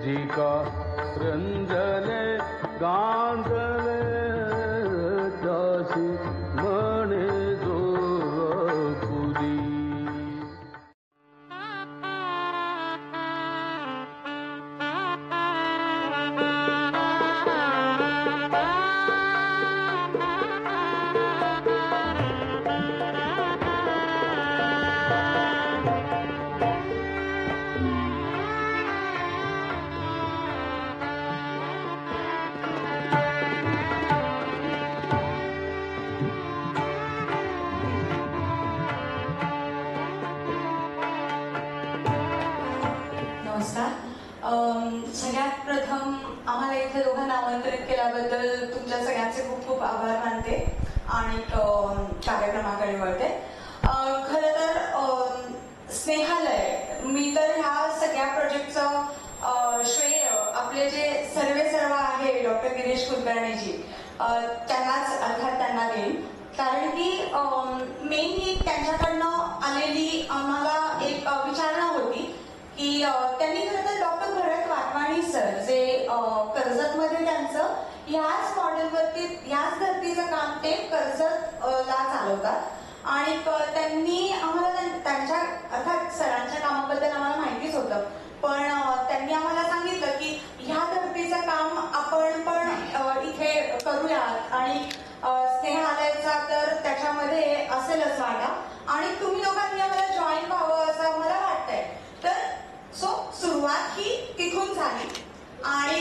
रसिका रंजले गांधले दासी मने जो पुरी. सगळ्यात प्रथम आम्हाला इथे दोघांना आमंत्रित केल्याबद्दल तुमच्या सगळ्यांचे खूप खूप आभार मानते आणि कार्यक्रमाकडे वळते. खरं तर स्नेहालय, मी तर ह्या सगळ्या प्रोजेक्टचं श्रेय आपले जे सर्व आहे डॉक्टर गिरीश कुलकर्णीजी त्यांनाच अर्थात त्यांना देईन. कारण की मेन ही त्यांच्याकडनं आलेली आम्हाला एक विचारणा होती की त्यांनी खरं तर डॉक्टर भरत वाटवाणी सर जे कर्जतमध्ये त्यांचं ह्याच मॉडेलवरती ह्याच धर्तीचं काम ते कर्जत ला चालवतात आणि त्यांनी आम्हाला त्यांच्या अर्थात सरांच्या कामाबद्दल आम्हाला माहितीच होतं, पण त्यांनी आम्हाला सांगितलं की ह्या धर्तीचं काम आपण पण इथे करूयात आणि स्नेहालयाचा तर त्याच्यामध्ये असेलच वाटा आणि तुम्ही दोघांनी आम्हाला जॉईन व्हावं असं मला वाटतंय. तर सुरुवात ही तिथून झाली आणि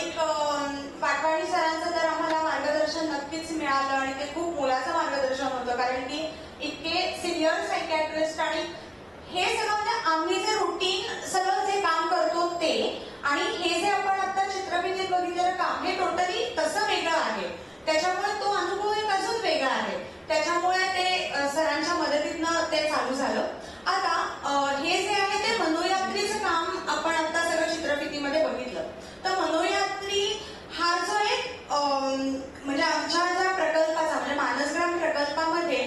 वाटवाणी सरांचं तर आम्हाला मार्गदर्शन नक्कीच मिळालं आणि ते खूप मोलाचं मार्गदर्शन होतं, कारण की इतके सिनियर सायकॅट्रिस्ट आणि हे सगळं म्हणजे आम्ही जे रुटीन सगळं जे काम करतो ते आणि हे जे आपण आता चित्रफितीत बघितलेलं काम हे टोटली तसं वेगळं आहे. त्याच्यामुळे तो अनुभव एक अजून वेगळा आहे. त्याच्यामुळे ते सरांच्या मदतीनं ते चालू झालं. आता हे जे आहे ते मनोयात्रीचं काम आपण आता सगळं चित्रफितीमध्ये बघितलं. तर मनोयात्री हा जो एक म्हणजे आमच्या ज्या प्रकल्पाचा म्हणजे मानसग्राम प्रकल्पामध्ये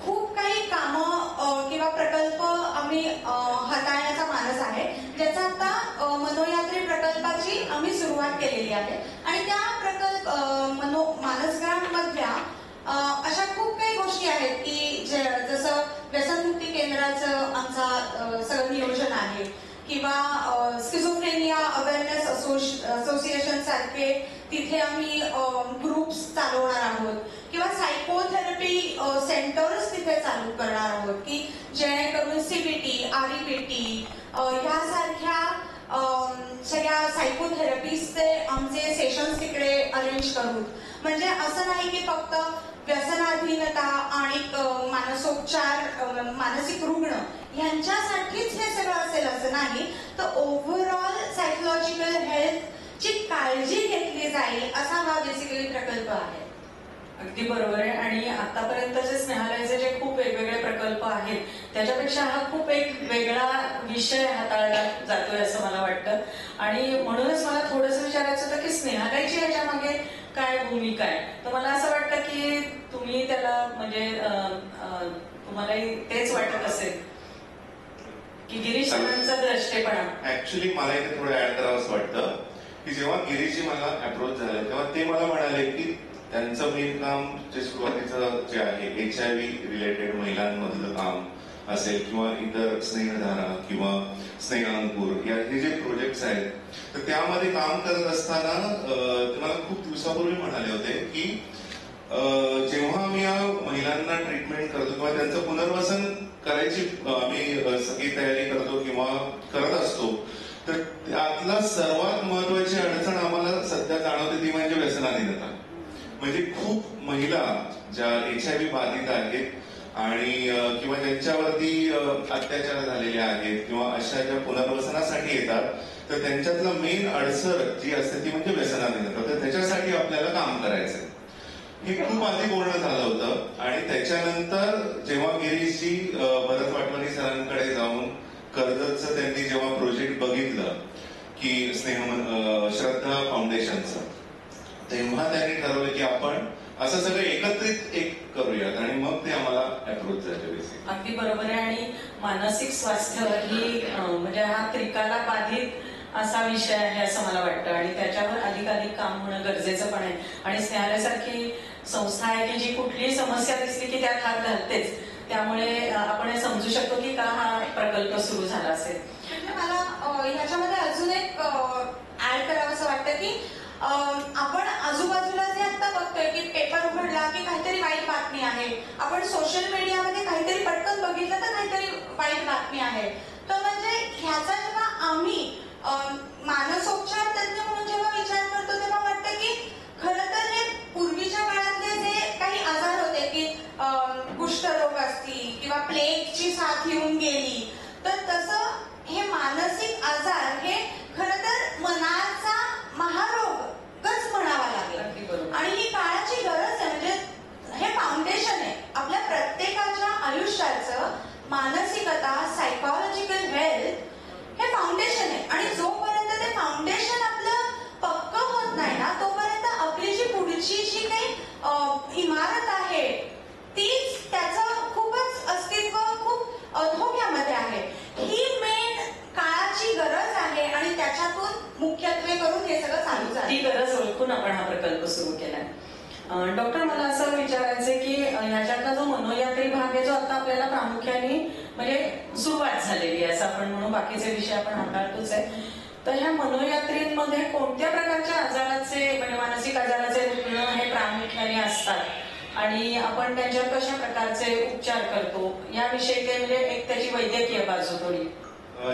खूप काही कामं किंवा प्रकल्प आम्ही हाताळण्याचा मानस आहे, ज्याचा आता मनोयात्री प्रकल्पाची आम्ही सुरुवात केलेली आहे आणि त्या प्रकल्प मानसग्राम मधल्या अशा खूप काही गोष्टी आहेत की जसं व्यसनमुक्ती केंद्राचं आमचा सगळं नियोजन आहे किंवा स्किझोफ्रेनिया अवेअरनेस असोसिएशन सारखे तिथे आम्ही ग्रुप्स चालवणार आहोत किंवा सायकोथेरपी सेंटर्स तिथे चालू करणार आहोत की जेणेकरून सीबीटी आरईपीटी ह्यासारख्या सगळ्या सायकोथेरपीचे आमचे सेशन्स तिकडे अरेंज करू. म्हणजे असं नाही की फक्त व्यसनाधीनता आणि मानसोपचार मानसिक रुग्ण यांच्यासाठीच हे सगळं असेल असं नाही, तर ओव्हरऑल सायकोलॉजिकल हेल्थची काळजी घेतली जाईल असा हा बेसिकली प्रकल्प आहे. अगदी बरोबर आहे. आणि आतापर्यंतचे स्नेहालयाचे जे खूप वेगवेगळे प्रकल्प आहेत त्याच्यापेक्षा हा खूप एक वेगळा विषय हाताळला जातोय असं मला वाटतं. आणि म्हणूनच मला थोडंसं विचारायचं होतं की स्नेहालयाची ह्याच्या मागे काय भूमिका आहे. तर मला असं वाटतं की तुम्ही त्याला म्हणजे तुम्हालाही तेच वाटत असेल की गिरीश सरांचा द्रष्टेपणा. ऍक्च्युली मला इथे थोडं ऍड करावंच वाटतं की जेव्हा गिरीशजी मला अप्रोच झाले तेव्हा ते मला म्हणाले की त्यांचं मेन काम जे सुरुवातीचं जे आहे HIV रिलेटेड महिलांमधलं काम असेल किंवा इतर स्नेहधारा किंवा स्नेहांकुर या हे जे प्रोजेक्ट्स आहेत तर त्यामध्ये काम करत असताना ते मला खूप दिवसापूर्वी म्हणाले होते की जेव्हा आम्ही या महिलांना ट्रीटमेंट करतो किंवा त्यांचं पुनर्वसन करायची आम्ही सगळी तयारी करतो किंवा करत असतो तर त्यातला सर्वात महत्वाची अडचण आम्हाला सध्या जाणवते ती म्हणजे व्यसनाधीनता. म्हणजे खूप महिला ज्या HIV बाधित आहेत आणि किंवा ज्यांच्यावरती अत्याचार झालेले आहेत किंवा अशा ज्या पुनर्वसनासाठी येतात तर त्यांच्यातला मेन अडसर जी असते ती म्हणजे व्यसनाधीनता. तर त्याच्यासाठी आपल्याला काम करायचंय. हे खूप आधी पूर्ण झालं होतं आणि त्याच्यानंतर जेव्हा गिरीशजी भरत वाटवानी सरांकडे जाऊन कर्जतचं त्यांनी जेव्हा प्रोजेक्ट बघितलं की श्रद्धा फाउंडेशनचं तेव्हा त्यांनी ठरवलं की आपण असं सगळं एकत्रित एक करूयात आणि मग ते आम्हाला अप्रोच झाले. अगदी बरोबर आहे. आणि मानसिक स्वास्थ्य ही म्हणजे हा त्रिकाला बाधित असा विषय आहे असं मला वाटतं आणि त्याच्यावर अधिकाधिक काम होणं गरजेचं पण आहे. आणि स्नेहालयासारखी संस्था आहे की जी कुठलीही समस्या दिसली की त्यात हात घालतेच, त्यामुळे आपण हे समजू शकतो की का हा प्रकल्प सुरू झाला असेल. म्हणजे मला ह्याच्यामध्ये अजून एक ऍड करावं असं वाटतं की आपण आजूबाजूला जे आता बघतोय की पेपर उघडला की काहीतरी वाईट बातमी आहे, आपण सोशल मीडियामध्ये काहीतरी पटकन बघितलं तर काहीतरी वाईट बातमी आहे. तर म्हणजे ह्याचा जेव्हा आम्ही मानसोपचार तज्ञ म्हणून जेव्हा विचार करतो तेव्हा वाटतं की खरं तर हे पूर्वीच्या काळातले जे काही आजार होते की कुष्ठरोग असतील किंवा प्लेगची साथ येऊन गेली, तर तसं हे मानसिक आजार हे खरं तर मनाचा महारोगच म्हणावा लागेल आणि ही काळाची गरज आहे. म्हणजे हे फाउंडेशन आहे आपल्या प्रत्येकाच्या आयुष्याचं. मानसिकता, सायकोलॉजिकल हेल्थ हे फाउंडेशन आहे आणि जोपर्यंत ते फाउंडेशन आपलं पक्क होत नाही ना तोपर्यंत आपली जी पुढची जी काही इमारत आहे तीच त्याचं खूपच अस्तित्व खूप धोक्यामध्ये आहे. ही मेन काळाची गरज आहे आणि त्याच्यातून मुख्यत्वे करून हे सगळं चालू झालं. ती गरज ओळखून आपण हा प्रकल्प सुरू केलाय. डॉक्टर, मला असं विचारायचंय की ह्याच्यातला जो मनोयात्री भाग आहे जो आता आपल्याला प्रामुख्याने म्हणजे सुरुवात झालेली आहे असं आपण म्हणू, बाकीचे विषय आपण हाताळतोच आहे. तर ह्या मनोयात्रींमध्ये कोणत्या प्रकारच्या आजाराचे म्हणजे मानसिक आजाराचे रुग्ण हे प्रामुख्याने असतात आणि आपण त्यांच्यावर कशा प्रकारचे उपचार करतो याविषयी काही म्हणजे एक त्याची वैद्यकीय बाजू थोडी.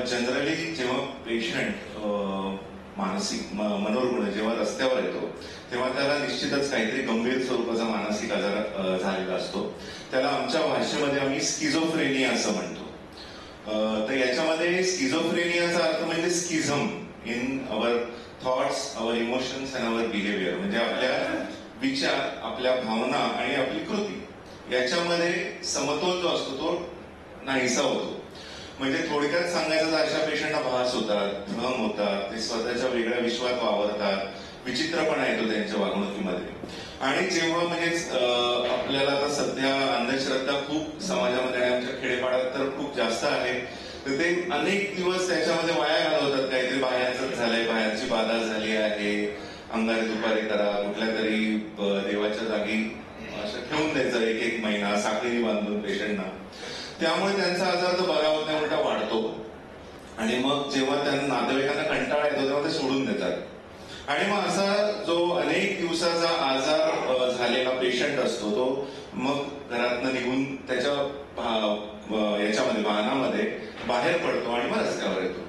जनरली जेव्हा पेशंट मानसिक मनोरुग्ण जेव्हा रस्त्यावर येतो तेव्हा त्याला निश्चितच काहीतरी गंभीर स्वरूपाचा मानसिक आजार झालेला असतो. त्याला आमच्या भाषेमध्ये आम्ही स्किझोफ्रेनिया असं म्हणतो. तर याच्यामध्ये स्किझोफ्रेनियाचा अर्थ म्हणजे schism in our thoughts, our emotions and our behaviour. म्हणजे आपल्या विचार, आपल्या भावना आणि आपली कृती याच्यामध्ये समतोल जो असतो तो नाहीसा होतो. म्हणजे थोडक्यात सांगायचं तर अशा पेशंटला भास होतात, भ्रम होतात, ते स्वतःच्या वेगळ्या विश्वात वावरतात, विचित्रपणा येतो त्यांच्या वागणुकीमध्ये. आणि जेव्हा म्हणजे आपल्याला आता सध्या अंधश्रद्धा खूप समाजामध्ये आणि आमच्या खेडेपाड्यात तर खूप जास्त आहे, तर ते अनेक दिवस त्याच्यामध्ये वाया घालवतात. काहीतरी बाहेरच झालंय, बाहेरची बाधा झाली आहे, अंगारी दुपारी करा, कुठल्या तरी देवाच्या जागी असं ठेवून द्यायचं एक महिना साखळी बांधून पेशंटना. त्यामुळे त्यांचा आजार तर बरा होत नाही, उलटा वाढतो. आणि मग जेव्हा त्यांना नातेवाईकांना कंटाळा येतो तेव्हा ते सोडून देतात. आणि मग असा जो अनेक दिवसाचा आजार झालेला पेशंट असतो तो मग घरातनं निघून त्याच्या याच्यामध्ये वाहनामध्ये बाहेर पडतो आणि मग रस्त्यावर येतो.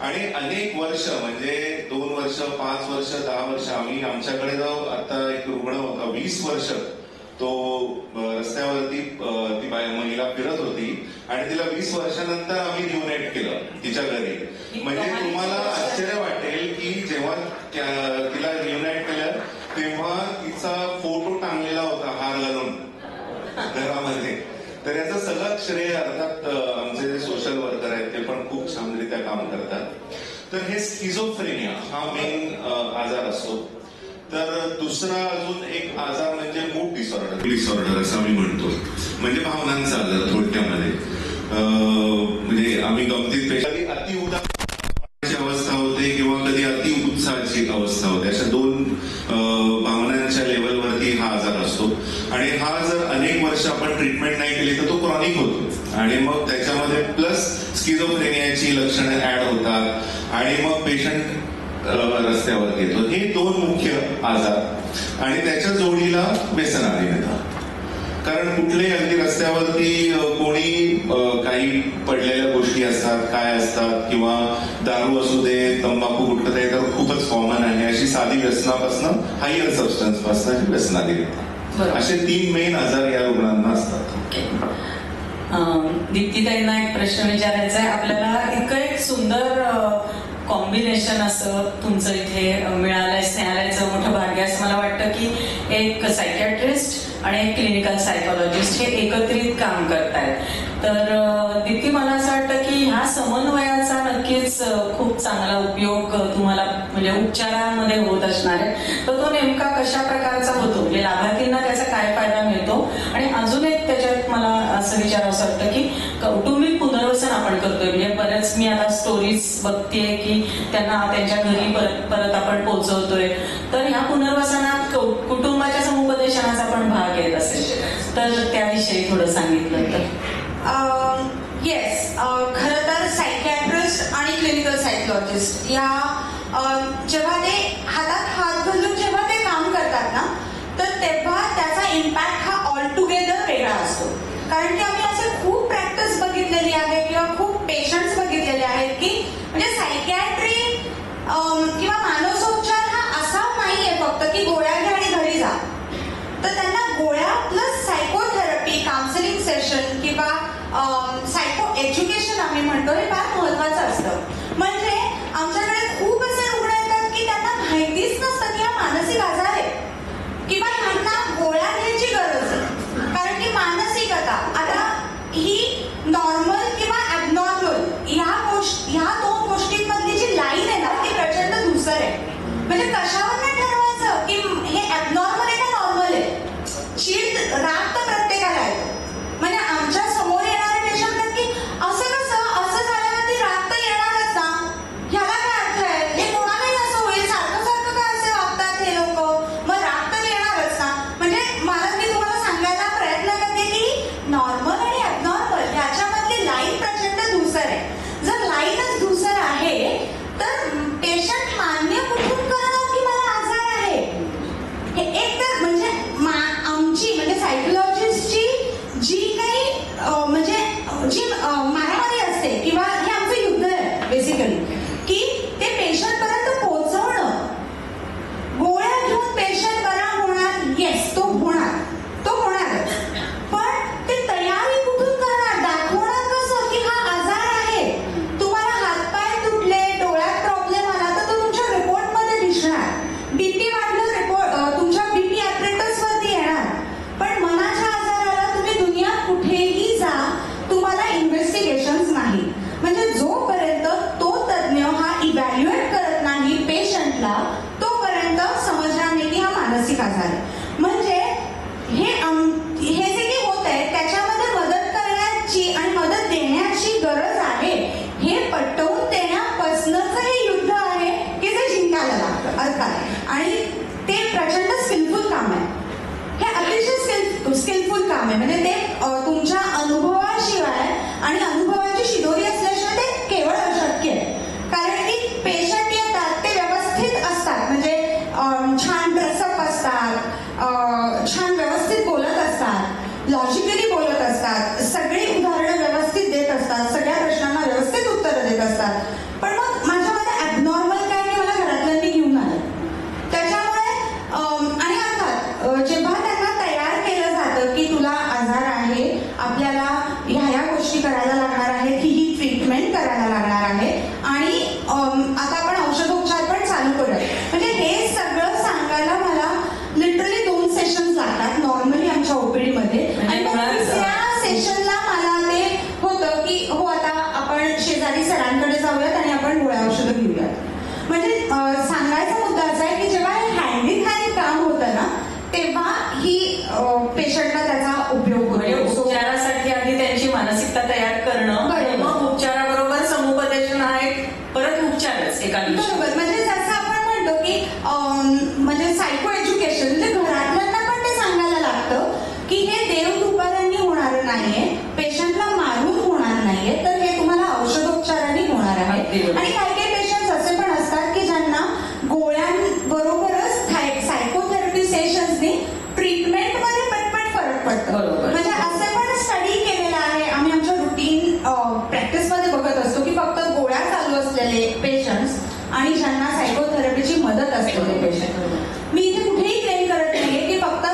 आणि अनेक वर्ष म्हणजे 2 वर्ष, 5 वर्ष, 10 वर्ष आम्ही आमच्याकडे जो आता एक रुग्ण होता 20 वर्ष तो रस्त्यावरती ती महिला फिरत होती आणि तिला 20 वर्षानंतर आम्ही रियुनाइट केलं तिच्या घरी. म्हणजे तुम्हाला आश्चर्य वाटेल की जेव्हा तिला रियुनाइट केलं तेव्हा तिचा फोटो टांगलेला होता हार घालून घरामध्ये. तर याचं सगळं श्रेय अर्थात आमचे जे सोशल वर्कर आहेत ते पण खूप छानरित्या काम करतात. तर हे स्किझोफ्रेनिया हा मेन आजार असतो. तर दुसरा अजून एक आजार म्हणजे मूड डिसऑर्डर असं आम्ही म्हणतो, म्हणजे भावनांचा आजार थोडक्यामध्ये. म्हणजे आम्ही गमतीत कधी अति उदासी अवस्था होते किंवा कधी अति उत्साहाची अवस्था होते, अशा 2 भावनांच्या लेवलवरती हा आजार असतो. आणि हा जर अनेक वर्ष आपण ट्रीटमेंट नाही केली तर तो क्रॉनिक होतो आणि मग त्याच्यामध्ये प्लस स्किझोफ्रेनियाची लक्षणं ऍड होतात आणि मग पेशंट रस्त्यावर येतो. हे 2 मुख्य आजार आणि त्याच्या जोडीला व्यसनाधीनता. कारण कुठलेही अगदी रस्त्यावरती कोणी काही पडलेल्या गोष्टी असतात, काय असतात, किंवा दारू असू दे, तंबाखू गुटखा ते तर खूपच कॉमन आहे. अशी साधी व्यसनापासून हायर सबस्टन्स पासून व्यसनाधीनता, असे 3 मेन आजार या रुग्णांना असतात. दीप्तीताईंना एक प्रश्न विचारायचा आहे. आपल्याला इतकं एक सुंदर कॉम्बिनेशन असं तुमचं इथे मिळालंय, स्नेहालयाचं मोठं भाग्य असं मला वाटतं की एक सायकॅट्रिस्ट आणि एक क्लिनिकल सायकोलॉजिस्ट हे एकत्रित काम करतायत. तर दीप्ती, मला असं वाटतं की ह्या समन्वयाचा नक्कीच खूप चांगला उपयोग तुम्हाला म्हणजे उपचारांमध्ये होत असणार आहे. तर तो नेमका कशा प्रकारचा होतो, म्हणजे लाभार्थींना त्याचा काय फायदा मिळतो. आणि अजून एक त्याच्यात मला असं विचारावं वाटतं की कौटुंबिक पुनर्वसन आपण आपण करतोय. म्हणजे बऱ्याच मी आता स्टोरीज बघतेय की त्यांना त्यांच्या घरी परत आपण पोहोचवतोय. तर ह्या पुनर्वसनात कुटुंबाच्या समुपदेशनाचा पण भाग येत असेल, तर त्याविषयी थोडं सांगितलं तर. येस, खरं तर सायकॅट्रिस्ट आणि क्लिनिकल सायकोलॉजिस्ट या जेव्हा ते हातात हात घालून जेव्हा ते काम करतात ना, तर तेव्हा त्याचा इम्पॅक्ट हा ऑल टुगेदर वेगळा असतो. कारण की आम्ही असे खूप प्रॅक्टिस बघितलेली आहे किंवा खूप पेशंट्स बघितलेले आहेत की म्हणजे सायकॅट्री किंवा मानसोपचार हा असा नाहीये फक्त की गोळ्या घ्या आणि घरी जा. तर त्यांना गोळ्या प्लस सायकोथेरपी, काउन्सिलिंग सेशन किंवा सायको एज्युकेशन आम्ही म्हणतो हे फार महत्वाचं असतं. म्हणजे आमच्याकडे खूप असे रुग्ण येतात की त्यांना माहितीच नसतं की हा मानसिक आजार आहे किंवा त्यांना गोळ्या घ्यायची गरज आहे. कारण की मानसिकता आता ही नॉर्मल किंवा ऍबनॉर्मल ह्या दोन गोष्टींमधली जी लाईन आहे ना ती प्रचंड धुसर आहे. म्हणजे कशावर नाही ठरवायचं की हे ऍबनॉर्मल आहे का नॉर्मल आहे. चीड राग तर प्रत्येकाला येतो. म्हणजे आमच्या समोर येणारे पेशंट म्हणतात की असं कसं, असं झाल्यावरती राग तर येणारच ना, ह्याला काय अर्थ आहे, हे कोणालाही असं होईल, सारखं सारखं काय असे वागतात हे लोक, मग राग तर येणारच ना. म्हणजे मला मी तुम्हाला सांगायला प्रयत्न करते की नॉर्मल आणि ऍबनॉर्मल ह्याच्यामधली लाईन प्रचंड धुसर आहे. जर लाईनच धुसर आहे तर पेशंट मान्य कुठून करणार की मला आजार आहे. हे एक तर म्हणजे आमची म्हणजे सायकोलॉजिस्टची जी काही म्हणजे जी मारामारी असते किंवा हे आमचं युद्ध आहे बेसिकली की ते पेशंट पर्यंत पोहोचवणं. गोळ्या घेऊन पेशंट बरा होणार, येस तो होणार, तो होणार, पण ते तयारी कुठून करणार, दाखवणार कसं की हा आजार आहे. तुम्हाला हातपाय तुटले, डोळ्यात प्रॉब्लेम आला तर तो तुमच्या रिपोर्टमध्ये दिसणार. बीपी वाढलं, रिपोर्ट तुमच्या बीपी ऍपरेटस वरती येणार. पण मनाच्या आजाराला तुम्ही दुनियात कुठेही जा, तुम्हाला इन्व्हेस्टिगेशन्स नाही. म्हणजे जोपर्यंत तो तज्ञ हा इव्हॅल्युएट करत नाही पेशंटला तोपर्यंत समजणार नाही की हा मानसिक आजार आहे. म्हणजे हे जे काही होत आहे त्याच्यामध्ये मदत करण्याची आणि मदत देण्याची गरज आहे हे पटवून देण्यापासूनच हे युद्ध आहे की जे जिंकायला लागतं अर्थात. आणि ते प्रचंड स्किलफुल काम आहे. हे अतिशय स्किलफुल काम आहे. म्हणजे ते तुमच्या अनुभवाशिवाय आणि अनुभवाची शिदोरी असल्याशिवाय ते केवळ अशक्य आहे. कारण की पेशंट येतात ते व्यवस्थित असतात, म्हणजे छान ड्रेसअप असतात, छान व्यवस्थित बोलत असतात, लॉजिकली बोलत असतात, सगळी उदाहरणं व्यवस्थित देत असतात, सगळ्या प्रश्नांना व्यवस्थित उत्तरं देत असतात. पण मग माझ्यामध्ये ऍबनॉर्मल काय की मला घरातल्यांनी घेऊन आलं. त्याच्यामुळे आणि अर्थात जेव्हा त्यांना तयार केलं जातं की तुला आजार आहे, आपल्याला ह्या गोष्टी करायला लागणार आहेत, ही ट्रीटमेंट करायला लागणार आहे आणि आता आपण औषधोपचार पण चालू करूया. म्हणजे हे सगळं सांगायला मला लिटरली 2 सेशन्स लागतात नॉर्मली आमच्या ओपीडी मध्ये. आणि त्या सेशनला मला ते होतं की हो आता आपण शेजारी सरांकडे जाऊयात आणि आपण गोळ्या औषधं घेऊयात. म्हणजे सांगायचा मुद्दा असा आहे की जेव्हा हे हँड इन हँड काम होतं ना तेव्हा ही पेशंटला त्याचा उपयोग होतो. उपचारासाठी आधी त्यांची मानसिकता तयार करणं आणि मग उपचाराबरोबर समुपदेशन हा एक परत उपचारच एका बरोबर. म्हणजे जसं आपण म्हणतो की म्हणजे सायको एज्युकेशन म्हणजे घरातल्यांना पण ते सांगायला लागतं की हे देवदुपारांनी होणार नाहीये, पेशंटला मारून होणार नाहीये, तर हे तुम्हाला औषधोपचारांनी होणार आहे. आणि काही काही पेशंट्स असे पण असतात की ज्यांना गोळ्यांबरोबरच सायकोथेरपी सेशन्सनी ट्रीटमेंटमध्ये पटपट फरक पडतो. म्हणजे असं पण स्टडी केलेला आहे आम्ही आमच्या रुटीन प्रॅक्टिसमध्ये बघत असतो की फक्त गोळ्या चालू असलेले पेशंट्स आणि ज्यांना सायकोथेरपीची मदत असलेले पेशंट. मी इथे कुठेही क्लेम करत नाहीये की फक्त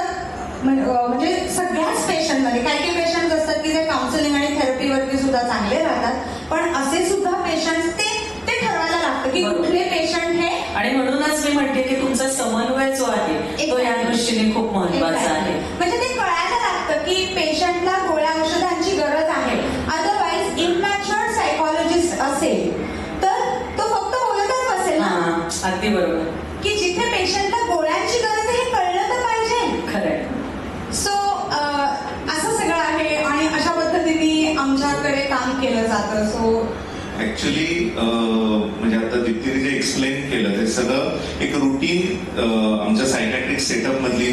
म्हणजे सगळ्याच पेशंटमध्ये काही काही पेशंट असतात की जे काउन्सिलिंग आणि थेरपीवरती सुद्धा चांगले राहतात, पण असे सुद्धा पेशंट ते ठरवायला लागतं की कुठले पेशंट हे. आणि म्हणूनच मी म्हणते की तुमचा समन्वय जो आहे तो या दृष्टीने खूप महत्वाचा आहे. म्हणजे ते कळायला लागतं की पेशंटला गोळ्या औषधांची गरज आहे. अदरवाईज इमॅच्युअर्ड सायकोलॉजिस्ट असेल तर तो फक्त बोलतच बसेल ना. अगदी बरोबर. की जिथे पेशंटला गोळ्यांची गरज आहे हे कळलं तर पाहिजे. खरंय. सो असं सगळं आहे आणि अशा पद्धतीने आमच्याकडे काम केलं जातं. सो ऍक्च्युली म्हणजे आता दीप्तीने जे एक्सप्लेन केलं ते सगळं एक रुटीन आमच्या सायकॅट्रिक सेटअप मधली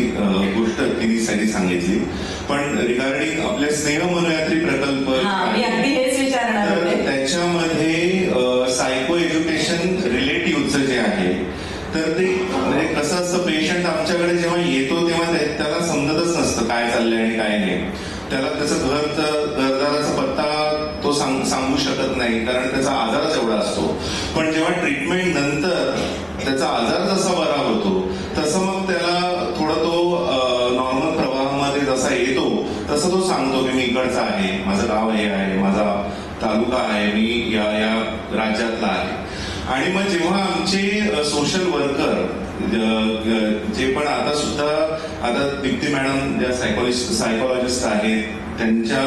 गोष्ट तिने सगळी सांगितली. पण रिगार्डिंग आपल्या स्नेह मनोयात्री प्रकल्प मी अगदी हेच विचारणार तर होते. त्याच्यामध्ये सायको एज्युकेशन रिलेटिव्हचं जे आहे तर ते म्हणजे कसं असतं, पेशंट आमच्याकडे जेव्हा येतो तेव्हा त्याला समजतच नसतं काय चाललंय आणि काय नाही. त्याला त्याचं घरदाराचा पत्ता तो सांगू शकत नाही कारण त्याचा आजारच एवढा असतो. पण जेव्हा ट्रीटमेंट नंतर त्याचा आजार जसा बरा होतो तसं मग त्याला थोडं तो नॉर्मल प्रवाहामध्ये जसा येतो तसं तो सांगतो की मी इकडचा आहे, माझं गाव हे आहे, माझा तालुका आहे, मी या राज्यातला आहे. आणि मग जेव्हा आमचे सोशल वर्कर जे पण आता सुद्धा आता दीप्ती मॅडम ज्या सायकोलॉजिस्ट आहेत त्यांच्या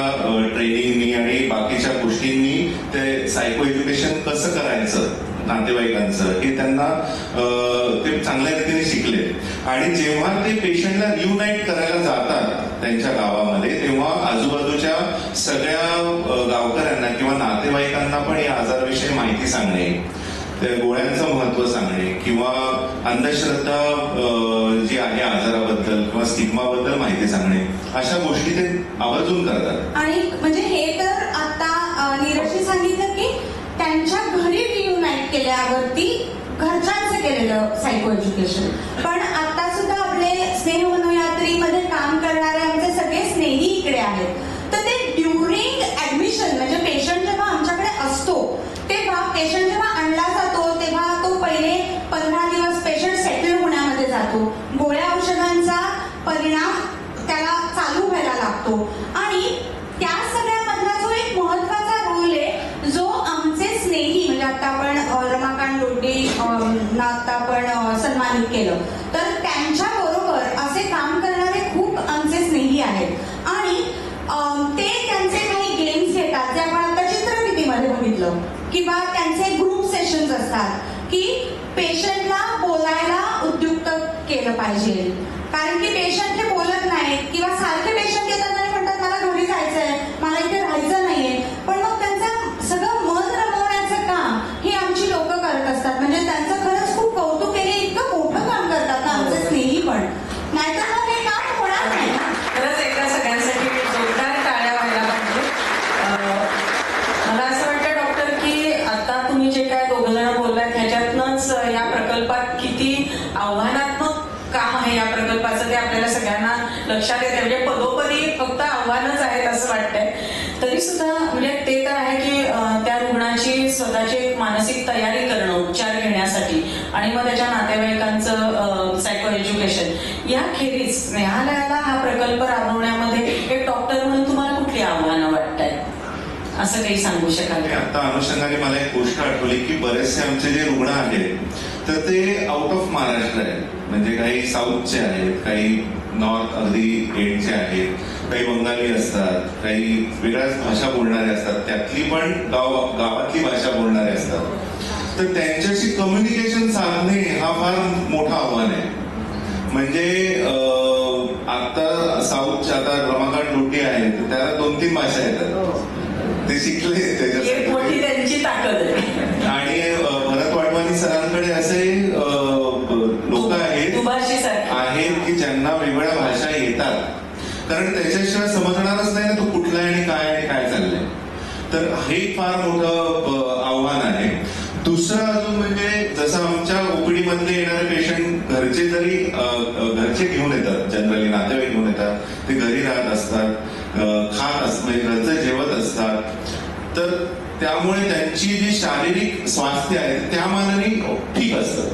ट्रेनिंगनी आणि बाकीच्या गोष्टींनी ते सायको एज्युकेशन कसं करायचं नातेवाईकांचं हे त्यांना ते चांगल्या रीतीने शिकले. आणि जेव्हा ते पेशंटला रियुनाईट करायला जातात त्यांच्या गावामध्ये तेव्हा आजूबाजूच्या सगळ्या गावकऱ्यांना किंवा नातेवाईकांना पण या आजाराविषयी माहिती सांगणे, त्या गोळ्यांचं महत्व सांगणे किंवा अंधश्रद्धा जी आहे आजाराबद्दल किंवा स्टिग्माबद्दल माहिती सांगणे अशा गोष्टी ते आवर्जून करतात. आणि म्हणजे हे तर आता नीरजने सांगितलं की त्यांच्या घरी रियुनाईट केल्यावरती घरच्यांचं केलेलं सायको एज्युकेशन. पण आता सुद्धा आपले स्नेह मनोयात्रीमध्ये काम करणारे आमचे सगळे स्नेही इकडे आहेत. तर ते ड्युरिंग ऍडमिशन म्हणजे पेशंट जेव्हा आमच्याकडे असतो तेव्हा पेशंट जेव्हा आणला जातो तेव्हा तो पहिले 15 दिवस पेशंट सेटल होण्यामध्ये जातो. गोळ्या औषधांचा परिणाम त्याला चालू व्हायला लागतो. आणि त्या सगळ्यामधला जो एक महत्वाचा रोल आहे जो आमचे स्नेही म्हणजे आता आपण रमाकांत लोटे ना आता आपण सन्मानित केलं तर त्यांच्या बरोबर असे काम करणारे खूप आमचे स्नेही आहेत. आणि ते त्यांचे काही गेम्स घेतात जे आपण आता चित्रफितीमध्ये बघितलं किंवा त्यांचे ग्रुप सेशन्स असतात की पेशंटला बोलायला उद्युक्त केलं पाहिजे. कारण की पेशंट हे बोलत नाहीत किंवा सारखे पेशंट येतात आणि म्हणतात मला घरी जायचंय, मला इथे राहायचं नाहीये. पण मग त्यांचं सगळं मन रमवण्याचं काम हे आमची लोक करत असतात. म्हणजे त्यांचं खरंच खूप कौतुक केले, इतकं मोठं काम करतात ना आमचे स्नेही पण. नाहीतर मग हे काम होणार नाही. खरंच एकदा सगळ्यांसाठी जोरदार टाळ्या व्हायला पाहिजे. मला असं वाटतं डॉक्टर की आता तुम्ही जे काय दोघं जण बोललात ह्याच्यातनंच या प्रकल्पात किती आव्हानात्मक काम आहे या प्रकल्पाचं ते आपल्याला सगळ्यांना लक्षात येते. म्हणजे पदोपदी फक्त आव्हानच आहेत असं वाटतंय. तरी सुद्धा म्हणजे ते तर आहे की त्या रुग्णाची स्वतःची एक मानसिक तयारी करणं उपचार घेण्यासाठी आणि मग त्याच्या नातेवाईकांचं सायको एज्युकेशन याखेरीज स्नेहालयाला हा प्रकल्प राबवण्यामध्ये एक डॉक्टर म्हणून तुम्हाला कुठली आव्हानं वाटतायत असं काही सांगू शकाल? आता अनुषंगाने मला एक गोष्ट आठवली की बरेचसे आमचे जे रुग्ण आहेत तर ते आउट ऑफ महाराष्ट्र आहेत. म्हणजे काही साऊथचे आहेत, काही नॉर्थ अगदी एंडचे आहेत, काही बंगाली असतात, काही वेगळ्याच भाषा बोलणारे असतात, त्यातली पण गावातली भाषा बोलणारे असतात. तर त्यांच्याशी कम्युनिकेशन साधणे हा फार मोठं आव्हान आहे. म्हणजे आता साऊथच्या आता रमाकांत लोटे आहेत त्याला 2-3 भाषा येतात, ते शिकले त्याच्यासाठी मोठी त्यांची ताकद आहे. आणि भरत वाटवानी सरांकडे असे लोक आहेत की ज्यांना वेगवेगळ्या भाषा येतात. कारण त्याच्याशिवाय समजणारच नाही ना तो कुठला आहे आणि काय चाललंय. तर हे फार मोठं आव्हान आहे. दुसरं अजून म्हणजे जसं आमच्या ओपीडी मधले येणारे पेशंट घरचे जरी घरचे घेऊन येतात, जनरली नातेवाईक घेऊन येतात, ते घरी राहत असतात, खात म्हणजे घरचं जेवत असतात. तर त्यामुळे त्यांची जी शारीरिक स्वास्थ्य आहे त्या मानाने ठीक असतं.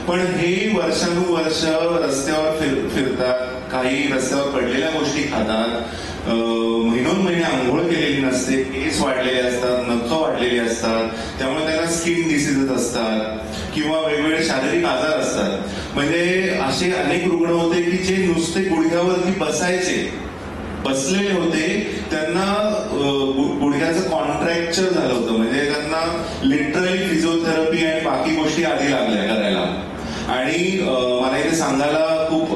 पण हे वर्षानुवर्ष रस्त्यावर फिरतात, काही रस्त्यावर पडलेल्या गोष्टी खातात, महिनोन-महिने आंघोळ केलेली नसते, केस वाढलेले असतात, नखं वाढलेली असतात, त्यामुळे त्यांना स्किन डिसीजेस असतात किंवा वेगवेगळे शारीरिक आजार असतात. म्हणजे असे अनेक रुग्ण होते की जे नुसते गुडघ्यावरती बसलेले होते, त्यांना गुडघ्याचं कॉन्ट्रॅक्चर झालं होतं. म्हणजे त्यांना लिटरली फिजिओथेरपी आणि बाकी गोष्टी आधी लागल्या करायला. आणि मला इथे सांगायला खूप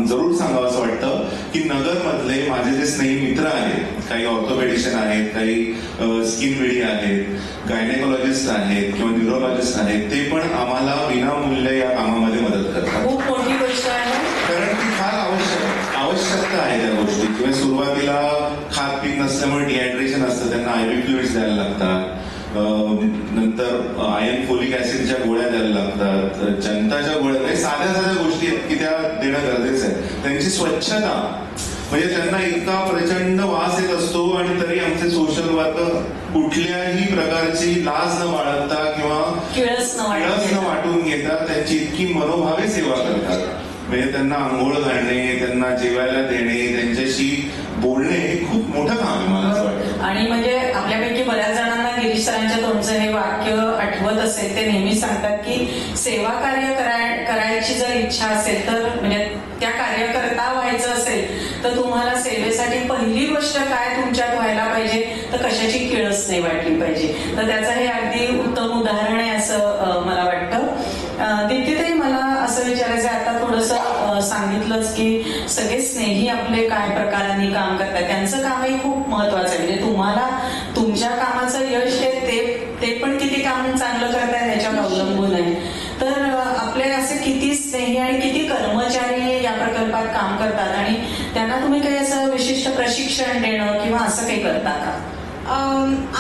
जरूर सांगावं असं वाटतं की नगरमधले माझे जे स्नेही मित्र आहेत, काही ऑर्थोपेडिशियन आहेत, काही स्किन पिढी आहेत, गायनेकोलॉजिस्ट आहेत किंवा न्यूरोलॉजिस्ट आहेत, ते पण आम्हाला विनामूल्य या कामामध्ये मदत करतात. खूप मोठी गोष्ट आहे. कारण ती फार आवश्यकता आहे त्या गोष्टी. किंवा सुरुवातीला खात पीत नसल्यामुळे डिहायड्रेशन असतं, त्यांना आयव्ही फ्लुइड्स द्यायला लागतात, नंतर आयर्न फोलिक ऍसिडच्या गोळ्या द्यायला लागतात, जनताच्या गोळ्या, म्हणजे साध्या साध्या गोष्टी आहेत की त्या देणं गरजेचं आहे. त्यांची स्वच्छता, म्हणजे त्यांना इतका प्रचंड वास येत असतो आणि तरी आमचे सोशल वर्कर कुठल्याही प्रकारची लाज न बाळगता किंवा किळस न वाटून घेता त्यांची इतकी मनोभावे सेवा करतात. म्हणजे त्यांना आंघोळ घालणे, त्यांना जेवायला देणे, त्यांच्याशी बोलणे हे खूप मोठं काम आहे मला असं वाटतं. आणि म्हणजे आपल्यापैकी बऱ्याच जणांना गिरीश सरांच्या तोंडचं हे वाक्य आठवत असेल. ते नेहमी सांगतात की सेवा कार्य करायची जर इच्छा असेल तर, म्हणजे त्या कार्यकर्ता व्हायचं असेल तर तुम्हाला सेवेसाठी पहिली गोष्ट काय तुमच्यात व्हायला पाहिजे तर कशाची किळस नाही वाटली पाहिजे. तर त्याचं हे अगदी उत्तम उदाहरण आहे असं मला वाटतं. दीप्तीताई, मला असं विचारायचं आहे, आता थोडंसं सांगितलंच की सगळे स्नेही आपले काय प्रकारांनी काम करतात, त्यांचं कामही खूप महत्वाचं आहे. म्हणजे तुम्हाला तुमच्या कामाचं यश हे ते पण किती काम चांगलं करताय ह्याच्यावर अवलंबून आहे. तर आपले असे किती स्नेही आणि किती कर्मचारी या प्रकल्पात काम करतात आणि त्यांना तुम्ही काही असं विशिष्ट प्रशिक्षण देणं किंवा असं काही करता का?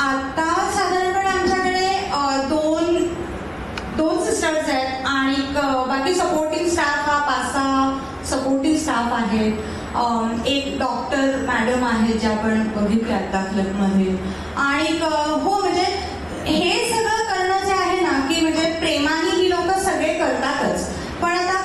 आता साधारणपणे आमच्याकडे दोन सिस्टर्स आहेत आणि बाकी सपोर्टिंग स्टाफ हा 5-6 सपोर्टिंग स्टाफ आहेत. एक डॉक्टर मॅडम आहेत ज्या आपण बघितल्या आता क्लबमध्ये. आणि हो, म्हणजे हे सगळं करणं जे आहे ना, की म्हणजे प्रेमाने ही लोक सगळे करतातच, पण आता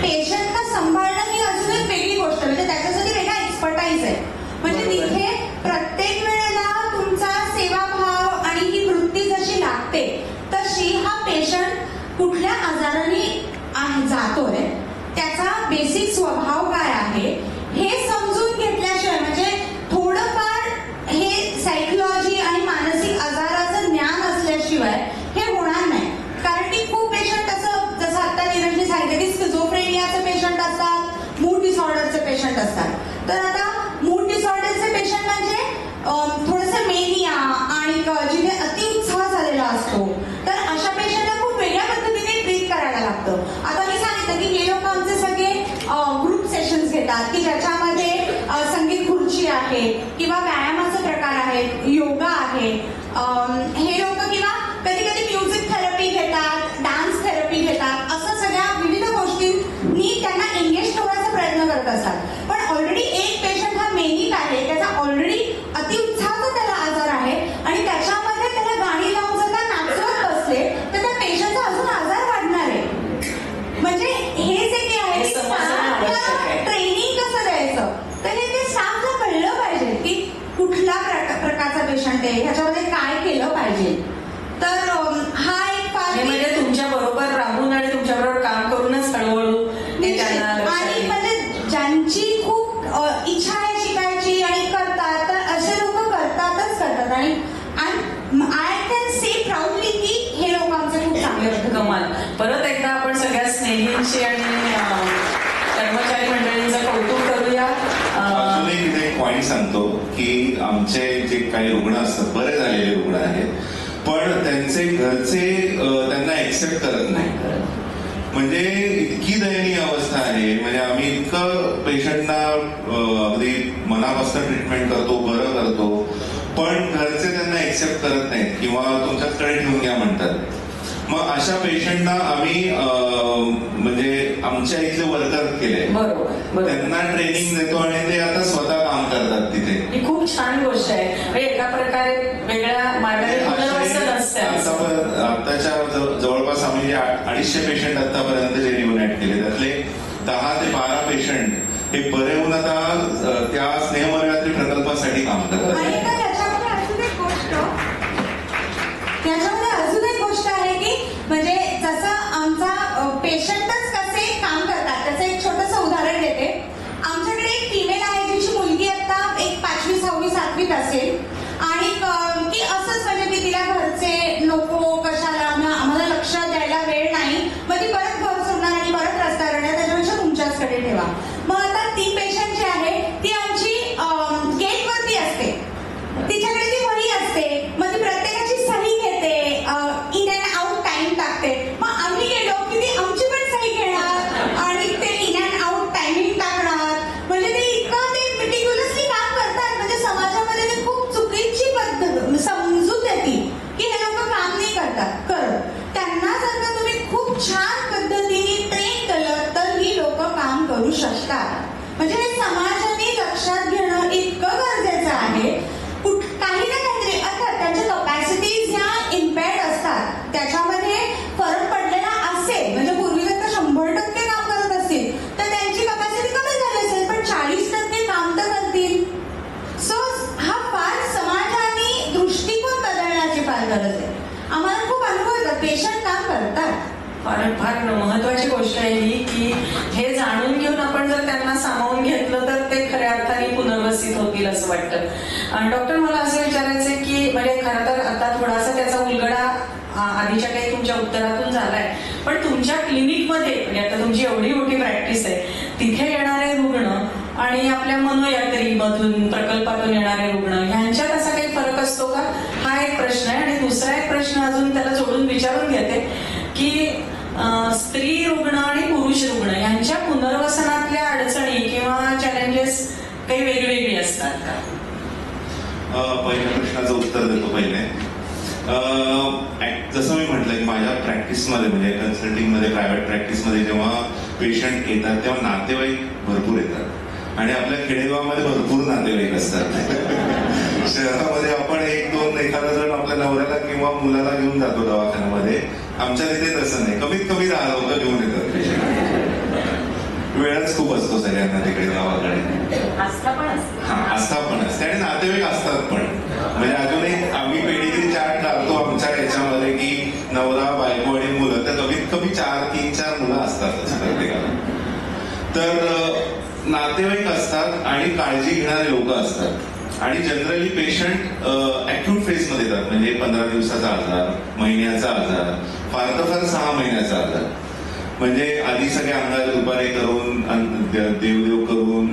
पेशंटला सांभाळणं ही अजून एक वेगळी गोष्ट, म्हणजे त्याच्यासाठी वेगळा एक्सपर्टाईज आहे. म्हणजे तिथे प्रत्येक वेळेला तुमचा सेवाभाव आणि ही वृत्ती जशी लागते तशी हा पेशंट कुठल्या आजाराने जातोय, त्याचा बेसिक स्वभाव काय आहे हे समजून घेतल्याशिवाय, म्हणजे थोडंफार हे सायकोलॉजी आणि मानसिक आजाराचं ज्ञान असल्याशिवाय हे होणार नाही. कारण की खूप पेशंट असं, जसं आता नीरजने सांगितलं की स्किझोफ्रेनियाचे पेशंट असतात, मूड डिसऑर्डरचे पेशंट असतात. तर आता मूड डिसऑर्डरचे पेशंट म्हणजे थोडंसं मेनिया आणि जिथे अतिउत्साह झालेला असतो, तर अशा पेशंटला खूप वेगळ्या पद्धतीने ट्रीट करायला लागतं. आता मी सांगितलं की हे लोक आमचे सगळे ग्रुप सेशन्स घेतात की ज्याच्यामध्ये संगीत खुर्ची आहे किंवा व्यायामाचे प्रकार आहेत, योगा आहे. हे लोक किंवा कधी कधी म्युझिक थेरपी घेतात, डान्स थेरपी घेतात, असं सगळ्या विविध गोष्टींनी त्यांना एंगेज ठेवण्याचा प्रयत्न करत असतात. पण ऑलरेडी एक पेशंट हा मेनिक आहे, त्याचा ऑलरेडी अतिउत्साहाचा त्याला आजार आहे आणि त्याच्यामध्ये त्याला गाणी लावून जर का नाचवत बसले तर त्या पेशंटचा अजून आजार वाढणार आहे. म्हणजे हे जे काही आहे ट्रेनिंग कसं द्यायचं, तर हे ते स्टाफला कळलं पाहिजे की कुठल्या प्रकारचा पेशंट आहे, ह्याच्यामध्ये काय केलं पाहिजे. तर हा एक फार, म्हणजे तुमच्या बरोबर राहून आणि तुमच्या बरोबर काम करूनच हळूहळू आणि म्हणजे ज्यांची खूप इच्छा आहे शिकायची आणि करतात, तर असे लोक करतातच करतात. आणि आय कॅन से प्राऊडली की हे लोक आमचे खूप चांगले होते. कमाल. परत एकदा आपण सगळ्या स्नेहींची आणि कर्मचारी मंडळींचं कौतुक करूया. अजून एक पॉइंट सांगतो की आमचे जे काही रुग्ण असतात, बरे झालेले रुग्ण आहेत, पण त्यांचे घरचे त्यांना एक्सेप्ट करत नाही. म्हणजे इतकी दयनीय अवस्था आहे. म्हणजे आम्ही इतकं पेशंटना अगदी मनापासून ट्रीटमेंट करतो, बरं करतो, पण घरचे त्यांना एक्सेप्ट करत नाहीत किंवा तुमच्याकडे ठेवून घ्या म्हणतात. मग अशा पेशंटना आम्ही म्हणजे आमच्या इथले वर्कर केले, त्यांना ट्रेनिंग देतो आणि ते आता स्वतः काम करतात तिथे. ही खूप छान गोष्ट आहे. एका प्रकारे वेगळ्या मार्गाने आताच्या जवळपास आम्ही 250 पेशंट आतापर्यंत जे रियुनाइट केले, त्यातले 10 ते 12 पेशंट हे बरे होऊन आता त्या स्नेहमनोरात्री प्रकल्पासाठी काम करतात. त्याच्यामध्ये अजून एक गोष्ट आहे की म्हणजे जसं आमचा पेशंटच कसे काम करतात त्याचं एक छोटंसं उदाहरण देते. आमच्याकडे एक फिमेल आहे जिची मुलगी आता एक 5वी 6वी 7वीत असेल आणि की असंच म्हणजे की तिला घरचे नको कशाला, आम्हाला लक्ष द्यायला वेळ नाही, मग ती परत घर सोडणार आणि परत रस्त्यावर येणार, त्याच्यापेक्षा तुमच्याचकडे ठेवा. मग आता ती पेशंट जी आहे करतात. फार फार महत्वाची गोष्ट आहे ही, की हे जाणून घेऊन आपण जर त्यांना सामावून घेतलं तर ते खऱ्या अर्थाने पुनर्वसित होतील असं वाटतं. डॉक्टर, मला असं विचारायचंय की म्हणजे खरं तर आता थोडासा त्याचा उलगडा आधीच्या काही तुमच्या उत्तरातून झालाय, पण तुमच्या क्लिनिकमध्ये म्हणजे आता तुमची एवढी मोठी प्रॅक्टिस आहे, तिथे येणारे रुग्ण आणि आपल्या मनोयात्रीमधून प्रकल्पातून येणारे रुग्ण ह्यांच्यात असा काही फरक असतो का? हा एक प्रश्न आहे. आणि दुसरा एक प्रश्न अजून त्याला जोडून विचारून घेते की स्त्री रुग्ण आणि पुरुष रुग्ण यांच्या पुनर्वसनातल्या अडचणी किंवा चॅलेंजेस काही वेगवेगळी असतात का? पहिल्या प्रश्नाचं उत्तर देतो पहिले. जसं मी म्हटलं की माझ्या प्रॅक्टिसमध्ये म्हणजे कन्सल्टिंगमध्ये प्रायव्हेट प्रॅक्टिसमध्ये जेव्हा पेशंट येतात तेव्हा नातेवाईक भरपूर येतात आणि आपल्या खेडेगावामध्ये भरपूर नातेवाईक असतात. शहरामध्ये आपण एक दोन एखादा जण आपल्या नवऱ्याला किंवा मुलाला घेऊन जातो दवाखान्यामध्ये. आमच्या तिथे तसं नाही, कमीत कमी 10 लोक घेऊन येतात पेशंट. वेळच खूप असतो सगळ्यांना तिकडे गावाकडे. आस्था पण असते आणि नातेवाईक असतात पण. म्हणजे अजूनही आम्ही पेडिग्री चार्ट टाकतो आमच्या याच्यामध्ये की नवरा बायको आणि मुलं, तर कमीत कमी 3-4 मुलं असतातच प्रत्येकाला. तर नातेवाईक असतात आणि काळजी घेणारे लोक असतात. आणि जनरली पेशंट अॅक्यूट फेज मध्ये येतात, म्हणजे 15 दिवसाचा आजार, महिन्याचा आजार, फार तर फार 6 महिन्याचा आजार. म्हणजे आधी सगळे अंगाला दुपारे करून देवदेव करून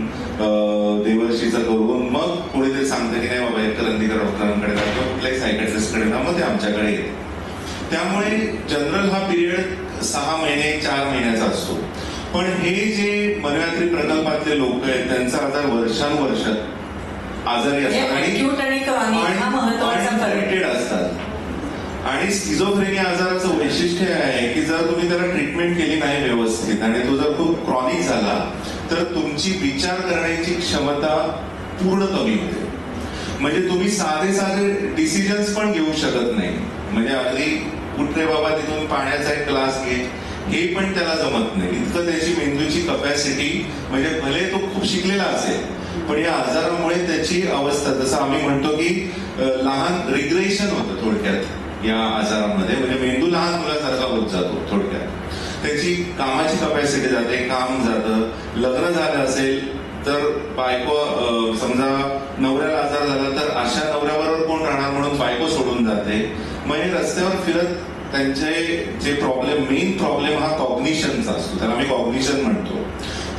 देवर्षीचं करून मग कोणीतरी सांगतं की नाही बाबा एक करंदीकर डॉक्टरांकडे जातो, कुठल्याही सायकॅट्रिस्टकडे जा, मग ते आमच्याकडे येते. त्यामुळे जनरल हा पिरियड 6 महिने 4 महिन्याचा असतो. पण हे जे मनोयात्री प्रकल्पातले लोक आहेत त्यांचा आजार वर्षानुवर्ष आजारी असतात आणि असतात. आणि स्किझोफ्रेनिया आजाराचं वैशिष्ट्य आहे की जर तुम्ही त्याला ट्रीटमेंट केली नाही व्यवस्थित आणि तो जर खूप क्रॉनिक झाला तर तुमची विचार करण्याची क्षमता पूर्ण कमी होते. म्हणजे तुम्ही साधे डिसिजन्स पण घेऊ शकत नाही. म्हणजे अगदी कुठे बाबा तिथून पाण्याचा एक ग्लास घे हे पण त्याला जमत नाही. इतकं त्याची मेंदूची कपॅसिटी, म्हणजे भले तो खूप शिकलेला असेल पण या आजारामुळे त्याची अवस्था, जसं आम्ही म्हणतो की लहान रिग्रेशन होतं थोडक्यात या आजारामध्ये. म्हणजे मेंदू लहान मुलासारखा होत जातो थोडक्यात. त्याची कामाची कपॅसिटी जाते, काम जातं. लग्न झालं असेल तर बायको, समजा नवऱ्याला आजार झाला तर अशा नवऱ्याबरोबर कोण राहणार म्हणून बायको सोडून जाते. मग हे रस्त्यावर फिरत त्यांचे जे मेन प्रॉब्लेम हा कॉग्निशनचा असतो, त्याला आम्ही कॉग्निशन म्हणतो.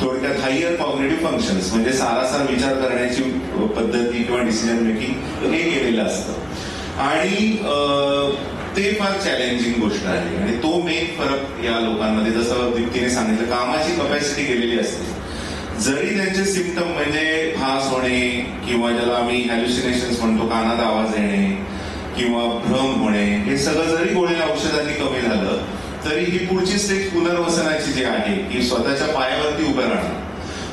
थोडक्यात हायर कॉग्निटिव्ह फंक्शन्स, म्हणजे सारासार विचार करण्याची पद्धती किंवा डिसिजन मेकिंग हे केलेलं असतं. आणि ते फार चॅलेंजिंग गोष्ट आहे. आणि तो मेन फरक या लोकांमध्ये, जसं दीप्तीने सांगितलं, कामाची कपॅसिटी गेलेली असते. जरी त्यांचे सिम्पटम म्हणजे भास होणे किंवा ज्याला आम्ही हॅल्युसिनेशन्स म्हणतो, कानात आवाज येणे किंवा भ्रम होणे, हे सगळं जरी गोळ्या औषधांनी कमी झालं तरी ही पुढची स्टेज पुनर्वसनाची जी आहे की स्वतःच्या पायावरती उभं राहणं.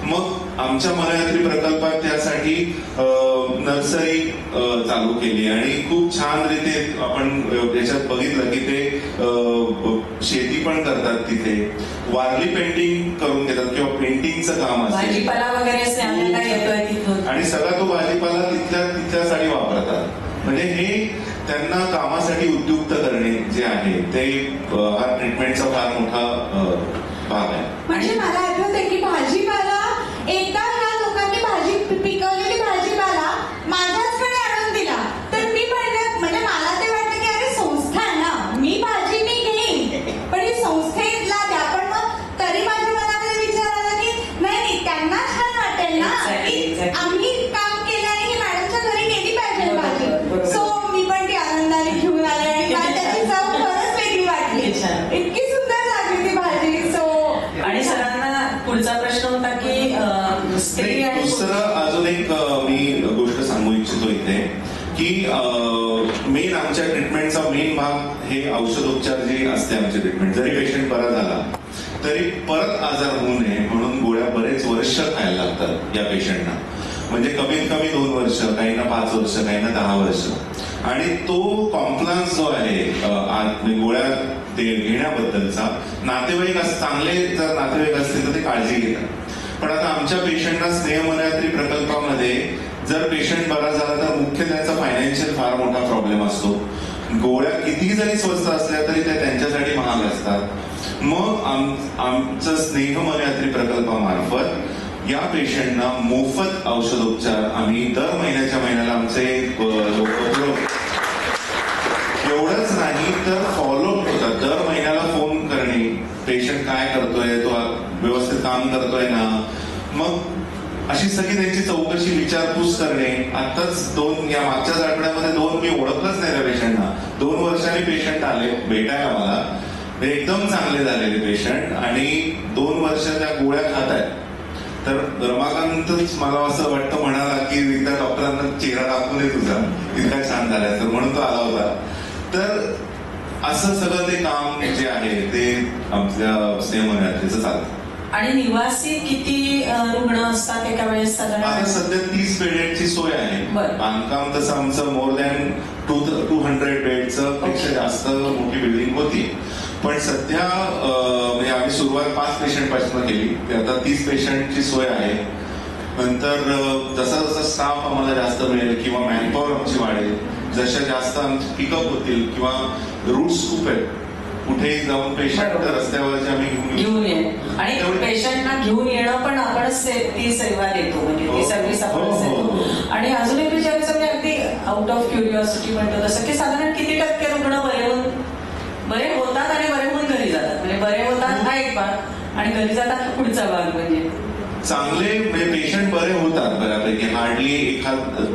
मग आमच्या मनोयात्री प्रकल्पात त्यासाठी नर्सरी चालू केली आणि खूप छान रीते आपण याच्यात बघितलं की ते शेती पण करतात तिथे, वारली पेंटिंग करून घेतात किंवा पेंटिंगचं काम असतं, भाजीपाला वगैरे येतोय तिथून, आणि सगळा तो भाजीपाला तिथल्यासाठी वापरतात. म्हणजे हे त्यांना कामासाठी उद्युक्त करणे जे आहे ते हा ट्रीटमेंटचा फार मोठा भाग आहे. म्हणजे मला आठवतंय की भाजीपाला एकदा ह्या लोकांनी पिकवलेली भाजीपाला माझ्याचकडे आणून दिला तर मी म्हणजे मला ते वाटतं की अरे संस्था आहे ना, मी भाजी मी घेईन पण ही संस्थेला द्या. पण मग तरी माझ्या मनामध्ये विचार आला की नाही, त्यांना छान वाटेल ना की आम्ही काम केलं आणि ही मॅडमच्या घरी गेली पाहिजे भाजी. सो मी पण ती आनंदाने घेऊन आले आणि मला त्याची चव खरंच वेगळी वाटली, इतकी सुंदर लागली ती भाजी. सो आणि सरांना पुढचा प्रश्न होता की स्त्री आणि दुसरं अजून एक मी गोष्ट सांगू इच्छितो इथे की मेन आमच्या ट्रीटमेंटचा मेन भाग हे औषधोपचार जे असते आमची ट्रीटमेंट. जरी पेशंट बरा झाला तरी परत आजार होऊ नये म्हणून गोळ्या बरेच वर्ष खायला लागतात या पेशंटना. म्हणजे कमीत कमी 2 वर्ष, काहींना 5 वर्ष, काहींना 10 वर्ष. आणि तो कॉम्प्लायन्स जो आहे गोळ्या घेण्याबद्दलचा, नातेवाईक चांगले जर नातेवाईक असतील तर ते काळजी घेतात. पण आता आमच्या पेशंटना स्नेह मनोयात्री प्रकल्पामध्ये जर पेशंट बरा झाला तर मुख्य त्यांचा फायनान्शियल फार मोठा प्रॉब्लेम असतो. गोळ्या कितीही जरी स्वस्त असल्या तरी त्या त्यांच्यासाठी महाग असतात. असतात. मग आमचं स्नेह मनयात्री प्रकल्पामार्फत या पेशंटना मोफत औषधोपचार आम्ही दर महिन्याच्या महिन्याला आमचे लोक एवढंच नाही तर फॉलोअप होतात. दर महिन्याला फोन करणे, पेशंट काय करतोय, तो व्यवस्थित काम करतोय ना, मग अशी सगळी त्यांची चौकशी विचारपूस करणे. आताच या मागच्याच आठवड्यामध्ये 2 मी ओळखलंच नाही त्या पेशंटना, 2 वर्षांनी पेशंट आले भेटायला मला, एकदम चांगले झालेले पेशंट आणि 2 वर्ष त्या गोळ्या खात आहेत. तर रमाकांतच मला असं वाटतं म्हणाला की एकदा डॉक्टरांना चेहरा दाखवून तुझा इतका छान झालाय, तर म्हणून तो आला होता. तर असं सगळं ते काम जे आहे ते आमच्या स्नेहमनयात्रेचं चालतं. आणि निवासी किती रुग्ण असतात एका वेळेस साधारण? आता सध्या 30 बेडची सोय आहे. बांधकाम तसं आमचं मोर दॅन 200 बेडचं पेक्षा जास्त मोठी बिल्डिंग होती. पण सध्या म्हणजे आम्ही सुरुवात 5 पेशंट पासून केली, आता 30 पेशंटची सोय आहे. नंतर जसा जसा स्टाफ आम्हाला जास्त मिळेल किंवा मॅनपॉवर आमची वाढेल, जशा जास्त आमचे पिकअप होतील किंवा रूट्स खूप आहेत, कुठेही जाऊन पेशंट रस्त्यावरचे आम्ही घेऊन ये आणि पेशंटना घेऊन येणं पण आपणच ती सेवा देतो, म्हणजे ती सर्व्हिस आपणच देतो. आणि अजून एक विचारायचं म्हणजे अगदी आउट ऑफ क्युरिओसिटी म्हणतो तसं की साधारण किती टक्के रुग्ण बरे होतात आणि बरे होऊन घरी जातात? म्हणजे बरे होतात हा एक भाग आणि घरी जातात हा पुढचा भाग. म्हणजे चांगले म्हणजे पेशंट बरे होतात बऱ्यापैकी, हार्डली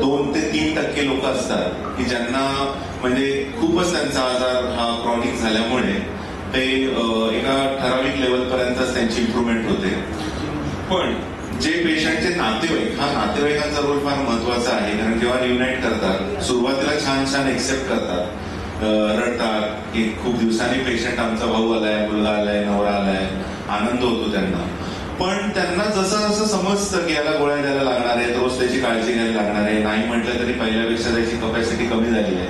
2 ते 3% लोक असतात की ज्यांना म्हणजे खूपच त्यांचा आजार हा क्रॉनिक झाल्यामुळे ते एका ठराविक लेवलपर्यंतच त्यांची इम्प्रुव्हमेंट होते. पण जे पेशंटचे नातेवाईक, हा नातेवाईकांचा रोल फार महत्वाचा आहे. कारण जेव्हा रियुनाईट करतात सुरुवातीला छान छान एक्सेप्ट करतात, रडतात की खूप दिवसांनी पेशंट आमचा भाऊ आलाय, मुलगा आलाय, नवरा आलाय, आनंद होतो त्यांना. पण त्यांना जसं जसं समजतं की याला गोळ्या द्यायला लागणार आहे, रोज त्याची काळजी घ्यायला लागणार आहे, नाही म्हटलं तरी पहिल्यापेक्षा त्याची कपॅसिटी कमी झाली आहे,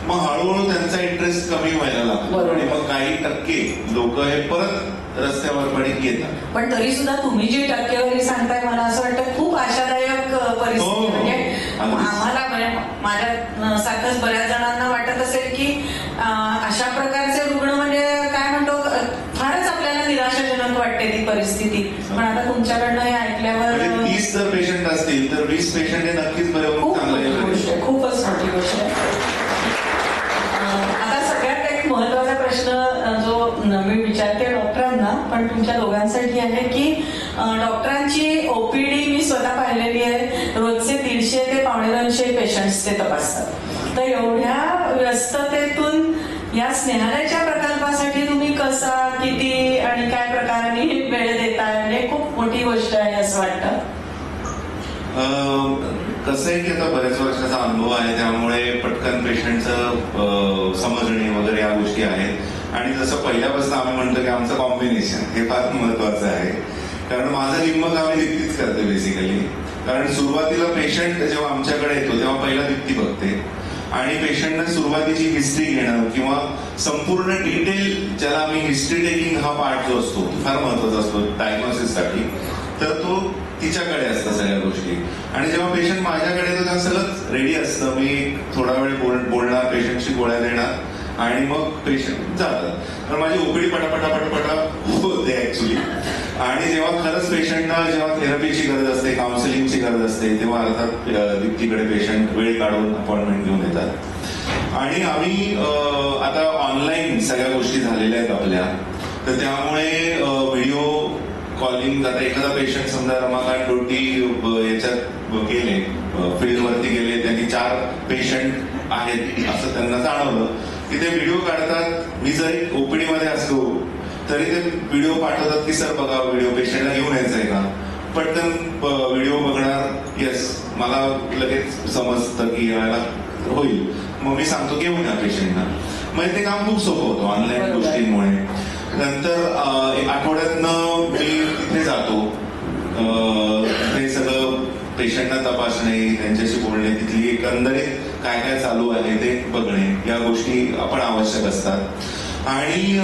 मग हळूहळू त्यांचा इंटरेस्ट कमी व्हायला लागतो आणि मग काही टक्के लोक हे परत रस्त्यावर पडी येतात. पण तरी सुद्धा तुम्ही जी टक्केवारी सांगताय मला असं वाटतं खूप आशादायक परिस्थिती. म्हणजे आम्हाला माझ्या सारखंच बऱ्याच जणांना वाटत असेल की अशा प्रकारचे रुग्ण म्हणजे काय म्हणतो फारच आपल्याला निराशाजनक वाटते ती परिस्थिती. पण आता तुमच्याकडनं हे ऐकल्यावर 30 जर पेशंट असतील तर 20 पेशंट हे नक्कीच बरे होऊन चांगले. खूपच मोठी गोष्ट आहे. आता सगळ्यात एक महत्वाचा प्रश्न जो मी विचारते डॉक्टरांना, पण तुमच्या दोघांसाठी आहे की डॉक्टरांची ओपीडी मी स्वतः पाहिलेली आहे. रोजचे 150 ते 250 पेशंट्स ते तपासतात. तर एवढ्या व्यस्ततेतून या स्नेहालयाच्या प्रकल्पासाठी तुम्ही कसा, किती आणि काय प्रकाराने वेळ देताय? म्हणजे खूप मोठी गोष्ट आहे असं वाटतं. कसं आहे की आता बऱ्याच वर्षाचा अनुभव आहे, त्यामुळे पटकन पेशंटचं समजणे वगैरे या गोष्टी आहेत. आणि जसं पहिल्यापासून आम्ही म्हणतो की आमचं कॉम्बिनेशन हे फार महत्वाचं आहे. कारण माझं निम्म काम मी दीप्तीच करते बेसिकली. कारण सुरुवातीला पेशंट जेव्हा आमच्याकडे येतो तेव्हा पहिला दीप्ती बघते आणि पेशंटने सुरुवातीची हिस्ट्री घेणं किंवा संपूर्ण डिटेल, ज्याला आम्ही हिस्ट्री टेकिंग हा पार्ट जो असतो फार महत्वाचा असतो डायग्नोसिससाठी, तर तो तिच्याकडे असतं सगळ्या गोष्टी. आणि जेव्हा पेशंट माझ्याकडे येतो तेव्हा सगळंच रेडी असतं. मी थोडा वेळ बोलणार, पेशंटची गोळ्या देणार आणि मग पेशंट जातात. तर माझी ओपीडी पटापटा होते ऍक्च्युली. आणि जेव्हा खरंच पेशंटना जेव्हा थेरपीची गरज असते, काउन्सिलिंगची गरज असते, तेव्हा अर्थात दीप्तीकडे पेशंट वेळ काढून अपॉइंटमेंट घेऊन येतात. आणि आम्ही आता ऑनलाईन सगळ्या गोष्टी झालेल्या आहेत आपल्या, तर त्यामुळे व्हिडिओ कॉलिंग, आता एखादा पेशंट समजा रमाकांत डोटी याच्यात गेले, फील्डवरती गेले, त्यांनी 4 पेशंट आहेत असं त्यांना जाणवलं की ते व्हिडिओ काढतात. मी जरी ओपीडी मध्ये असलो तरी ते व्हिडिओ पाठवतात की सर बघा व्हिडिओ, पेशंटला घेऊन यायचंय का. पटकन व्हिडिओ बघणार, येस, मला लगेच समजतं की यायला होईल, मग मी सांगतो घेऊन या पेशंटना. म्हणजे ते काम खूप सोपं होतं ऑनलाईन गोष्टींमुळे. नंतर आठवड्यातनं मी तिथे जातो, ते सगळं पेशंटना तपासणे, त्यांच्याशी बोलणे, तिथली एकंदरीत काय काय चालू आहे ते बघणे, या गोष्टी आपण आवश्यक असतात. आणि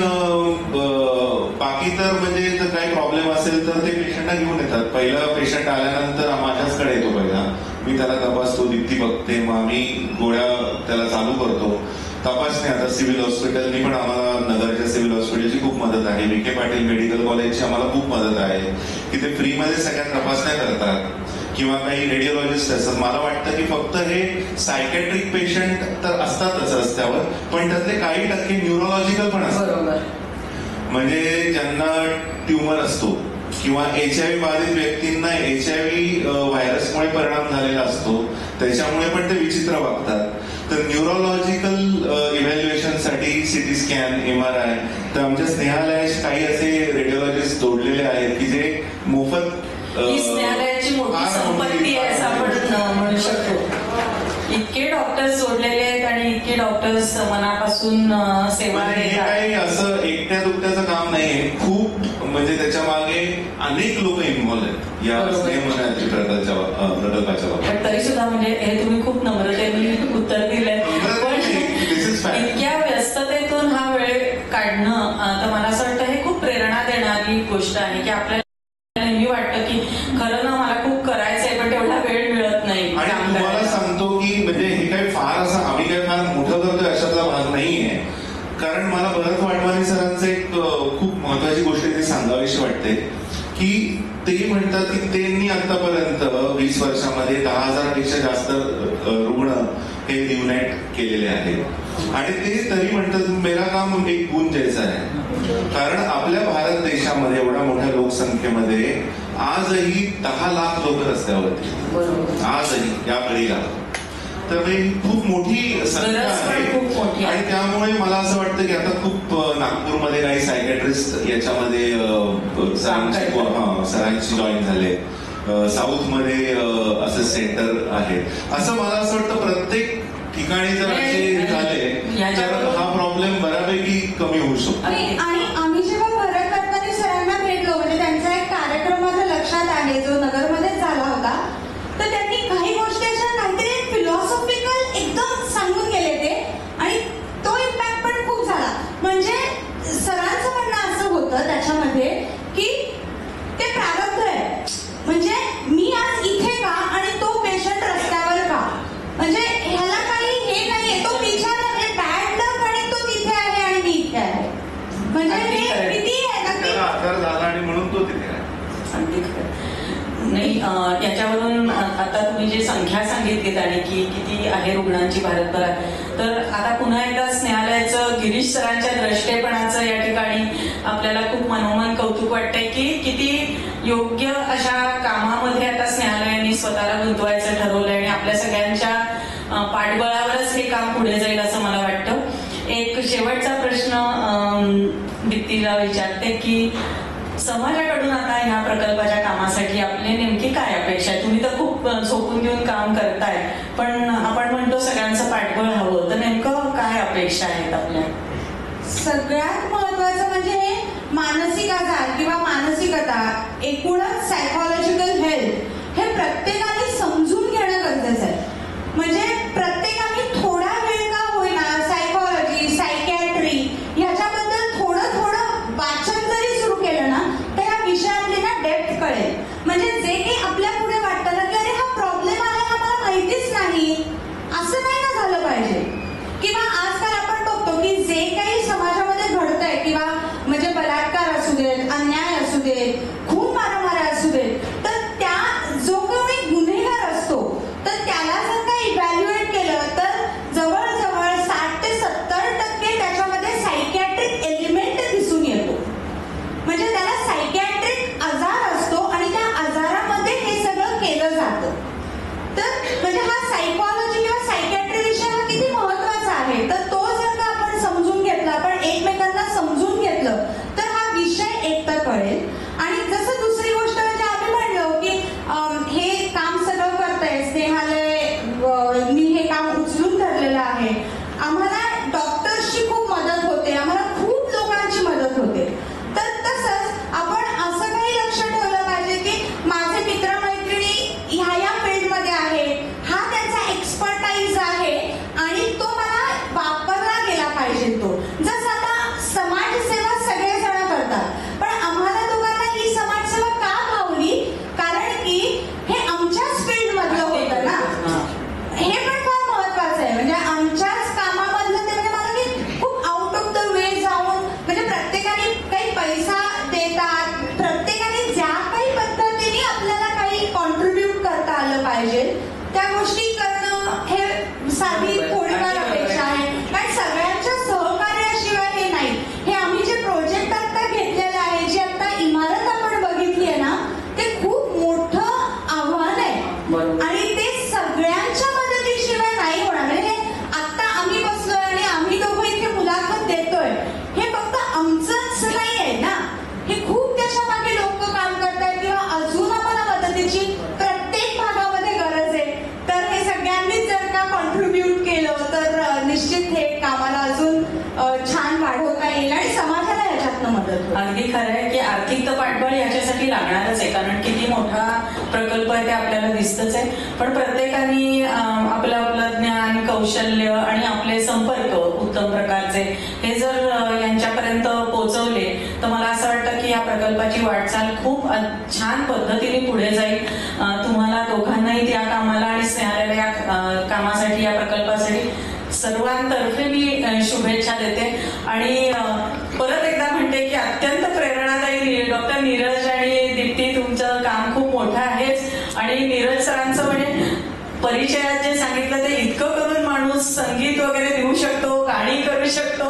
बाकी तर म्हणजे जर काही प्रॉब्लेम असेल तर ते पेशंटना घेऊन येतात. पहिला पेशंट आल्यानंतर माझ्याचकडे येतो, पहिला मी त्याला तपासतो, दीप्ती बघते, मग आम्ही गोळ्या त्याला चालू करतो. तपासणी आता सिव्हिल हॉस्पिटलनी पण आम्हाला, नगरच्या सिव्हिल हॉस्पिटलची खूप मदत आहे, विखे पाटील मेडिकल कॉलेजची आम्हाला खूप मदत आहे की ते फ्रीमध्ये सगळ्या तपासण्या करतात किंवा काही रेडिओलॉजिस्ट असतात. मला वाटतं की फक्त हे सायकॅट्रिक पेशंट तर असतातच रस्त्यावर, पण त्यातले काही टक्के न्यूरोलॉजिकल पण असतात. बरोबर. म्हणजे ज्यांना ट्युमर असतो किंवा HIV बाधित व्यक्तींना HIV व्हायरसमुळे परिणाम झालेला असतो, त्याच्यामुळे पण ते विचित्र वागतात. तर न्यूरोलॉजिकल इव्हॅल्युएशनसाठी CT स्कॅन, MRI, तर आमच्या स्नेहालयात काही असे रेडिओलॉजिस्ट जोडलेले आहेत की जे मोफत, ही स्नेहालयाची मोठी संपत्ती आहे असं आपण म्हणू शकतो. इतके डॉक्टर्स जोडलेले आहेत आणि इतके डॉक्टर्स मनापासून सेवा हे काही असं एकट्या दुकट्याचं काम नाहीये, खूप म्हणजे त्याच्या मागे अनेक लोक इन्व्हॉल्व आहेत या स्नेहमनाची प्रकल्पाच्या बाबतीत. पण तरी सुद्धा म्हणजे हे तुम्ही खूप नम्रतेने उत्तर दिलंय. पण इतक्या व्यस्ततेतून हा वेळ काढणं, तर मला असं वाटतं हे खूप प्रेरणा देणारी गोष्ट आहे की आपल्याला नेहमी वाटतं की खरं ना मला खूप करायचंय पण तेवढा वेळ मिळत नाही. आणि तुम्हाला सांगतो की म्हणजे हे काही फार असं आम्ही काही फार मोठं करतोय अशातला भाग नाहीये, कारण मला भरत वाटवानी सरांचं एक खूप महत्वाची गोष्ट ते सांगावीशी वाटते की ते म्हणतात की त्यांनी आतापर्यंत 20 वर्षामध्ये 10,000 पेक्षा जास्त रुग्ण हे रियुनाइट केलेले आहेत आणि ते तरी म्हणतात मेरा काम एक गुण जैसा आहे. कारण आपल्या भारत देशामध्ये एवढ्या मोठ्या लोकसंख्येमध्ये आजही 10 लाख लोक रस्त्यावरती, आजही या घडीला. तर ही खूप मोठी संख्या आहे आणि त्यामुळे मला असं वाटतं की आता खूप नागपूरमध्ये काही सायकॅट्रिस्ट याच्यामध्ये सरांची जॉईन झाले, साऊथमध्ये असं सेंटर आहे. असं मला असं वाटतं प्रत्येक ठिकाणी जर असे झाले तर हा प्रॉब्लेम बऱ्यापैकी कमी होऊ शकतो. आणि आम्ही जेव्हा भरत वाटवानी सरांना भेटलो, म्हणजे त्यांचा एक कार्यक्रम माझ्या लक्षात आहे जो नगरमध्येच झाला होता, तर त्यांनी काही गोष्टी अशा काहीतरी फिलॉसॉफिकल एकदम सांगून गेले ते आणि तो इम्पॅक्ट पण खूप झाला. म्हणजे सरांचं म्हणणं असं होतं त्याच्यामध्ये की ते प्रारब्ध आहे, म्हणजे मी आज इथे का आणि तो पेशंट रस्त्यावर का, म्हणजे ह्याला काही हे नाहीये, तो बिचारा बॅड लक आणि तो तिथे आहे आणि मी इथे आहे. म्हणजे हे किती आहे ना की आजार झाला आणि म्हणून तो तिथे आहे. नाही, याच्यावरून आता तुम्ही जे संख्या सांगितलीत आणि की किती आहे रुग्णांची भारतभरात, तर आता पुन्हा एकदा स्नेहालयाचं गिरीश सरांच्या द्रष्टेपणाचं या ठिकाणी आपल्याला खूप मनोमन कौतुक वाटतंय की किती योग्य अशा कामामध्ये आता स्नेहालयाने स्वतःला गुंतवायचं ठरवलंय आणि आपल्या सगळ्यांच्या पाठबळावरच हे काम पुढे जाईल असं मला वाटतं. एक शेवटचा प्रश्न दीप्तीला विचारते की समाजाकडून आता ह्या प्रकल्पाच्या कामासाठी आपली नेमकी काय अपेक्षा आहे? तुम्ही तर खूप झोपून घेऊन काम करताय, पण आपण म्हणतो सगळ्यांचं पाठबळ हवं, तर नेमकं काय अपेक्षा आहेत आपल्या? सगळ्यात महत्वाचं म्हणजे मानसिक आजार किंवा मानसिकता, एकूणच सायकोलॉजिकल हेल्थ हे प्रत्येकाने समजून घेणं गरजेचं आहे. म्हणजे प्रत्येकाने थोडा वेळ का होईना सायकोलॉजी, सायकॅट्री ह्याच्याबद्दल थोडं वाचन जरी सुरू केलं ना तर या विषयातली ना डेप्थ कळेल. म्हणजे जे काही आपल्या पुढे वाटतं ना की अरे हा प्रॉब्लेम आहे हा मला माहितीच नाही, असं नाही ना झालं पाहिजे. किंवा आजकाल आपण बघतो की जे काही समाजामध्ये घडतंय किंवा म्हणजे बलात्कार असू देत, अन्याय असू देत, खून मारामाऱ्या असू देत, आणि काही पैसा देतात. प्रत्येकाने ज्या काही पद्धतीने आपल्याला काही कॉन्ट्रीब्यूट करता आलं पाहिजे त्या गोष्टी करणं हे साधी थोडीफार अपेक्षा आहे. कारण सगळ्यांच्या सहकार्याशिवाय हे नाही. हे आम्ही जे प्रोजेक्ट आता घेतलेले आहे, जी आता इमारत आपण बघितली आहे ना, ते खूप मोठं आव्हान आहे आणि ते सगळ्यांच्या मदतीशिवाय नाही होणार. म्हणजे आता आम्ही बसलोय आणि आम्ही दोघं इथे मुलाखत देतोय, हे फक्त आमचंच नाही आहे ना, हे खूप त्याच्या मागे लोक काम करतात किंवा अजून आम्हाला मदतीची प्रत्येक भागामध्ये गरज आहे. तर हे सगळ्यांनीच जर का कॉन्ट्रीब्यूट केलं तर निश्चित हे कामाला अजून छान वाढवता येईल आणि समाजाला याच्यातनं मदत होईल. अगदी खरं आहे की आर्थिक पाठबळ याच्यासाठी लागणारच आहे, कारण किती मोठा प्रकल्प आहे ते आपल्याला दिसतच आहे. पण प्रत्येकाने आपलं आपलं ज्ञान, कौशल्य आणि आपले संपर्क उत्तम प्रकारचे हे जर यांच्यापर्यंत पोहोचवले तर मला असं वाटतं की या प्रकल्पाची वाटचाल खूप छान पद्धतीने पुढे जाईल. तुम्हाला दोघांनाही त्या कामाला आणि स्नेहालयाला या कामासाठी, या प्रकल्पासाठी सर्वांतर्फे मी शुभेच्छा देते. आणि परत एकदा म्हणते की अत्यंत प्रेरणादायी डॉक्टर नीरज आणि दीप्ती, तुमचं काम खूप मोठं आहेच. आणि नीरज सरांचं म्हणजे परिचयात जे सांगितलं ते इतकं करून माणूस संगीत वगैरे देऊ शकतो, गाणी करू शकतो,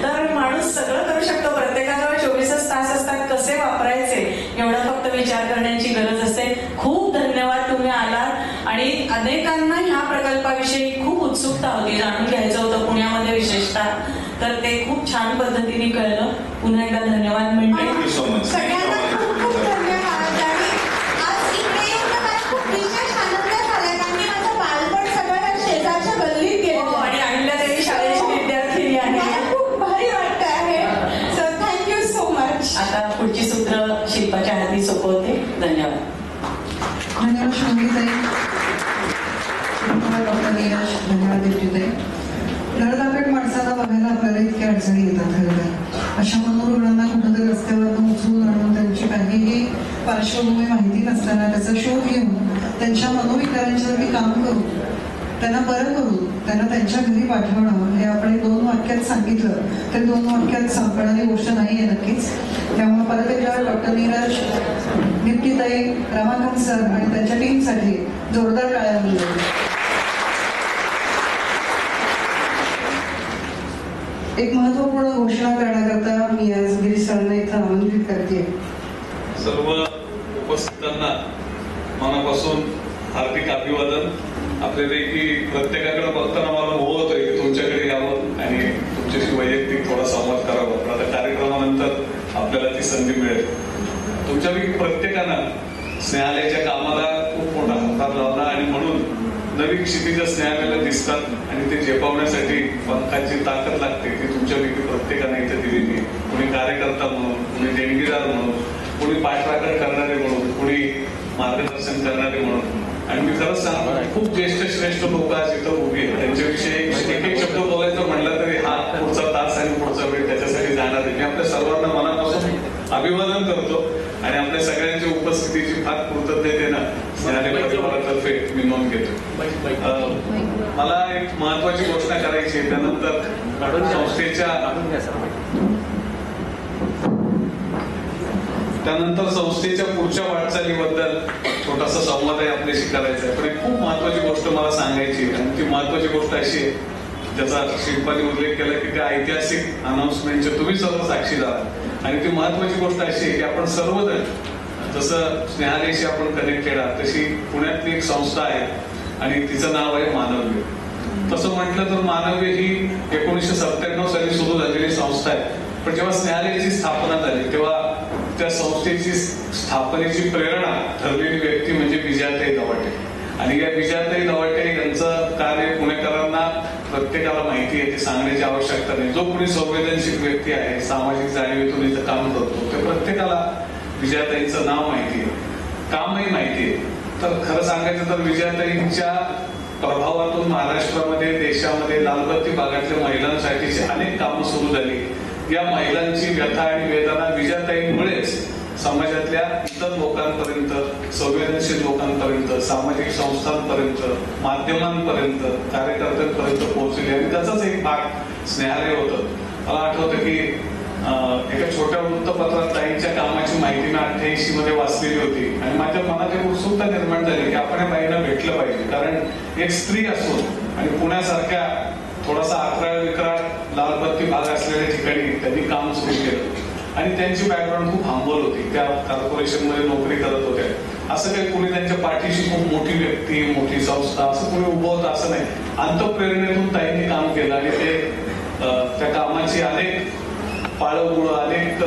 तर माणूस सगळं करू शकतो. प्रत्येकाजवळ 24 तास असतात, कसे वापरायचे एवढा फक्त विचार करण्याची गरज असते. खूप धन्यवाद, तुम्ही आलात. आणि अनेकांना ह्या प्रकल्पाविषयी खूप उत्सुकता होती, जाणून घ्यायचं होतं पुण्यामध्ये विशेषतः, तर ते खूप छान पद्धतीने कळलं. पुन्हा एकदा धन्यवाद म्हणते. सगळ्यांना खूप खूप धन्यवाद. आणि आज इकडे येऊन मला खूप विशेष आनंद झाला, कारण की माझं बालपण सगळं शेजारच्या गल्लीत गेलं आणि अहिल्यादेवी शाळेची विद्यार्थिनी आहे. मला खूप भारी वाटत आहे. So thank you so much. आता पुढची सूत्र शिल्पाच्या हाती सोपवते. धन्यवाद. धन्यवाद शोभीताई, डॉक्टर नीरज, धन्यवाद दीप्तीताई. धडधाकट माणसाला बघायला आपल्याला इतक्या अडचणी येतात. खरं अशा मनोरुग्णांना कुठेतरी रस्त्यावरनं उचलून आणून त्यांची काहीही पार्श्वभूमी माहिती नसताना त्याचा शोध घेऊन त्यांच्या मनोविकारांच्यावर काम करू, त्यांना बरं करू, त्यांना त्यांच्या घरी पाठवणं, हे आपण 2 वाक्यात सांगितलं तर 2 वाक्यात संपणारी गोष्ट नाही आहे नक्कीच. त्यामुळे परत एकदा डॉक्टर नीरज, दीप्तीताई, रमाकांत सर आणि त्यांच्या टीमसाठी जोरदार टाळ्या मिळाल्या. एक महत्वपूर्ण घोषणा करण्याकरता मी आज गिरीश सरांना इथं आमंत्रित करते. सर्व उपस्थितांना मनापासून हार्दिक अभिवादन. आपल्यापैकी प्रत्येकाकडे बघताना मला मोह होतोय की तुमच्याकडे यावं आणि तुमच्याशी वैयक्तिक थोडा संवाद करावा. पण आता कार्यक्रमानंतर आपल्याला ती संधी मिळेल. तुमच्यापैकी प्रत्येकानं स्नेहालयाच्या कामाला खूप मोठा हातभार लावला आणि म्हणून नवी क्षितिज स्नेहालयाला दिसतात आणि ते झेपावण्यासाठी पंखाची ताकद लागते ती तुमच्यापैकी प्रत्येकाने इथे दिलेली. कोणी कार्यकर्ता म्हणून, कोणी देणगीदार म्हणून, कोणी पाठराखण करणारे म्हणून, कोणी मार्गदर्शन करणारे म्हणून. आणि मी खरंच सांगतो खूप ज्येष्ठ श्रेष्ठ लोक आज इथं उभी आहेत. त्यांच्याविषयी एक शब्द बोलायचं म्हटलं तरी हा पुढचा तास आणि पुढचा वेळ त्याच्यासाठी जाणार आहे. मी आपल्या सर्वांना मनापासून अभिवादन करतो आणि आपल्या सगळ्यांच्या उपस्थितीची फार कृतज्ञतेनं स्नेहालय परिवारातर्फे मी नोंद घेतो. मला एक महत्वाची घोषणा करायची आहे. त्यानंतर संस्थेच्या पुढच्या वाटचालीबद्दल छोटासा संवाद आहे आपल्याशी करायचा आहे. पण एक खूप महत्वाची गोष्ट मला सांगायची आहे आणि ती महत्वाची गोष्ट अशी आहे ज्याचा शिल्पाने उल्लेख केला की त्या ऐतिहासिक अनाउन्समेंटचे तुम्ही सर्व साक्षीदार आहात. आणि ती महत्वाची गोष्ट अशी आहे की आपण सर्वजण जसं स्नेहालयाशी आपण कनेक्टेड आहात तशी पुण्यातली एक संस्था आहे आणि तिचं नाव आहे मानव्य. तसं म्हटलं तर मानव्य ही 1997 साली सुरू झालेली संस्था आहे. पण जेव्हा स्नेहालयाची स्थापना झाली तेव्हा त्या संस्थेची स्थापनेची प्रेरणा ठरलेली व्यक्ती म्हणजे विजयाताई दवाटे. आणि या विजयाताई दवाटे यांचं कार्य पुणेकरांना प्रत्येकाला माहिती आहे, ते सांगण्याची आवश्यकता नाही. जो कोणी संवेदनशील व्यक्ती आहे, सामाजिक जाणीवेतून इथं काम करतो, ते प्रत्येकाला विजयाताईंचं नाव माहिती आहे, कामही माहिती आहे. तर खरं सांगायचं तर विजयाताईंच्या प्रभावातून महाराष्ट्रामध्ये, देशामध्ये लालबत्ती भागातल्या महिलांसाठीची अनेक कामं सुरू झाली. या महिलांची व्यथा आणि वेदना विजयाताईंमुळेच समाजातल्या इतर लोकांपर्यंत, संवेदनशील लोकांपर्यंत, सामाजिक संस्थांपर्यंत, माध्यमांपर्यंत, कार्यकर्त्यांपर्यंत पोहोचली. आणि त्याचाच एक भाग स्नेहालय होतं. मला आठवतं की एका छोट्या वृत्तपत्रात ताईंच्या कामाची माहिती मी 88 मध्ये वाचलेली होती आणि माझ्या मनात एक उत्सुकता निर्माण झाली की आपण या बाईंना भेटलं पाहिजे. कारण एक स्त्री असून आणि पुण्यासारख्या थोडासा 11-11 लालबत्ती भाग असलेल्या ठिकाणी त्यांनी काम सुरू केलं आणि त्यांची बॅकग्राऊंड खूप हंबल होती. त्या कॉर्पोरेशन मध्ये नोकरी करत होत्या. असं काही कुणी त्यांच्या पाठीशी खूप मोठी व्यक्ती, मोठी संस्था असं कुणी उभं होतं असं नाही. अंतःप्रेरणेतून ताईंनी काम केलं आणि ते त्या कामाची अनेक पाळंमुळं, अनेक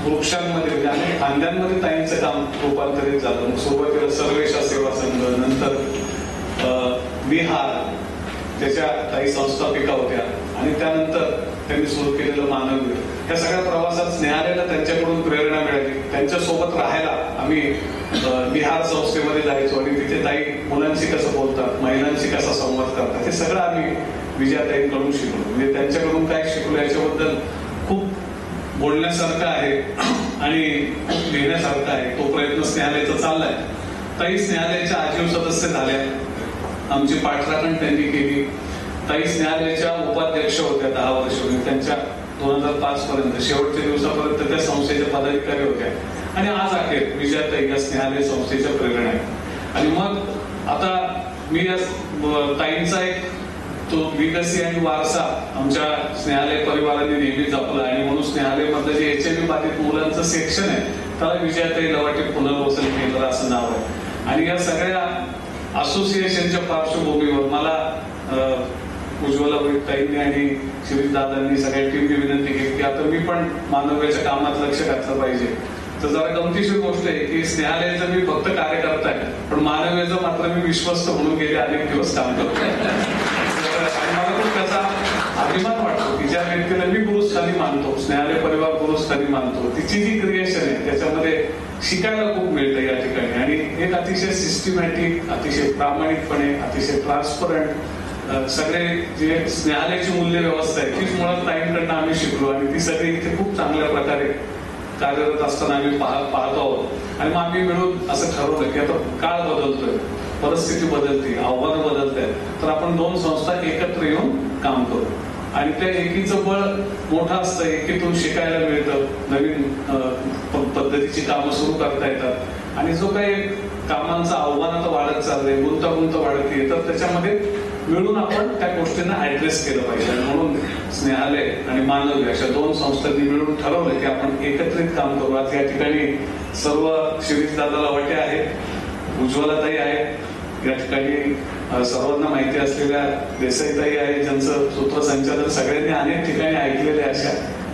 वृक्षांमध्ये म्हणजे अनेक फांद्यांमध्ये ताईंचं काम रूपांतरित झालं. सुरुवातीला सर्वेशा सेवा संघ, नंतर विहार, त्याच्या काही संस्थापिका होत्या आणि त्यानंतर त्यांनी सुरू केलेलं मानवी. या सगळ्या प्रवासात स्नेहालयाला त्यांच्याकडून प्रेरणा मिळाली. त्यांच्यासोबत राहायला आम्ही विहार संस्थेमध्ये जायचो आणि तिथे ताई मुलांशी कसं बोलतात, महिलांशी कसा संवाद करतात हे सगळं आम्ही विजयाताईंकडून शिकलो. म्हणजे त्यांच्याकडून काय शिकलो याच्याबद्दल खूप बोलण्यासारखं आहे आणि खूप लिहिण्यासारखं आहे. तो प्रयत्न स्नेहालयाचा चाललाय. ताई स्नेहालयाच्या आजीव सदस्य झाल्या. आमची पाठराखण त्यांनी केली. ताई स्नेहालयाच्या उपाध्यक्ष होत्या 10 वर्ष. त्यांच्या 2005 पर्यंत शेवटच्या दिवसापर्यंत त्या संस्थेच्या पदाधिकारी होत्या आणि आज अखेर विजयाताई या स्नेहालय संस्थेच्या प्रेरणा आहे. आणि मग आता मी या ताईंचा एक तो विगसी आणि वारसा आमच्या स्नेहालय परिवाराने नेहमी जपला आणि म्हणून स्नेहालय मधलं जे HIV बाधित मुलांचं सेक्शन आहे त्याला विजयाताई लवाटे पुनर्वसन केंद्र असं नाव आहे. आणि या सगळ्या असोसिएशनच्या पार्श्वभूमीवर मला उज्ज्वला ताईंनी आणि शिरीष दादांनी सगळ्या टीमने विनंती केली की आता मी पण मानव्याच्या कामात लक्ष घातलं पाहिजे. तर जरा गमतीशीर गोष्ट आहे की स्नेहालयाचं मी फक्त कार्यकर्ता आहे पण मानव्याचं मात्र मी विश्वस्त म्हणून गेले अनेक दिवस काम करतो. आणि मला खूप त्याचा अभिमान वाटतो की ज्या व्यक्तीला मी गुरुस्थानी मानतो, स्नेहालय परिवार गुरुस्थानी मानतो, तिची जी क्रिएशन आहे त्याच्यामध्ये शिकायला खूप मिळतं या ठिकाणी. आणि एक अतिशय सिस्टमॅटिक, अतिशय प्रामाणिकपणे, अतिशय ट्रान्सपरंट सगळे जे स्नेहालयाची मूल्य व्यवस्था आहे तीच मुळात ताईंकडनं आम्ही शिकलो आणि ती सगळी इथे खूप चांगल्या प्रकारे कार्यरत असताना आम्ही पाहतो आहोत. आणि मग आम्ही मिळून असं ठरवलं की आता काळ बदलतोय, परिस्थिती बदलते, आव्हानं बदलत आहेत, तर आपण 2 संस्था एकत्र येऊन काम करू. आणि त्या एकीचं बळ मोठं असतं, एकीतून शिकायला मिळतं, नवीन पद्धतीची कामं सुरू करता येतात. आणि जो काही कामांचं आव्हान आता वाढत चाललंय, गुंतागुंत वाढते, तर त्याच्यामध्ये मिळून आपण त्या गोष्टींना ऍड्रेस केलं पाहिजे. म्हणून स्नेहालय आणि मानवी अशा 2 संस्थांनी मिळून ठरवलं की आपण एकत्रित काम करू. आज या ठिकाणी सर्व शिरीष दादा लवाटे आहेत, उज्ज्वलाताई आहेत, या ठिकाणी सर्वांना माहिती असलेल्या देसाईताई आहे ज्यांचं सूत्रसंचालन सगळ्यांनी अनेक ठिकाणी ऐकलेले अशा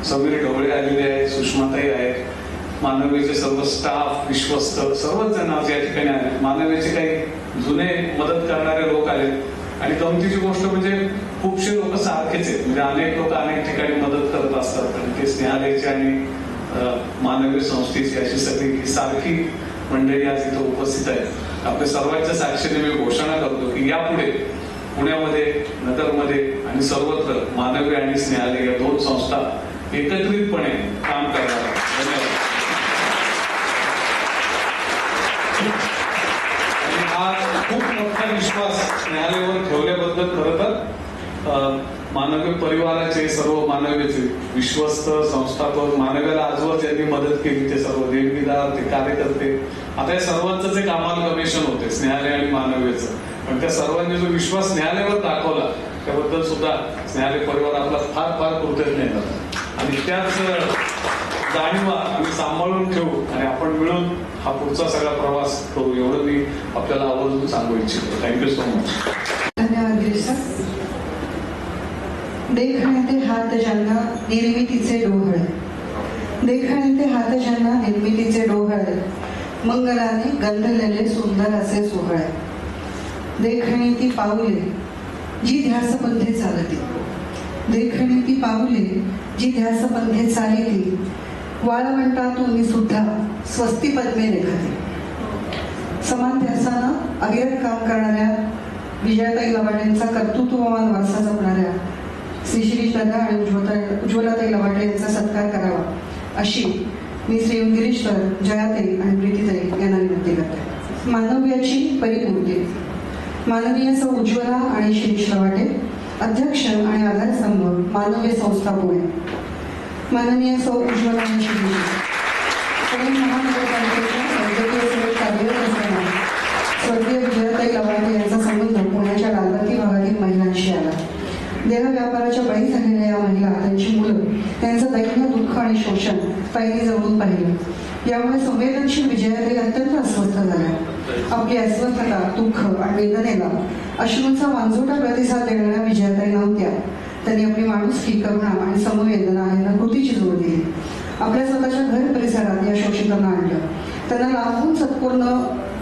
समीर ढवळे आलेले आहेत, सुषमाताई आहेत, मानवीचे सर्व स्टाफ, विश्वस्त सर्वच जण आज या ठिकाणी आले. मानवीचे काही जुने मदत करणारे लोक आले. आणि गमतीची गोष्ट म्हणजे खूपशे लोक सारखेच आहेत, म्हणजे अनेक लोक अनेक ठिकाणी मदत करत असतात आणि ते स्नेहालयाची आणि मानवी संस्थेची अशी सगळी सारखी मंडळी आज इथं उपस्थित आहेत. आपल्या सर्वांच्या साक्षीने मी घोषणा करतो की यापुढे पुण्यामध्ये, नगरमध्ये आणि सर्वत्र मानवी आणि स्नेहालय या 2 संस्था एकत्रितपणे काम करणार आहेत. धन्यवाद. हा खूप मोठा विश्वास स्नेहालयावर ठेवल्याबद्दल खरं तर मानवी परिवाराचे, सर्व मानवीचे विश्वस्त, संस्थापक, मानव्याला आजवर ज्यांनी मदत केली ते सर्व देणगीदार, ते कार्यकर्ते, आता या सर्वांचं जे कामाला कमिशन होते स्नेहालय आणि मानवीचं, पण त्या सर्वांनी जो विश्वास स्नेहालयावर दाखवला त्याबद्दल सुद्धा स्नेहालय परिवार आपला फार फार कृतज्ञ आहे. आणि त्याच जाणीवा आम्ही सांभाळून ठेवू आणि आपण मिळून हा पुढचा सगळा प्रवास करू एवढं मी आपल्याला आवर्जून सांगू इच्छितो. Thank you so much. धन्यवाद गिरीश सर. देखण्याते हात ज्यांना निर्मितीचे डोहळे, देखण्याते हात ज्यांना निर्मितीचे डोहळे, मंगलाने गंधलेले सुंदर असे सोहळे. देखणी ती पाऊले जी ध्यासपंथे चालती, देखणी ती पाऊले जी ध्यासपंथे चालती, वाळवंटातून मी सुद्धा स्वस्ती पद्मे रेखते. समान ध्यासानं अविरत काम करणाऱ्या विजयाताई लवाटेंचा कर्तृत्ववान वारसा जपणाऱ्या श्री शिरीष दादा आणि उज्ज्वलाताई लवाटे यांचा सत्कार करावा अशी मी श्री गिरीश सर, जयाताई आणि प्रीतीताई यांना विनंती करते. मानव्याची परिपूर्ती. माननीय सौ उज्ज्वला आणि शिरीष लवाटे, अध्यक्ष आणि आधारस्तंभ मानवीय संस्था पुणे. माननीय सौ उज्ज्वला शिंदे, पुणे महानगरपालिकेच्या वैद्यकीय सेवेत कार्यरत असताना स्वर्गीय विजयाताई लवाटे यांचा संबंध पुण्याच्या लालबागी भागातील महिलांशी आला. देह व्यापाराच्या बळी झालेल्या या महिला, त्यांची मुलं, त्यांचं दैन्य दुःख आणि शोषण ताईंनी जवळून पाहिलं. यामुळे संवेदनशील विजयाताई अत्यंत अस्वस्थ झाल्या. आपली अस्वस्थता, दुःख आणि वेदनेला अश्रूंचा वांजोटा प्रतिसाद देणाऱ्या विजयाताई नव्हत्या. त्यांनी आपली माणुसकी, करुणा आणि समवेदना यांना कृतीची जोड दिली. आपल्या स्वतःच्या घर परिसरात या शोषितांना आणलं. त्यांना लांबून सत्पूर्ण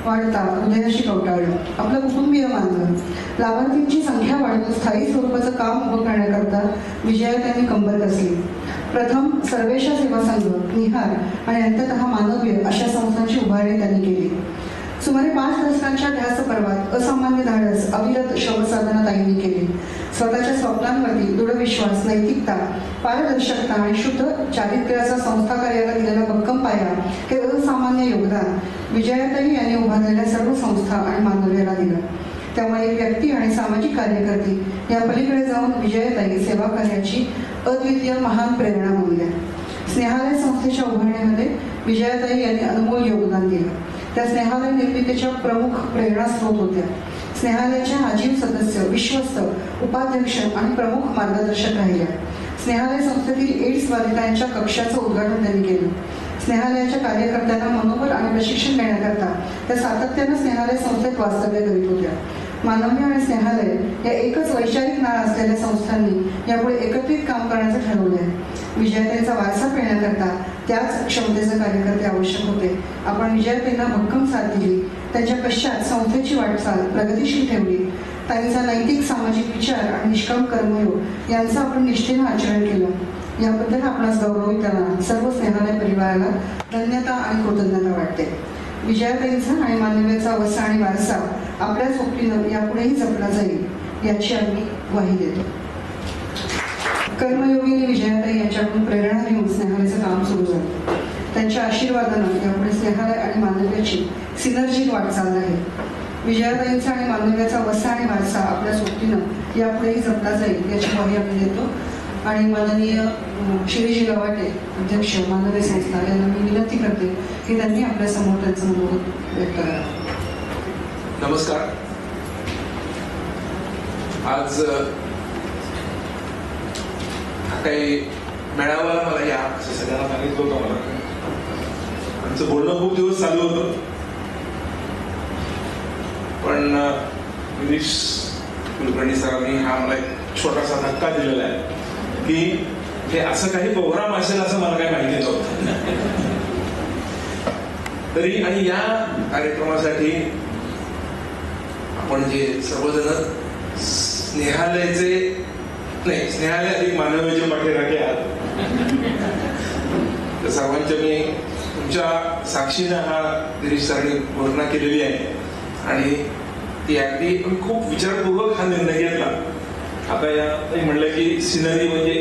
वाढता हृदयाशी कवटाळलं. आपलं कुटुंबीय मानलं. लाभार्थींची संख्या वाढवून स्थायी स्वरूपाचं काम उभं करण्याकरता विजयाताईंनी कंबर कसली. प्रथम सर्वेशा सेवा संघ, निहार आणि अंततः मानवीय अशा संस्थांची उभारणी त्यांनी केली. सुमारे 5 दशकांच्या ध्यास पर्वात असामान्य धाडस, अविरत श्रमसाधना ताईंनी केली. स्वतःच्या स्वप्नांवरती दृढ विश्वास, नैतिकता, पारदर्शकता आणि शुद्ध चारित्र्याचा संस्था कार्याला दिलेला भक्कम पाया, हे असामान्य योगदान विजयाताई यांनी उभारलेल्या सर्व संस्था आणि मानव्याला दिलं. त्यामुळे एक व्यक्ती आणि सामाजिक कार्यकर्ती या पलीकडे जाऊन विजयाताई सेवा कार्याची अद्वितीय महान प्रेरणा बनल्या. स्नेहालय संस्थेच्या उभारणीमध्ये विजयाताई यांनी अनमोल योगदान दिलं. त्या स्नेहालय निर्मितीच्या प्रमुख प्रेरणास्रोत होत्या. स्नेहालयाच्या आजीव सदस्य, विश्वस्त, उपाध्यक्ष आणि प्रमुख मार्गदर्शक राहिल्या. स्नेहालय संस्थेतील एड्स बाधितांच्या कक्षाचं उद्घाटन त्यांनी केलं. स्नेहालयाच्या कार्यकर्त्यांना मनोबल आणि प्रशिक्षण देण्याकरता त्या सातत्यानं स्नेहालय संस्थेत वास्तव्य करीत होत्या. मानव्य आणि स्नेहालय या एकच वैचारिक नाळ असलेल्या संस्थांनी यापुढे एकत्रित काम करण्याचं ठरवलंय. विजयाताईंचा वारसा पेळण्याकरता त्याच क्षमतेचे कार्यकर्ते आवश्यक होते. आपण विजयाताईंना भक्कम साथ दिली. त्यांच्या पश्चात संस्थेची वाटचाल प्रगतीशील ठेवली. त्यांचा नैतिक, सामाजिक विचार आणि निष्काम कर्मयोग यांचं आपण निष्ठेनं आचरण केलं. याबद्दल आपणास गौरविताना सर्व स्नेहालय परिवाराला धन्यता आणि कृतज्ञता वाटते. विजयाताईंचा आणि मानव्याचा वसा आणि वारसा आपल्या सोबतीनं यापुढेही जपला जाईल याची आम्ही ग्वाही देतो. कर्मयोगिनी विजयाताई यांच्याकडून प्रेरणा घेऊन स्नेहालयाचं काम सुरू झालं. त्यांच्या आशीर्वादानं यापुढे स्नेहालय आणि मानव्याची सिनर्जिक वाटचाल आहे. विजयाताईंचा आणि मानव्याचा वसा आणि वारसा आपल्या सोबतीनं यापुढेही जपला जाईल याची ग्वाही आम्ही देतो. आणि माननीय शिरीजी लवाटे, अध्यक्ष मानवी संस्था, यांना मी विनंती करते की त्यांनी आपल्या समोर त्यांचं मनोगत व्यक्त करावं. नमस्कार. आज काही मेळावा मला या असं सगळ्यांना सांगितलं होतं. मला आमचं बोलणं खूप दिवस चालू होतं, पण गिरीश कुलकर्णी सरांनी हा मला एक छोटासा धक्का दिलेला आहे की हे असं काही प्रोग्राम असेल असं मला काही माहिती नव्हतं. तरी आणि या कार्यक्रमासाठी आपण जे सर्वजण स्नेहालयाचे नाही, स्नेहालय अधिक मानव्याचे पाठीराखे आहात, तर सर्वांच्या मी तुमच्या साक्षीनं हा गिरीश सरांनी घोषणा केलेली आहे आणि ती अगदी खूप विचारपूर्वक हा निर्णय घेतला. आता या म्हणलं की सिनरी म्हणजे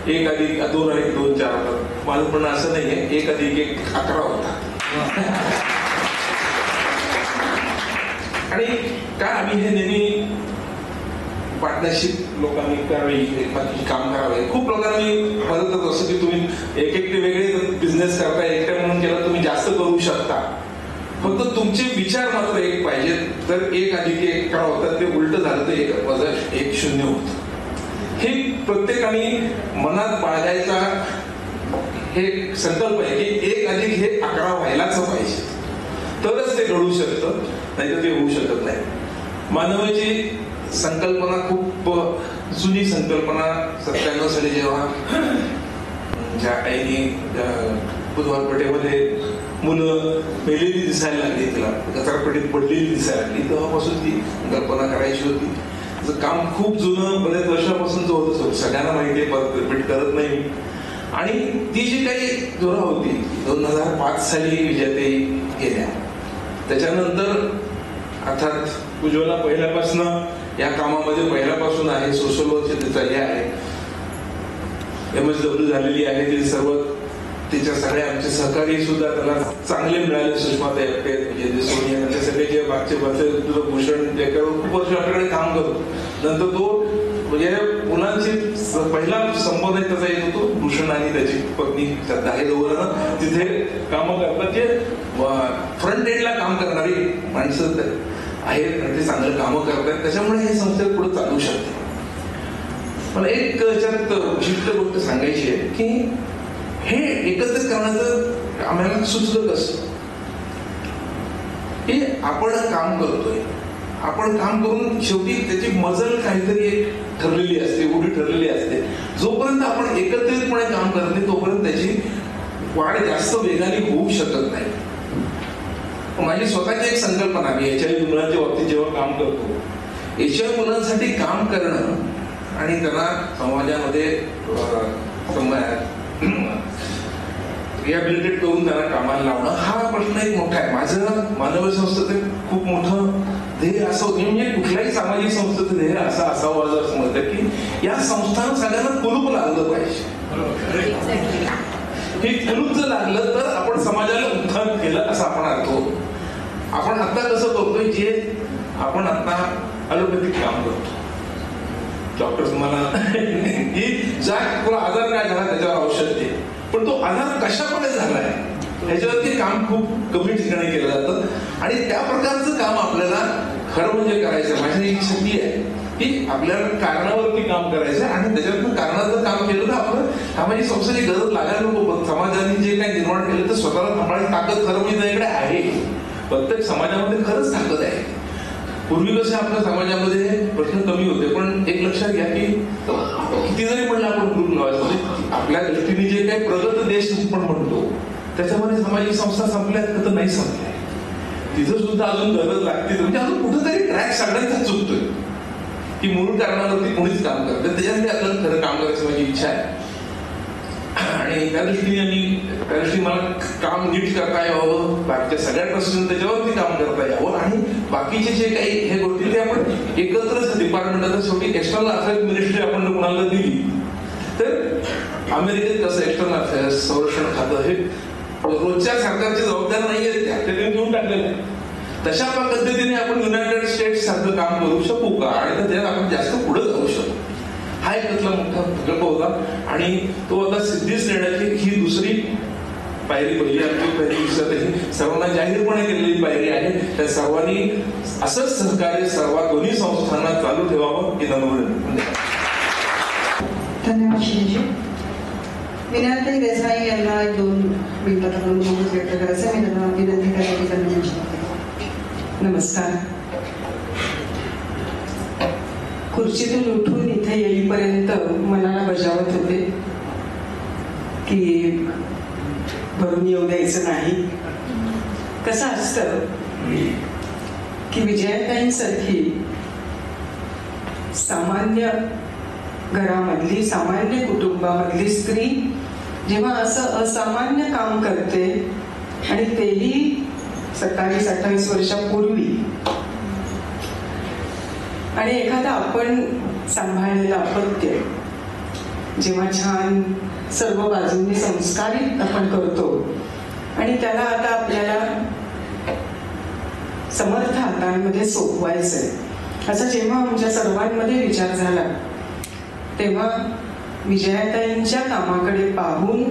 1 अधिक 2 अधिक 2 4 होतात. माझं म्हणणं असं नाहीये, 1 अधिक 1 11 होतात. आणि काय आम्ही हे नेहमी पार्टनरशिप लोकांनी करावी, बाकी काम करावे. खूप लोकांनी मदत करत असं की तुम्ही एकटे वेगळे बिझनेस करता, एकट्या म्हणून केला तुम्ही जास्त करू शकता, फक्त तुमचे विचार मात्र एक पाहिजे. तर 1 अधिक 1 11 होतात, ते उलट झालं तर 1 वजा 1 0 होत. हे प्रत्येकाने मनात बाळगायचा हे संकल्प आहे की 1 अधिक हे 11 व्हायलाच पाहिजे, तरच ते घडू शकतं, नाहीतर ते होऊ शकत नाही. मानवाची संकल्पना खूप जुनी संकल्पना. 97 साली जेव्हा ज्या आईने बुधवार पेठेमध्ये मुलं मेलेली दिसायला लागली, तिला कचरापेटीत पडलेली दिसायला लागली, तेव्हापासून ती कल्पना करायची होती. त्याचं काम खूप जुनं, बऱ्याच वर्षापासूनच होतं, सगळ्यांना माहिती आहे, परत रिपीट करत नाही मी. आणि ती जी काही जोरा होती 2005 साली विजयाताई गेल्या. त्याच्यानंतर अर्थात उज्ज्वला पहिल्यापासून या कामामध्ये पहिल्यापासून आहे, सोशल वर्क तिचा हे आहे, MSW झालेली आहे. ती सर्व तिच्या सगळ्या आमचे सहकारी सुद्धा त्याला चांगले मिळाले. सुषमाताई म्हणजे सोनिया, ते सगळे जे मागचे भूषण, त्याच्यावर खूप वर्ष आपल्याकडे काम करतो. नंतर तो म्हणजे मुलांची पहिला संबोधन त्याचा येत होतो. भूषण आणि त्याची पत्नी श्रद्धा हे दोघं तिथे कामं करतात, जे फ्रंट एंडला काम करणारी माणसं आहेत आणि ते चांगलं कामं करतात. त्याच्यामुळे हे संस्था पुढे चालू शकते. मला एक त्याच्यात विशिष्ट गोष्ट सांगायची आहे की हे एकत्रित करण्याचं आम्हाला सुचलं कसं की आपण काम करतोय, आपण काम करून शेवटी त्याची मजल काहीतरी एक ठरलेली असते, उडी ठरलेली असते. जोपर्यंत आपण एकत्रितपणे काम करत नाही तोपर्यंत त्याची वाढ जास्त वेगाने होऊ शकत नाही. माझी स्वतःची एक संकल्पना, मी HIV मुलांच्या बाबतीत जेव्हा काम करतो, HIV मुलांसाठी काम करणं आणि त्यांना समाजामध्ये रिहॅबिलिटेट करून त्यांना कामाला लावणं हा प्रश्न एक मोठा आहे. माझं मानवी संस्थेचं खूप मोठं ध्येय असं होतं, म्हणजे कुठल्याही सामाजिक संस्थेचं ध्येय असं असावं असं म्हणतं की या संस्थांना सगळ्यांना कुलूप लागलं पाहिजे. हे कुलूप जर लागलं तर आपण समाजाला उत्थान केलं असं आपण अर्थ होतो. आपण आता कसं करतोय, जे आपण आता ॲलोपॅथिक काम करतो, डॉक्टर तुम्हाला की जा तुला आजार काय झाला त्याच्यावर औषध दे, पण तो आजार कशामुळे झालाय ह्याच्यावरती काम खूप कमी ठिकाणी केलं जातं. आणि त्या प्रकारचं काम आपल्याला खरं म्हणजे करायचं. माझी एक शक्ती आहे की आपल्याला कारणावरती काम करायचं आणि त्याच्यातून कारणाचं काम केलं तर आपलं सामाजिक संस्थेची गरज लागायला नको. समाजाने जे काही निर्माण केलं तर स्वतःला सांभाळायची ताकद खरं म्हणजे त्याच्याकडे आहे. प्रत्येक समाजामध्ये खरंच ताकद आहे. पूर्वी कसे आपल्या समाजामध्ये प्रश्न कमी होते, पण एक लक्षात घ्या की किती जरी म्हणलं आपण ग्रुप लावायचं, आपल्या दृष्टीने जे काही प्रगत देश आपण म्हणतो त्याच्यामध्ये सामाजिक संस्था संपल्यात तर नाही संपल्या. तिथं सुद्धा अजून गरज लागते. म्हणजे अजून कुठेतरी ट्रॅक सगळ्यांचा चुकतोय की मूळ कारणावरती कोणीच काम करत. त्याच्यासाठी आपल्याला खरं काम करायची माझी इच्छा आहे आणि त्या दृष्टीने मला काम नीट करता यावं, बाकीच्या सगळ्या ट्रस्टीने त्याच्यावरती काम करता यावं आणि बाकीचे जे काही हे गोष्टी ते आपण एकत्रच डिपार्टमेंटात शेवटी एक्सटर्नल अफेअर्स मिनिस्ट्री आपण कोणाला दिली तर अमेरिकेत कसं एक्सटर्नल अफेअर्स संरक्षण खातं हे रोजच्या सरकारची जबाबदारी नाही आहे, त्या घेऊन टाकलेलं आहे. तशा पद्धतीने आपण युनायटेड स्टेट्स सारखं काम करू शकू का आणि त्यात आपण जास्त पुढे जाऊ शकू, हा एक त्यातला मोठा प्रकल्प होता. आणि तो आता सिद्धीच नेण्याची ही दुसरी पायरी, पहिली दिवसातही सर्वांना जाहीरपणे केलेली पायरी आहे. त्या सर्वांनी असंच सहकार्य दोन्ही संस्थांना चालू ठेवावं ही नम्र. धन्यवाद शिरीजी. विनायक देसाई यांना 2 मिनिटात आपण मत व्यक्त करायचं. मी त्यांना विनंती करायची त्यांना. नमस्कार. खुर्चीतून उठून इथे येईपर्यंत मनाला बजावत होते की भरून येऊ द्यायचं नाही. कसं असतं की विजयाताईंसारखी सामान्य घरामधली, सामान्य कुटुंबामधली स्त्री जेव्हा असं असामान्य काम करते आणि तेही 27-28 वर्षापूर्वी, आणि एखादं आपण सांभाळलेलं अपत्य जेव्हा छान सर्व बाजूंनी संस्कारित आपण करतो आणि त्याला आता आपल्याला समर्थ हातांमध्ये सोपवायचंय असा जेव्हा आमच्या सर्वांमध्ये विचार झाला तेव्हा विजयाताईंच्या कामाकडे पाहून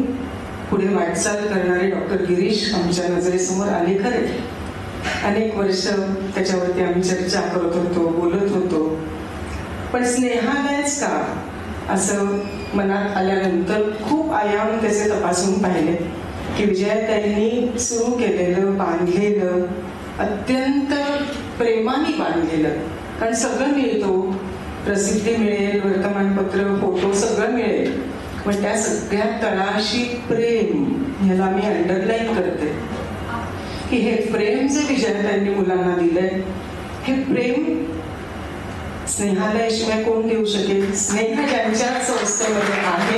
पुढे वाटचाल करणारे डॉक्टर गिरीश आमच्या नजरेसमोर आले. खरे अनेक वर्ष त्याच्यावरती आम्ही चर्चा करत होतो, बोलत होतो, पण स्नेहालयच का असं मनात आल्यानंतर खूप आयाम त्याचे तपासून पाहिले की विजयाताईंनी सुरू केलेलं, बांधलेलं, अत्यंत प्रेमाने बांधलेलं, कारण सगळं मिळतो, प्रसिद्धी मिळेल, वर्तमानपत्र, फोटो सगळं मिळेल, पण त्या सगळ्या तळाशी प्रेम, ह्याला मी अंडरलाईन करते की हे प्रेम जे विजयाताईंनी मुलांना दिलंय, हे प्रेम स्नेहालयाशिवाय कोण देऊ शकेल. स्नेह ज्यांच्या संस्थेमध्ये आहे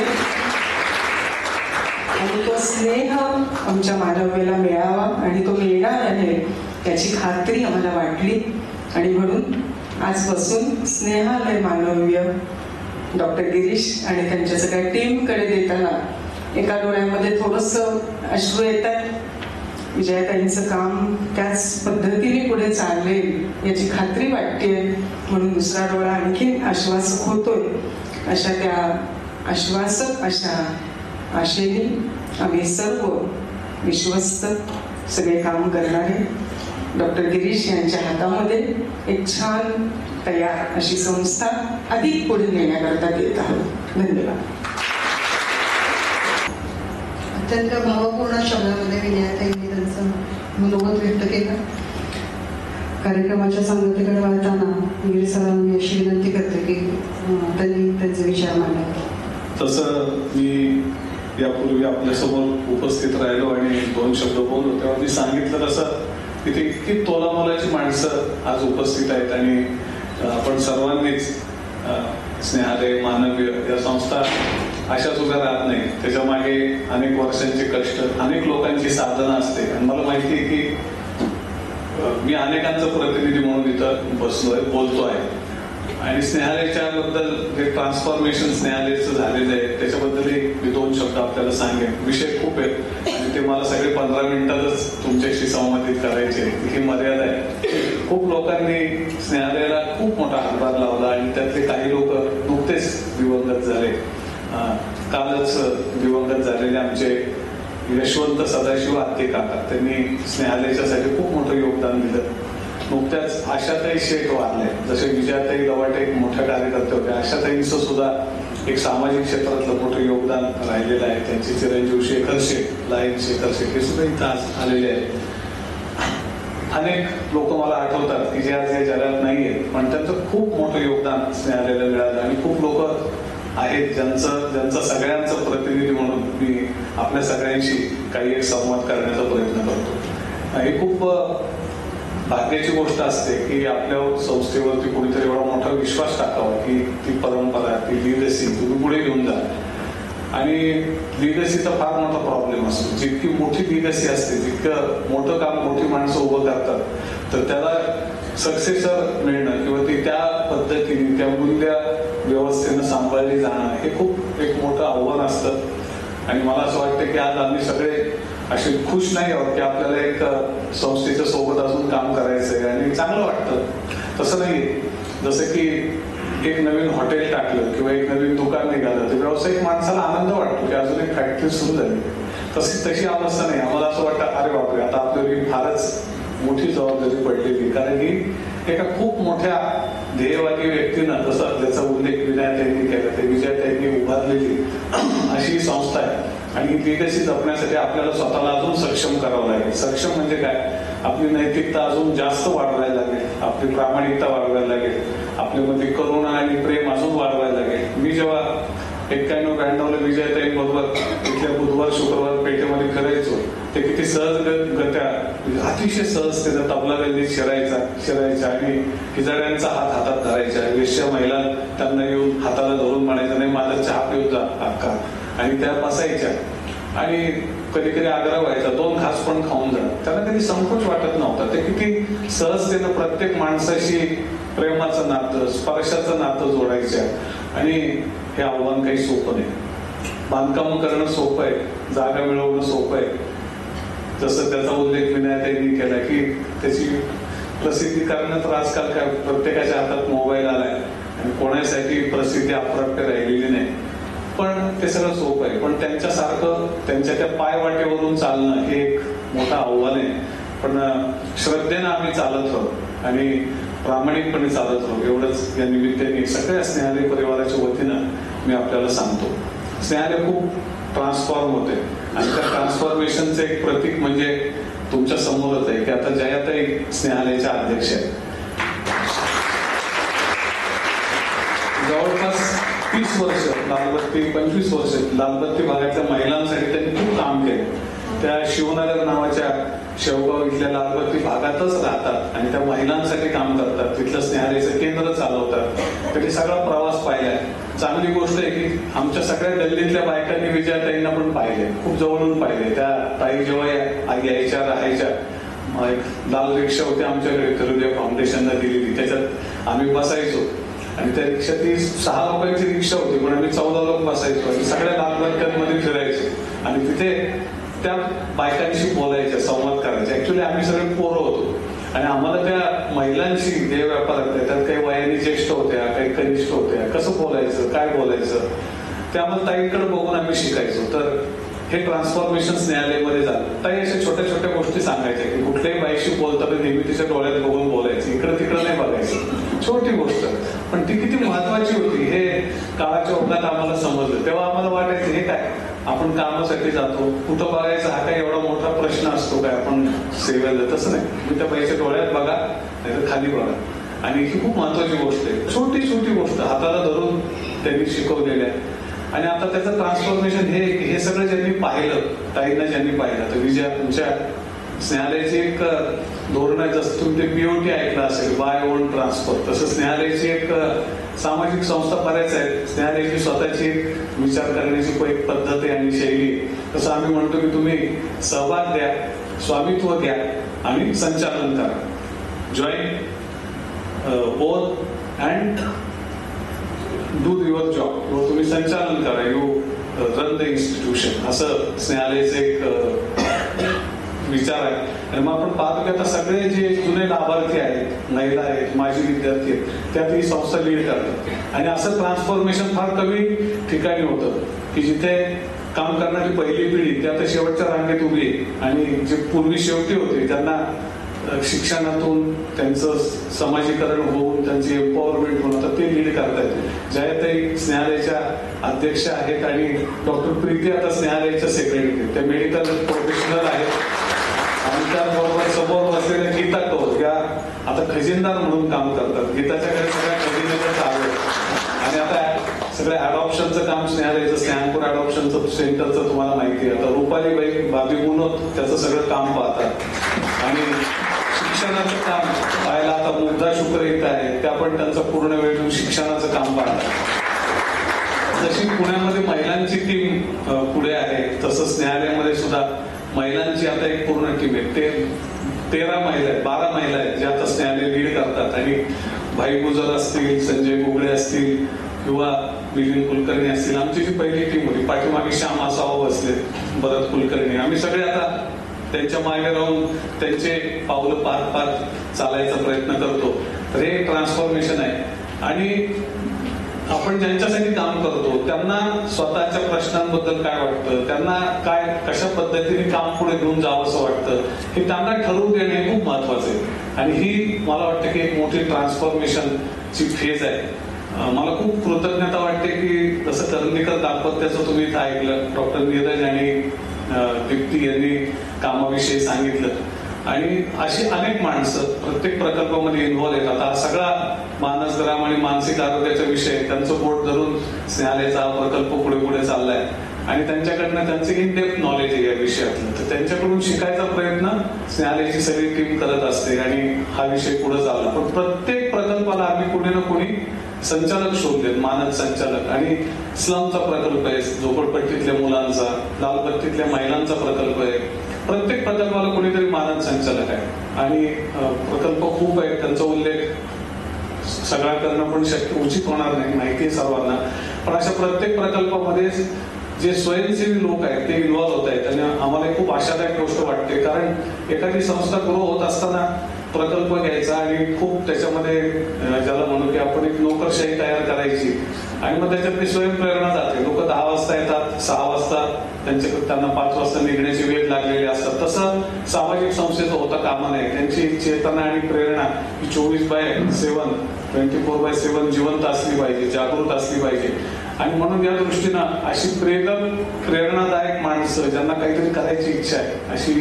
आणि तो स्नेह आमच्या मानवतेला मिळावा आणि तो मिळणार आहे त्याची खात्री आम्हाला वाटली. आणि म्हणून आजपासून स्नेहालय मानव्य डॉक्टर गिरीश आणि त्यांच्या सगळ्या टीमकडे देताना एका डोळ्यामध्ये थोडंसं अश्रू येतात विजयाताईंचं काम त्याच पद्धतीने पुढे चालेल याची खात्री वाटते, म्हणून दुसरा डोळा आणखीन आश्वासक होतोय. अशा त्या आश्वासक अशा आशेने आम्ही सर्व विश्वस्त सगळे काम करणारे डॉक्टर गिरीश यांच्या हातामध्ये एक छान तयार अशी संस्था अधिक पुढे नेण्याकरता देत आहोत. धन्यवाद. अत्यंत भावपूर्ण शब्दामध्ये विनयाताईंनी त्यांचं मनोगत व्यक्त केलं. कार्यक्रमाच्या सांगतेकडे वळताना गिरीश सरांना मी अशी विनंती करते की त्यांनी त्यांचे विचार मांडावे. तसं मी यापूर्वी आपल्यासमोर उपस्थित राहिलो आणि 2 शब्द बोललो, तेव्हा मी सांगितलं तसं की ते इतकी तोलामोलाची माणसं आज उपस्थित आहेत आणि आपण सर्वांनीच स्नेहालय, मानवीय या संस्था अशाच उभ्या राहत नाही. त्याच्या मागे अनेक वर्षांचे कष्ट, अनेक लोकांची साधना असते. आणि मला माहिती आहे की मी अनेकांचं प्रतिनिधी म्हणून इथं बसलोय, बोलतोय आणि स्नेहालयच्या बद्दल जे ट्रान्सफॉर्मेशन स्नेहालयचं झालेलं आहे त्याच्याबद्दलही मी 2 शब्द आपल्याला सांगेन. विषय खूप आहेत आणि ते मला सगळे 15 मिनिटातच तुमच्याशी संवादित करायचे, ही मर्यादा आहे. खूप लोकांनी स्नेहालयाला खूप मोठा हातभार लावला आणि त्यातले काही लोक नुकतेच दिवंगत झाले. कालच दिवंगत झालेले आमचे यशवंत सदाशिव आत्ते काका, त्यांनी स्नेहालयाच्यासाठी खूप मोठं योगदान दिलं. नुकत्याच आशाताई शेठ वारले. जसे विजयाताई लवाटे एक मोठ्या कार्यकर्ते होते, आशाताईंचं सुद्धा एक सामाजिक क्षेत्रातलं मोठं योगदान राहिलेलं आहे. त्यांचे चिरंजीव शेखर शेठ, लाईन शेखर शेठ हे सुद्धा इथं आज आलेले आहेत. अनेक लोक मला आठवतात की जे आज या जगात नाहीये, पण त्यांचं खूप मोठं योगदान स्नेहालयाला मिळालं आणि खूप लोक आहेत ज्यांचं सगळ्यांचं प्रतिनिधी म्हणून मी आपल्या सगळ्यांशी काही एक संवाद करण्याचा प्रयत्न करतो. ही खूप भाग्याची गोष्ट असते की आपल्या संस्थेवरती कोणीतरी एवढा मोठा विश्वास टाकावा की ती परंपरा, ती लिगसी तुम्ही पुढे घेऊन जा. आणि लिगसीचा फार मोठा प्रॉब्लेम असतो. जितकी मोठी लिगसी असते, जितकं मोठं काम मोठी माणसं उभं करतात, तर त्याला सक्सेसर मिळणं किंवा ती त्या पद्धतीने त्या मूल्य व्यवस्थेनं सांभाळली जाणं हे खूप एक मोठं आव्हान असतं. आणि मला असं वाटतं की आज आम्ही सगळे असे खुश नाही आहोत की आपल्याला एक संस्थेच्या सोबत अजून काम करायचंय आणि चांगलं वाटतं. तसं नाही, जसं की एक नवीन हॉटेल टाकलं किंवा एक नवीन दुकान निघालं तर व्यावसायिक माणसाला आनंद वाटतो की अजून एक फॅक्टरी सुरू झाली. तशी अवस्था नाही. आम्हाला असं वाटतं अरे बापरे, आता आपल्याला फारच मोठी जबाबदारी पडलेली, कारण की एका खूप मोठ्या ध्येयवादी व्यक्तीनं, जसं त्याचा उल्लेख विजयाताईंनी केला, ते विजयाताईंनी उभारलेली अशी संस्था आहे. आणि लिगसी जपण्यासाठी आपल्याला स्वतःला अजून सक्षम करावं लागेल. सक्षम म्हणजे काय? आपली नैतिकता अजून जास्त वाढवायला लागेल, आपली प्रामाणिकता वाढवायला लागेल, आपल्यामध्ये करुणा आणि प्रेम अजून वाढवायला लागेल. मी जेव्हा 91-92 विजयाताईंबरोबर इथल्या बुधवार शुक्रवार पेठेमध्ये फिरायचो, ते किती सहजगत्या अतिशय सहज त्याचा तबला गल्लीत शिरायचा आणि खिजाड्यांचा हातात धरायचा. वेश्या महिला त्यांना येऊन हाताला धरून म्हणायचं नाही माझा चहा पिऊन जा अक्का, आणि त्या बसायच्या आणि कधी कधी आग्रह व्हायचा 2 घास पण खाऊन जा. त्यांना कधी संकोच वाटत नव्हता. ते किती सहजतेनं प्रत्येक माणसाशी प्रेमाचं नातं, स्पर्शाचं नातं जोडायच्या. आणि हे आव्हान काही सोपं नाही. बांधकाम करणं सोपं आहे, जागा मिळवणं सोपं आहे. जसं त्याचा उल्लेख विनयाताईंनी केला की त्याची प्रसिद्धी करणं तर आजकाल काय प्रत्येकाच्या हातात मोबाईल आलाय आणि कोणासाठी प्रसिद्धी अप्राप्य राहिलेली नाही. पण ते सगळं सोपं आहे. पण त्यांच्यासारखं त्यांच्या त्या पायवाटेवरून चालणं हे एक मोठं आव्हान आहे. पण श्रद्धेनं आम्ही चालत राहू आणि प्रामाणिकपणे चालत राहू, एवढंच या निमित्ताने सगळ्या स्नेहालय परिवाराच्या वतीनं मी आपल्याला सांगतो. स्नेहालय खूप ट्रान्सफॉर्म होते आणि त्या ट्रान्सफॉर्मेशनचं एक प्रतीक म्हणजे तुमच्या समोरच आहे की आता जयाताई स्नेहालयाच्या अध्यक्ष आहेत. जवळपास 30 वर्ष लालबत्ती, 25 वर्ष लालबत्ती भागातल्या महिलांसाठी त्यांनी खूप काम केले. त्या शिवनगर नावाच्या शेवगाव इथल्या लालबत्ती भागातच राहतात आणि त्या महिलांसाठी काम करतात. तिथलं स्नेहालयाचं केंद्र चालवतात. त्यांनी सगळा प्रवास पाहिलाय. चांगली गोष्ट आहे की आमच्या सगळ्या गल्लीतल्या बायकांनी विजयाताईंना पण पाहिले, खूप जवळून पाहिले. त्या ताई जेव्हा यायच्या राहायच्या, एक लाल रिक्षा होती आमच्याकडे करुदिया फाउंडेशनला दिलेली, त्याच्यात आम्ही बसायचो आणि त्या रिक्षा ती 6 लोकांची रिक्षा होती पण आम्ही 14 लोक बसायचो आणि सगळ्या लालबत्त्यांमध्ये फिरायचो आणि तिथे त्या बायकांशी बोलायच्या, संवाद व्यापाराचे. ऍक्च्युली आम्ही सगळे पोरं होतो आणि आम्हाला त्या महिलांशी देह व्यापारात त्यात काही वयाने ज्येष्ठ होत्या, काही कनिष्ठ होत्या, कसं बोलायचं, काय बोलायचं ते आम्हाला ताईंकडे बघून आम्ही शिकायचो. तर हे ट्रान्सफॉर्मेशन न्यायालयामध्ये झालं. ताई अशा छोट्या छोट्या गोष्टी सांगायच्या की कुठल्याही बाईशी बोलताना नेहमी तिच्या डोळ्यात बघून बोलायचं, इकडं तिकडं नाही बघायचं. छोटी गोष्ट पण ती किती महत्वाची होती हे काळाच्या ओघात आम्हाला समजलं. तेव्हा आम्हाला वाटायचं हे काय, आपण कामासाठी जातो, कुठं बघायचं हा काय एवढा मोठा प्रश्न असतो काय, आपण सेवेला. तसं नाही, तुम्ही त्या बाईच्या डोळ्यात बघा नाही तर खाली बघा. आणि ही खूप महत्वाची गोष्ट आहे. छोटी छोटी गोष्ट हाताला धरून त्यांनी शिकवलेल्या आहे. आणि आता त्याचं ट्रान्सफॉर्मेशन हे सगळं ज्यांनी पाहिलं, ताईंना ज्यांनी पाहिलं, तर विजया तुमच्या स्नेहालयाची एक धोरण आहे. जसं तुम्ही ते BOT ऐकलं असेल, बाय ओन ट्रान्सफर, तसं स्नेहालयाची एक सामाजिक संस्था बऱ्याच आहेत. स्नेहालयाची स्वतःची एक विचार करण्याची एक पद्धत आहे आणि शैली. तसं आम्ही म्हणतो की तुम्ही सहभाग द्या, स्वामित्व घ्या आणि संचालन करा. Join both and do your job. तुम्ही संचालन करा, यू रन द इन्स्टिट्यूशन, असं स्नेहालयाचं एक विचार आहे. आणि मग आपण पाहतो की आता सगळे जे जुने लाभार्थी आहेत, महिला आहेत, माजी विद्यार्थी आहेत, त्यात ही संस्था लीड करतात. आणि असं ट्रान्सफॉर्मेशन फार कमी ठिकाणी होतं की जिथे काम करणारी पहिली पिढी ती आता शेवटच्या रांगेत उभी आहे आणि जे पूर्वी शेवटी होते त्यांना शिक्षणातून त्यांचं समाजीकरण होऊन त्यांची एम्पॉवरमेंट होऊन आता ते लीड करतायत. जयाताई स्नेहालयाच्या अध्यक्ष आहेत आणि डॉक्टर प्रीती आता स्नेहालयाच्या सेक्रेटरी, त्या मेडिकल प्रोफेशनल आहेत. आणि त्याबरोबर समोर बसलेल्या गीता कौर या आता खजिनदार म्हणून काम करतात. गीताच्याकडे सगळ्या खजिन्याचं चालू आहे. आणि आता सगळं अडॉप्शनचं काम स्नेहालयाचं, स्नेहापूर अडॉप्शनचं सेंटरचं तुम्हाला माहिती आहे. आता रुपालीबाई बाबी मुनोत त्याचं सगळं काम पाहतात. आणि शिक्षणाचं काम पाहायला आता मुग्धा शुक्र येत आहे, त्या पण त्यांचा पूर्ण वेळ देऊन शिक्षणाचं काम पाहतात. जशी पुण्यामध्ये महिलांची टीम पुढे आहे, तसं स्नेहालयामध्ये सुद्धा महिलांची आता एक पूर्ण टीम आहे. ते 13 महिला आहेत, 12 महिला आहेत ज्या आता स्नेहालय लीड करतात. आणि भाई गुजर असतील, संजय गुगळे असतील किंवा मिलिंद कुलकर्णी असतील. आमची जी पहिली टीम होती, पाठीमागे श्याम आसाव बसले, भरत कुलकर्णी, आम्ही सगळे आता त्यांच्या मागे राहून त्यांचे पावलं पाहत चालायचा प्रयत्न करतो. तर हे ट्रान्सफॉर्मेशन आहे. आणि आपण ज्यांच्यासाठी काम करतो त्यांना स्वतःच्या प्रश्नांबद्दल काय वाटतं, त्यांना काय कशा पद्धतीने काम पुढे घेऊन जावं असं वाटतं, हे त्यांना ठरवून देणे हे खूप महत्वाचं आहे. आणि ही मला वाटतं की एक मोठी ट्रान्सफॉर्मेशनची फेज आहे. मला खूप कृतज्ञता वाटते की जसं करंदीकर दाम्पत्याचं तुम्ही इथं ऐकलं, डॉक्टर नीरज आणि दीप्ती यांनी कामाविषयी सांगितलं. आणि अशी अनेक माणसं प्रत्येक प्रकल्पामध्ये इन्व्हॉल्व येतात. हा सगळा मानसग्राम आणि मानसिक आरोग्याचा विषय त्यांचं बोट धरून स्नेहालयाचा हा प्रकल्प पुढे पुढे चाललाय. आणि त्यांच्याकडनं त्यांचे इन डेप्थ नॉलेज आहे या विषयातलं, तर त्यांच्याकडून शिकायचा प्रयत्न स्नेहालयाची सगळी टीम करत असते आणि हा विषय पुढे चालला. पण प्रत्येक प्रकल्पाला आम्ही कुणी ना कुणी संचालक शोधलेत, मानद संचालक. आणि स्लमचा प्रकल्प आहे, झोपडपट्टीतल्या मुलांचा, लालबत्तीतल्या महिलांचा प्रकल्प आहे. प्रत्येक प्रकल्पाला कोणीतरी मानद संचालक आहे. आणि प्रकल्प खूप आहेत, त्यांचा उल्लेख सगळा करणं पण शक्य उचित होणार नाही, माहिती आहे सर्वांना. पण अशा प्रत्येक प्रकल्पामध्ये जे स्वयंसेवी लोक आहेत ते इन्व्हॉल्व होत आहेत. आणि आम्हाला खूप आशादायक गोष्ट वाटते, कारण एखादी संस्था ग्रो होत असताना प्रकल्प घ्यायचा आणि खूप त्याच्यामध्ये ज्याला म्हणू की आपण एक नोकरशाही तयार करायची आणि मग त्याच्यात स्वयंप्रेरणा जाते. लोक 10 वाजता येतात, 6 वाजता त्यांना 5 वाजता निघण्याची वेळ लागलेली असतात. तसं सामाजिक संस्थेचं होता कामा नये. त्यांची चेतना आणि प्रेरणा 24/7 24/7 जिवंत असली पाहिजे, जागृत असली पाहिजे. आणि म्हणून या दृष्टीनं अशी प्रेरणादायक माणसं ज्यांना काहीतरी करायची इच्छा आहे, अशी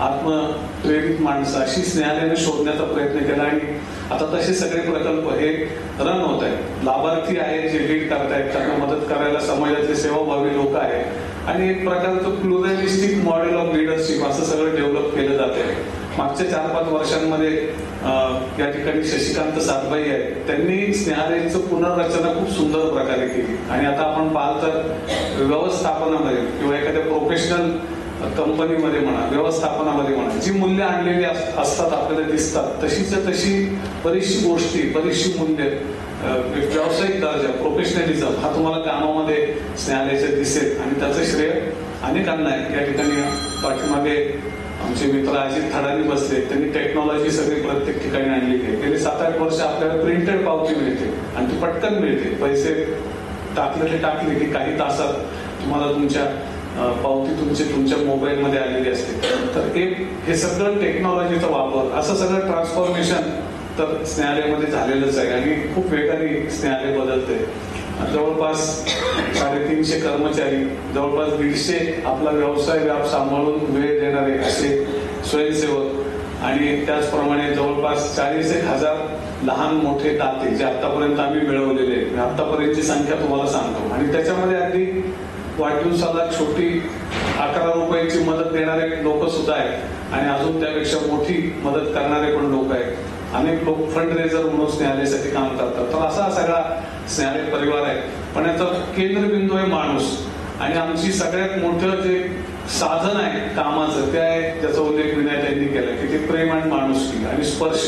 आत्मप्रेरित माणसं अशी स्नेहालयाने शोधण्याचा प्रयत्न केला. आणि आता तसे सगळे प्रकल्प हे रन होत आहेत. लाभार्थी आहेत जे लीड करतायत, त्यांना मदत करायला समाजातले सेवाभावी लोक आहेत. आणि एक प्रकारचं प्लुरलिस्टिक मॉडेल ऑफ लिडरशिप असं सगळं डेव्हलप केलं जाते. मागच्या 4-5 वर्षांमध्ये या ठिकाणी शशिकांत सातबाई आहेत, त्यांनी स्नेहालयाचं पुनर्रचना खूप सुंदर प्रकारे केली. आणि आता आपण पाहाल तर व्यवस्थापनामध्ये किंवा एखाद्या प्रोफेशनल कंपनीमध्ये म्हणा, व्यवस्थापनामध्ये म्हणा, जी मूल्य आणलेली असतात आपल्याला दिसतात, तशी बरीचशी गोष्टी, बरीचशी मूल्य, व्यावसायिक दर्जा, प्रोफेशनलिझम हा तुम्हाला कामामध्ये स्नेहालयाचं दिसेल. आणि त्याचं श्रेय अनेकांना आहे. या ठिकाणी पाठीमागे आमचे मित्र अजित थडानी बसले, त्यांनी टेक्नॉलॉजी सगळी प्रत्येक ठिकाणी आणली आहे. गेली 7-8 वर्ष आपल्याला प्रिंटेड पावती मिळते आणि ती पटकन मिळते. पैसे टाकले की काही तासात तुम्हाला तुमच्या पावती तुमच्या मोबाईलमध्ये आलेली असते. तर हे सगळं टेक्नॉलॉजीचा वापर, असं सगळं ट्रान्सफॉर्मेशन तर स्नेहालयामध्ये झालेलंच आहे आणि खूप वेगाने स्नेहालय बदलतंय. जवळपास 350 कर्मचारी, जवळपास 150 आपला व्यवसाय सांभाळून वेळ देणारे असे स्वयंसेवक आणि त्याचप्रमाणे जवळपास 40,000 लहान मोठे दाते जे आतापर्यंत आम्ही मिळवलेले. आतापर्यंतची संख्या तुम्हाला सांगतो. आणि त्याच्यामध्ये अगदी वाढदिवसाला छोटी 11 रुपयाची मदत देणारे लोक सुद्धा आहेत आणि अजून त्यापेक्षा मोठी मदत करणारे पण लोक आहेत. अनेक लोक फंड रेझर म्हणून स्नेहालयासाठी काम करतात. तर असा सगळा स्नेहालय परिवार आहे. पण याचा केंद्रबिंदू आहे माणूस. आणि आमची सगळ्यात मोठं जे साधन आहे कामाचं ते आहे, ज्याचा उल्लेख विनय त्यांनी केला की ते प्रेम आणि माणुसकी आणि स्पर्श.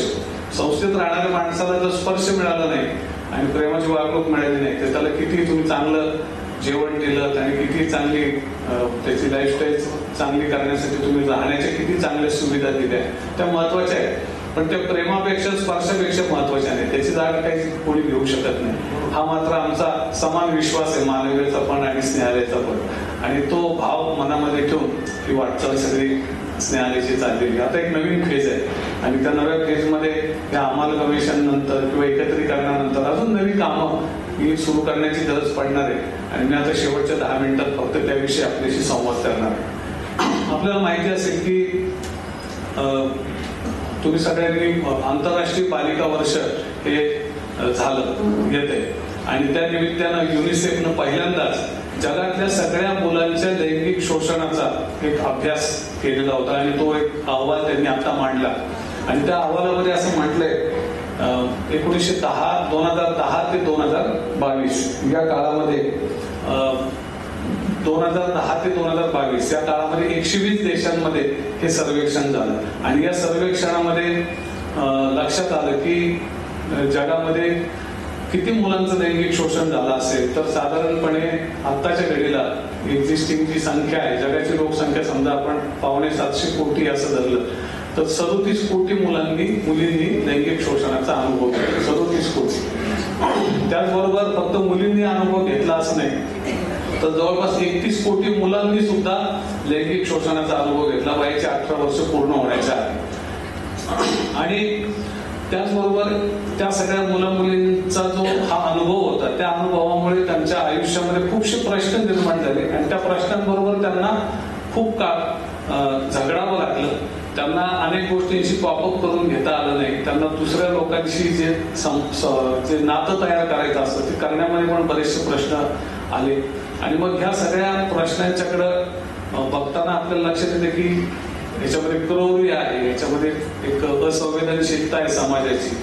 संस्थेत राहणाऱ्या माणसाला जर स्पर्श मिळाला नाही आणि प्रेमाची वागणूक मिळाली नाही तर त्याला किती तुम्ही चांगलं जेवण दिलं आणि किती चांगली त्याची लाईफस्टाईल चांगली करण्यासाठी तुम्ही राहण्याच्या किती चांगल्या सुविधा दिल्या त्या महत्वाच्या आहेत. पण त्या प्रेमापेक्षा स्पर्शापेक्षा महत्वाच्या नाही. त्याची जागा काही कोणी घेऊ शकत नाही. हा मात्र आमचा समान विश्वास आहे मानवीयचा पण आणि स्नेहालयाचा पण. आणि तो भाव मनामध्ये ठेवून ही वाटचाल सगळी स्नेहालयाची चाललेली. आता एक नवीन फेज आहे आणि त्या नव्या फेजमध्ये या अमालगमेशन नंतर किंवा एकत्रीकरणानंतर अजून नवी कामं ही सुरू करण्याची गरज पडणार आहे. आणि मी आता शेवटच्या 10 मिनिटात फक्त त्याविषयी आपल्याशी संवाद करणार आहे. आपल्याला माहिती असेल की तुम्ही सगळ्यांनी आंतरराष्ट्रीय बालिका वर्ष हे झालं येते आणि त्या निमित्तानं युनिसेफनं पहिल्यांदाच जगातल्या सगळ्या मुलांच्या लैंगिक शोषणाचा एक अभ्यास केलेला होता आणि तो एक अहवाल त्यांनी आता मांडला. आणि त्या अहवालामध्ये असं म्हटलंय 2010 ते 2022 या काळामध्ये 2010 ते 2022 या काळामध्ये 120 देशांमध्ये हे सर्वेक्षण झालं. आणि या सर्वेक्षणामध्ये लक्षात आलं की जगामध्ये किती मुलांचं लैंगिक शोषण झालं असेल तर साधारणपणे आत्ताच्या घडीला एक्झिस्टिंग जी संख्या आहे, जगाची लोकसंख्या समजा आपण 750 कोटी असं धरलं तर 37 कोटी मुलींनी लैंगिक शोषणाचा अनुभव घेतला. 37 कोटी. त्याचबरोबर फक्त मुलींनी अनुभव घेतला असं नाही तर जवळपास 31 कोटी मुलांनी सुद्धा लैंगिक शोषणाचा अनुभव घेतला वयाचे 18 वर्ष पूर्ण होण्याच्या आधी. आणि त्याचबरोबर त्या सगळ्या मुलींचा जो हा अनुभव होता त्या अनुभवामुळे त्यांच्या आयुष्यामध्ये खूपसे प्रश्न निर्माण झाले आणि त्या प्रश्नांबरोबर त्यांना खूप काळ झगडावं लागलं. त्यांना अनेक गोष्टींची पॉपअप करून घेता आलं नाही. त्यांना दुसऱ्या लोकांशी जे नातं तयार करायचं असतं ते करण्यामध्ये पण बरेचसे प्रश्न आले. आणि मग ह्या सगळ्या प्रश्नांच्याकडं बघताना आपल्याला लक्षात येते की याच्यामध्ये प्रवृत्ती आहे, याच्यामध्ये एक असंवेदनशीलता आहे समाजाची,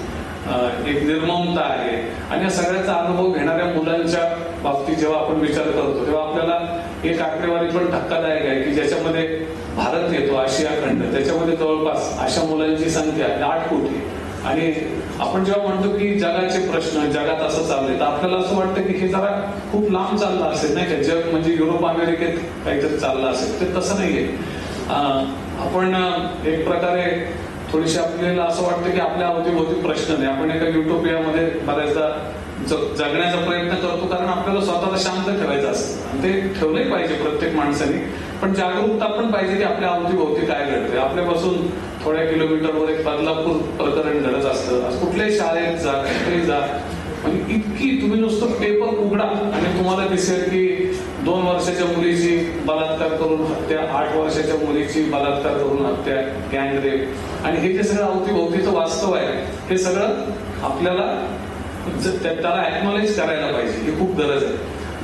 एक निर्ममता आहे. आणि या सगळ्याचा अनुभव घेणाऱ्या मुलांच्या बाबतीत जेव्हा आपण विचार करतो तेव्हा आपल्याला एक आकडेवारी पण धक्कादायक आहे की ज्याच्यामध्ये भारत येतो, आशिया खंड, त्याच्यामध्ये जवळपास अशा मुलांची संख्या 8 कोटी. आणि आपण जेव्हा म्हणतो की जगाचे प्रश्न जगात असं चाललंय तर आपल्याला असं वाटतं की हे जरा खूप लांब चाललं असेल नाही का. जग म्हणजे युरोप अमेरिकेत काहीतरी चाललं असेल, ते तसं नाहीये. आपण एक प्रकारे थोडीशी आपल्याला असं वाटतं की आपल्या अवतीभोवती प्रश्न नाही. आपण एका युटोपियामध्ये बऱ्याचदा जगण्याचा प्रयत्न करतो कारण आपल्याला स्वतःला शांत ठेवायचं असतं आणि ते ठेवलंही पाहिजे प्रत्येक माणसाने. पण जागरूकता पण पाहिजे की आपल्या अवतीभोवती काय घडतंय. आपल्यापासून थोड्या किलोमीटरवर एक बदलापूर प्रकरण घडत असतं. कुठल्याही शाळेत जा, कुठेही जा, म्हणजे इतकी तुम्ही नुसतं पेपर उघडा आणि तुम्हाला दिसेल की 2 वर्षाच्या मुलीची बलात्कार करून हत्या, 8 वर्षाच्या मुलीची बलात्कार करून हत्या, गँग रेप. आणि हे जे सगळं अवतीभोवतीचं वास्तव आहे हे सगळं आपल्याला त्याला ऍक्नॉलेज करायला पाहिजे. ही खूप गरज आहे.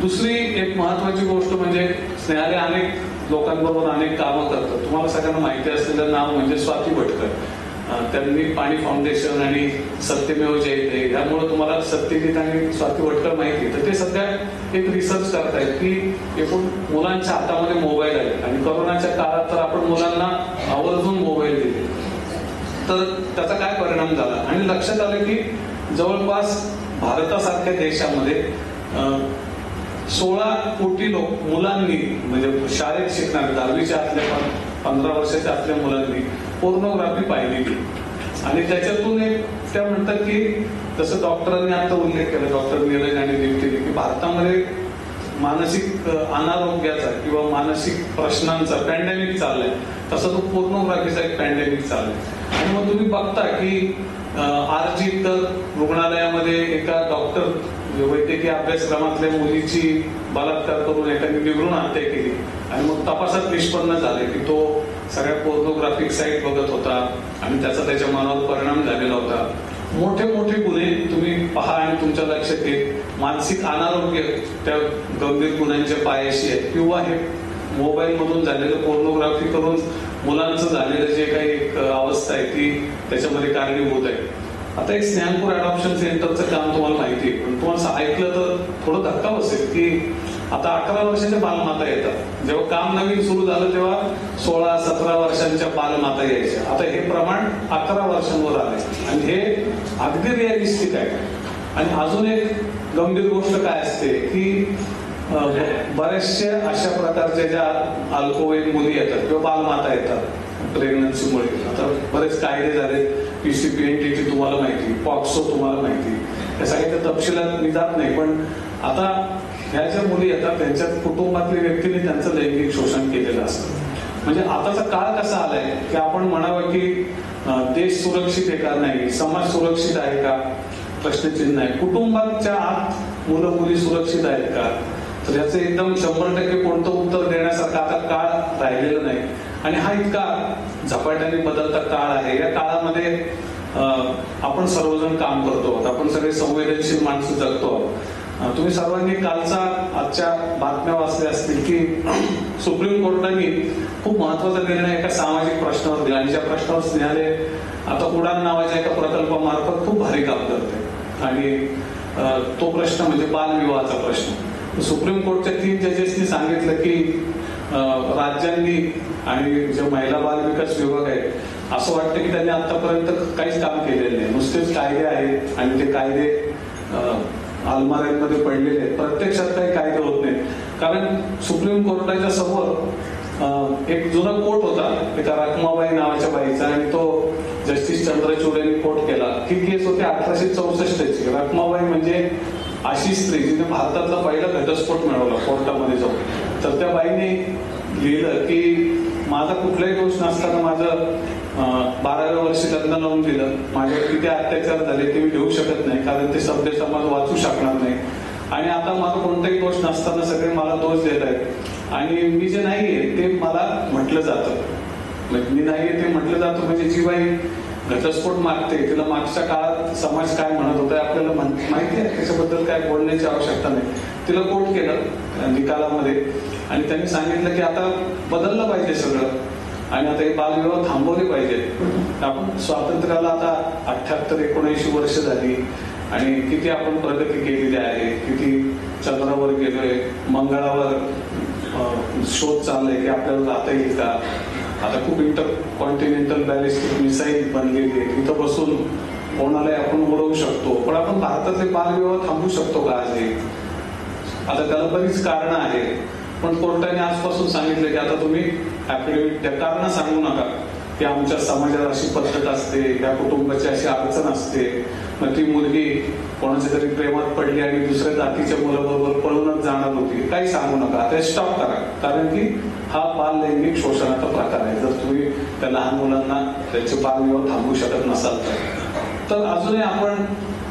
दुसरी एक महत्वाची गोष्ट म्हणजे स्नेहालय अनेक लोकांबरोबर अनेक कामं करतात. तुम्हाला सगळ्यांना माहिती असलेलं नाव म्हणजे स्वाती भटकर. त्यांनी पाणी फाउंडेशन आणि सत्यमेव जयते यामुळे तुम्हाला सत्यजित आणि स्वाती भटकर माहिती. तर ते सध्या एक रिसर्च करतायत की एकूण मुलांच्या हातामध्ये मोबाईल आहे आणि कोरोनाच्या काळात तर आपण मुलांना आवर्जून मोबाईल दिले तर त्याचा काय परिणाम झाला. आणि लक्षात आलं की जवळपास भारतासारख्या देशामध्ये 16 कोटी लोक मुलांनी म्हणजे शाळेत शिकणारे 10वीच्या आतल्या पण 15 वर्षाच्या आतल्या मुलांनी पोर्नोग्राफी पाहिलेली आणि त्याच्यातून एक त्या म्हणतात की जसं डॉक्टरांनी आता उल्लेख केला, डॉक्टर नीरज आणि दीप्ती, की भारतामध्ये मानसिक अनारोग्याचा किंवा मानसिक प्रश्नांचा पॅन्डेमिक चाललाय, तसा तो पोर्नोग्राफीचा एक पॅन्डेमिक चाललाय. आणि मग तुम्ही बघता की आरजी तर रुग्णालयामध्ये एका डॉक्टर वैद्यकीय अभ्यासक्रमातल्या मुलीची बलात्कार करून एखादी निवडून हत्या केली आणि मग तपासात निष्पन्न झाले की तो सगळ्या पोर्नोग्राफिक साईट बघत होता आणि त्याच्या मनावर परिणाम झालेला होता. मोठे मोठे गुन्हे तुम्ही पहा आणि तुमच्या लक्षात येईल, मानसिक अनारोग्य त्या गंभीर गुन्ह्यांच्या पायाशी आहे किंवा हे मोबाईल मधून झालेलं पोर्नोग्राफी करून मुलांचं झालेलं जे काही एक अवस्था आहे ती त्याच्यामध्ये कारणीभूत आहे. आता एक स्नेहानपूर अडॉप्शन सेंटरचं काम तुम्हाला माहिती आहे, पण तुम्हाला ऐकलं तर थोडं धक्का बसेल की आता 11 वर्षाच्या बालमाता येतात. जेव्हा काम नवीन सुरू झालं तेव्हा 16-17 वर्षांच्या बालमाता यायच्या. आता हे प्रमाण 11 वर्षांवर आले आणि हे अगदी रिअलिस्टिक आहे. आणि अजून एक गंभीर गोष्ट काय असते की बऱ्याचशा अशा प्रकारच्या ज्या अल्पवयीन मुली येतात किंवा बालमाता येतात प्रेग्नन्सीमुळे. आता बरेच कायदे झाले, PCPNDT तुम्हाला माहिती, पॉक्सो तुम्हाला माहिती, या सगळ्याच्या तपशिलात मी जात नाही. पण आता ह्या ज्या मुली येतात त्यांच्या कुटुंबातल्या व्यक्तीने त्यांचं लैंगिक शोषण केलेलं असतं. म्हणजे आताचा काळ कसा आलाय की आपण म्हणावं की देश सुरक्षित आहे का, नाही, समाज सुरक्षित आहे का, प्रश्नचिन्ह आहे. कुटुंबाच्या आत मुलं मुली सुरक्षित आहेत का, तर याचं एकदम 100% कोणतं उत्तर देण्यासारखं आता काळ राहिलेला नाही. आणि हा इतका झपाट्याने बदलता काळ आहे. या काळामध्ये आपण सर्वजण काम करतो, आपण सगळे संवेदनशील माणसं जगतो. तुम्ही सर्वांनी कालचा आजच्या बातम्या वाचल्या असतील की सुप्रीम कोर्टाने खूप महत्वाचा निर्णय एका सामाजिक प्रश्नावर दिला आणि ज्या प्रश्नावर स्नेहालय आता उडान नावाच्या एका प्रकल्पामार्फत खूप भारी काम करते. आणि तो प्रश्न म्हणजे बालविवाहाचा प्रश्न. सुप्रीम कोर्टच्या 3 जजेसनी सांगितलं की राज्यांनी आणि जे महिला बाल विकास विभाग आहे असं वाटतं की त्यांनी आतापर्यंत काहीच काम केलेलं नाही, नुसतेच कायदे आहेत आणि ते कायदे अलमाऱ्यांमध्ये पडलेले आहेत, प्रत्यक्षात काही कायदे होत नाहीत. कारण सुप्रीम कोर्टाच्या समोर एक जुना कोर्ट होता एका रखमाबाई नावाच्या बाईचा आणि तो जस्टिस चंद्रचूड यांनी कोर्ट केला. ती केस होती 1864ची. रखमाबाई म्हणजे अशी स्त्री जिने भारतातला पहिला घटस्फोट मिळवला कोर्टामध्ये जाऊन. तर त्या बाईने लिहिलं की माझा कुठलाही दोष नसताना माझं 12व्या वर्षी लग्न लावून दिलं, माझ्यावर किती अत्याचार झाले ते मी घेऊ शकत नाही कारण ते सभ्य समाज वाचू शकणार नाही. आणि आता माझा कोणताही दोष नसताना सगळे मला दोष देत आहेत आणि मी जे नाहीये ते मला म्हटलं जातं. मी नाहीये ते म्हटलं जातं म्हणजे जी बाई घटस्फोट मागते तिला मागच्या काळात समाज काय म्हणत होता आपल्याला माहिती आहे, त्याच्याबद्दल काय बोलण्याची आवश्यकता नाही. तिला कोर्ट केलं निकालामध्ये आणि त्यांनी सांगितलं की आता बदललं पाहिजे सगळं आणि आता हे बालविवाह थांबवले पाहिजेत. आपण स्वातंत्र्याला आता 78-79 वर्ष झाली आणि किती आपण प्रगती केलेली आहे, किती चंद्रावर गेलोय, मंगळावर शोध चाललाय की आपल्याला जाता येईल का. आता खूप इंटरकॉन्टिनेंटल बॅलिस्टिक मिसाईल बनलेली आहे, इथं बसून कोणालाही आपण उडवू शकतो. पण आपण भारतातले बालविवाह थांबवू शकतो का आजही. आता त्याला बरीच कारणं आहेत. पण कोर्टाने आजपासून सांगितलं की आता तुम्ही ऍफिडेव्हिट त्या कारण सांगू नका की आमच्या समाजात अशी पद्धत असते, त्या कुटुंबाची अशी अडचण असते, मग ती मुलगी कोणाच्या तरी प्रेमात पडली आणि दुसऱ्या जातीच्या मुलाबरोबर पळूनच जाणार होती, काही सांगू नका, ते स्टॉप करा. कारण की हा बाल लैंगिक शोषणाचा प्रकार आहे. जर तुम्ही त्या लहान मुलांना त्यांचे बालविवाह थांबवू शकत नसाल तर अजूनही आपण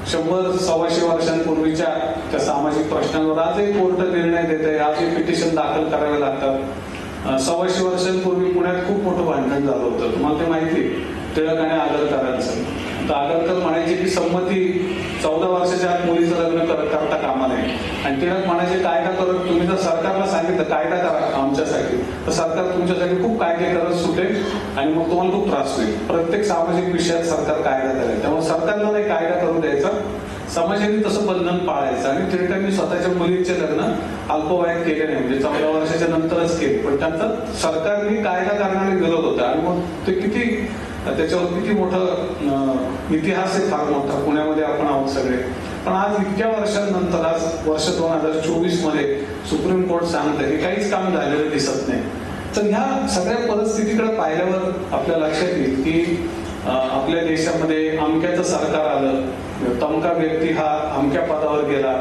100-125 वर्षांपूर्वीच्या त्या सामाजिक प्रश्नांवर आजही कोर्ट निर्णय देत आहे, आजही पिटिशन दाखल करावे लागतात. 125 वर्षांपूर्वी पुण्यात खूप मोठं भांडण झालं होतं, तुम्हाला ते माहिती, टिळक आणि आगरकरांचं. तर आगरकर म्हणायचे की संमती 14 वर्षाच्या आत मुलीचं लग्न करता कामा नये आणि टिळक म्हणायचे कायदा करत, तुम्ही जर सरकारला सांगितलं कायदा करा आमच्यासाठी तर सरकार तुमच्यासाठी खूप कायदे करत सुटेल आणि मग तुम्हाला खूप त्रास होईल. प्रत्येक सामाजिक विषयात सरकार कायदा करेल, त्यामुळे सरकारला नाही कायदा करू द्यायचा, समाजाने तसं बंधन पाळायचं. आणि टिळकांनी स्वतःच्या मुलींचे लग्न अल्पवयात केले नाही, म्हणजे 14 वर्षाच्या नंतरच केले. पण त्यांचा सरकारने कायदा करण्याला विरोध होता आणि मग ते किती त्याच्यावर किती मोठं इतिहास आहे, फार मोठा. पुण्यामध्ये आपण आहोत सगळे. पण आज इतक्या वर्षांनंतर, आज वर्ष 2024 मध्ये सुप्रीम कोर्ट सांगतं की काहीच काम झालेलं दिसत नाही. तर ह्या सगळ्या परिस्थितीकडे पाहिल्यावर आपल्या लक्षात येईल की आपल्या देशामध्ये अमक्याचं सरकार आलं, तमका व्यक्ती हा अमक्या पदावर गेला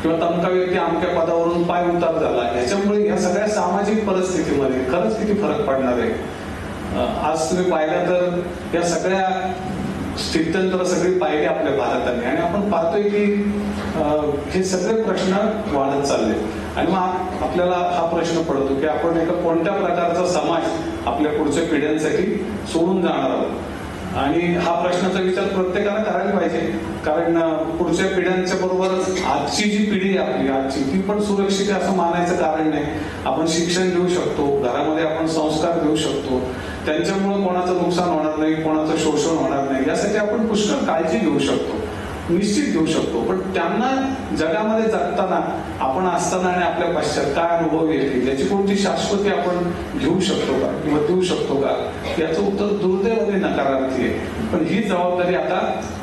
किंवा तमका व्यक्ती अमक्या पदावरून पाय उतार झाला, ह्याच्यामुळे ह्या सगळ्या सामाजिक परिस्थितीमध्ये खरंच किती फरक पडणार आहे. आज तुम्ही पाहिलं तर या सगळ्या स्थित्यंतर सगळी पाहिली आपल्या भारताने आणि आपण पाहतोय की हे सगळे प्रश्न वाढत चालले आणि मग आपल्याला हा प्रश्न पडतो की आपण एका कोणत्या प्रकारचा समाज आपल्या पुढच्या पिढ्यांसाठी सोडून जाणार आहोत. आणि हा प्रश्नाचा विचार प्रत्येकाला करायला पाहिजे, कारण पुढच्या पिढ्यांच्या बरोबरच आजची जी पिढी आहे आपली आजची ती पण सुरक्षित आहे असं मानायचं कारण नाही. आपण शिक्षण देऊ शकतो, घरामध्ये आपण संस्कार देऊ शकतो, त्यांच्यामुळे कोणाचं नुकसान होणार नाही, कोणाचं शोषण होणार नाही, यासाठी आपण पुष्कळ काळजी घेऊ शकतो, निश्चित घेऊ शकतो. पण त्यांना जगामध्ये जगताना आपण असताना आणि आपल्या पश्चात काय अनुभव येतील याची कोणती शाश्वती आपण घेऊ शकतो का किंवा देऊ शकतो का, याचं उत्तर दुर्दैवाने नकारार्थी आहे. पण ही जबाबदारी आता